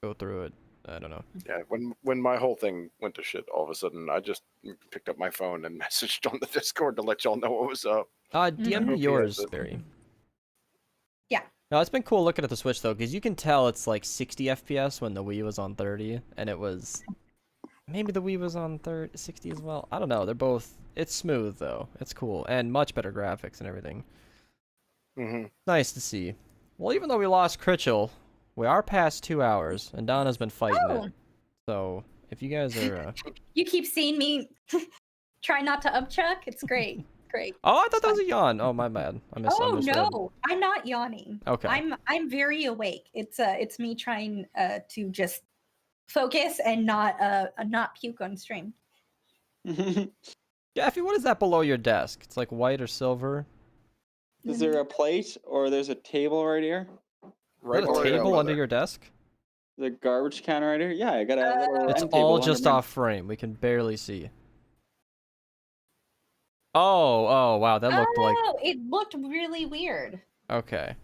go through it. I don't know. Yeah, when my whole thing went to shit, all of a sudden I just picked up my phone and messaged on the Discord to let y'all know what was up. DM me yours, Barry. Yeah. No, it's been cool looking at the Switch though, because you can tell it's like 60 FPS when the Wii was on 30, and it was maybe the Wii was on 60 as well. I don't know. They're both. It's smooth though. It's cool and much better graphics and everything. Nice to see. Well, even though we lost Critchell, we are past 2 hours, and Donna's been fighting it. So if you guys are, you keep seeing me try not to upchuck. It's great. Great. Oh, I thought that was a yawn. Oh, my bad. I misunderstood. Oh no, I'm not yawning. Okay. I'm very awake. It's me trying to just focus and not puke on stream. Jaffy, what is that below your desk? It's like white or silver. Is there a plate or there's a table right here? Right, a table under your desk? The garbage can right here? Yeah, I got a little It's end all table just under off frame. We can barely see. Oh, wow, that looked like... Oh, it looked really weird. Okay.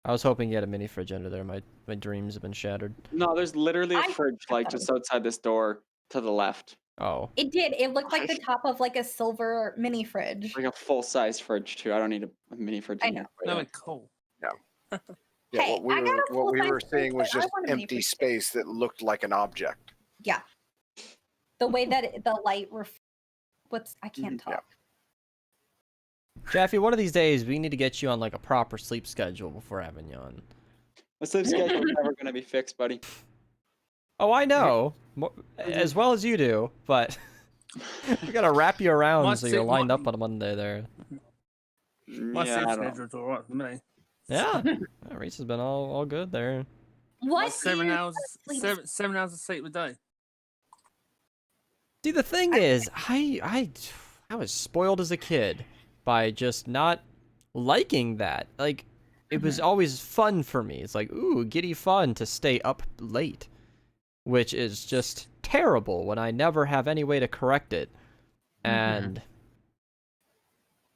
I was hoping you had a mini fridge under there. My dreams have been shattered. No, there's literally a fridge like just outside this door to the left. Oh. It did. It looked like the top of like a silver mini fridge. Like a full-size fridge too. I don't need a mini fridge. I know. Very cool. Yeah. Hey, what we were seeing was fridge, but I just want a mini empty fridge. space that looked like an object. Yeah. The way that the light I can't talk. Yeah. Jaffy, one of these days, we need to get you on like a proper sleep schedule before Avignon. The sleep schedule's never gonna be fixed, buddy. Oh, I know. As well as you do, but we gotta wrap you around so you're lined up on a Monday there. My sleep schedule's alright for me. Yeah. Reece has been all good there. What? 7 hours, 7 hours of sleep a day. See, the thing is, I was spoiled as a kid by just not liking that. Like, it was always fun for me. It's like, ooh, giddy fun to stay up late, which is just terrible when I never have any way to correct it. And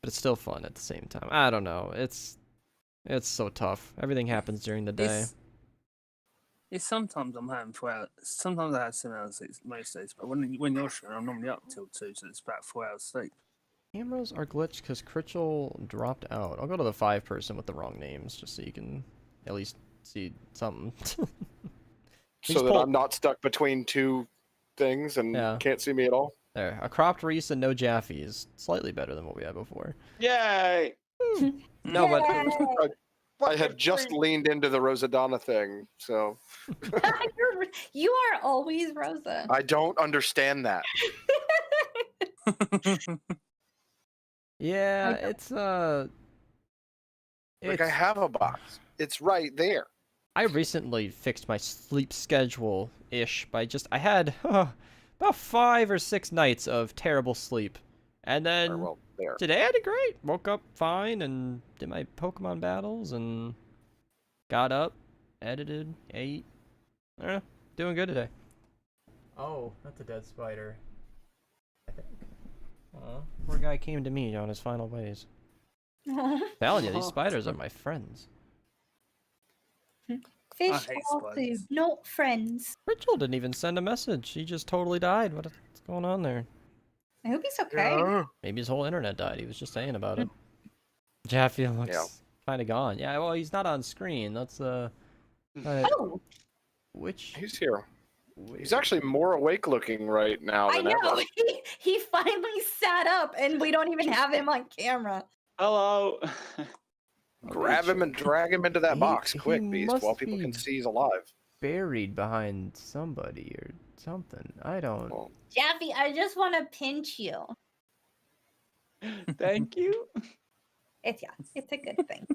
but it's still fun at the same time. I don't know. It's so tough. Everything happens during the day. It's sometimes I'm having 4 hours. Sometimes I have 7 hours sleep most days, but when you're streaming, I'm normally up till 2, so it's about 4 hours sleep. Cameras are glitched because Critchell dropped out. I'll go to the 5-person with the wrong names just so you can at least see something. So that I'm not stuck between two things and can't see me at all. There, a cropped Reece and no Jaffy is slightly better than what we had before. Yay! No, but I had just leaned into the Rosadonna thing, so You are always Rosa. I don't understand that. yeah, it's like I have a box. It's right there. I recently fixed my sleep schedule-ish by I had about 5 or 6 nights of terrible sleep. And then Well, there. today I did great. Woke up fine and did my Pokemon battles and got up, edited, ate. Doing good today. Oh, that's a dead spider. I think. Poor guy came to me on his final ways. Telling you, these spiders are my friends. Fish hate all spiders. food, no friends. Rachel didn't even send a message. He just totally died. What's going on there? I hope he's okay. Maybe his whole internet died. He was just saying about it. Jaffy looks kind of gone. Yeah, well, he's not on screen. That's Oh, which He's here. He's actually more awake looking right now I than know. ever. He finally sat up, and we don't even have him on camera. Hello. Grab him and drag him into that He- box, he quick, Beast, while must people be- can see he's alive. buried behind somebody or something. I don't. Well, Jaffy, I just want to pinch you. Thank you. It's a good thing.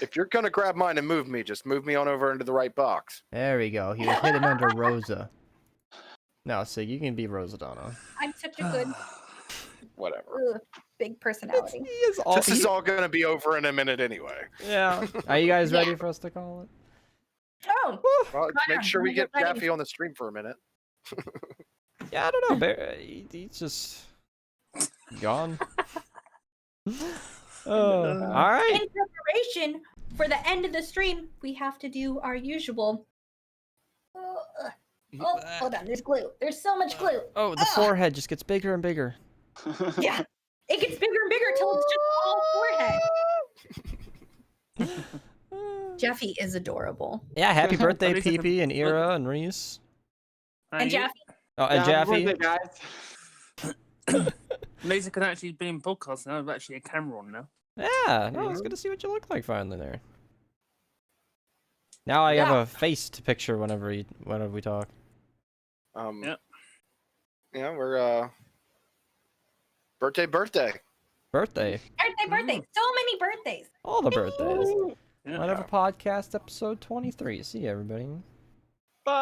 if you're gonna grab mine and move me, just move me on over into the right box. There we go. He was hidden under Rosa. No, Sig, you can be Rosadonna. I'm such a good Whatever. big personality. This is all gonna be over in a minute anyway. Yeah. Are you guys ready for us to call it? Oh, Well, make Connor, sure we I'm get ready. Jaffy on the stream for a minute. Yeah, I don't know. He's just gone. All right. in preparation for the end of the stream, we have to do our usual. Oh, hold on. There's glue. There's so much glue. Oh, the forehead just gets bigger and bigger. Yeah. It gets bigger and bigger till it's just all forehead. Jeffy is adorable. Yeah, happy birthday, At least I can- PP and Ira and Reese. And Jeffy, Oh, and Yeah, happy Jaffy. birthday, guys. Laser can actually be in podcasts now. There's actually a camera on now. Yeah, no, it's good to see what you look like finally there. Now I have Yeah. a face to picture whenever we talk. Yep. Yeah, we're birthday. Birthday. birthday. So many birthdays. All the birthdays. Yeah. Minerva podcast episode 23. See you, everybody.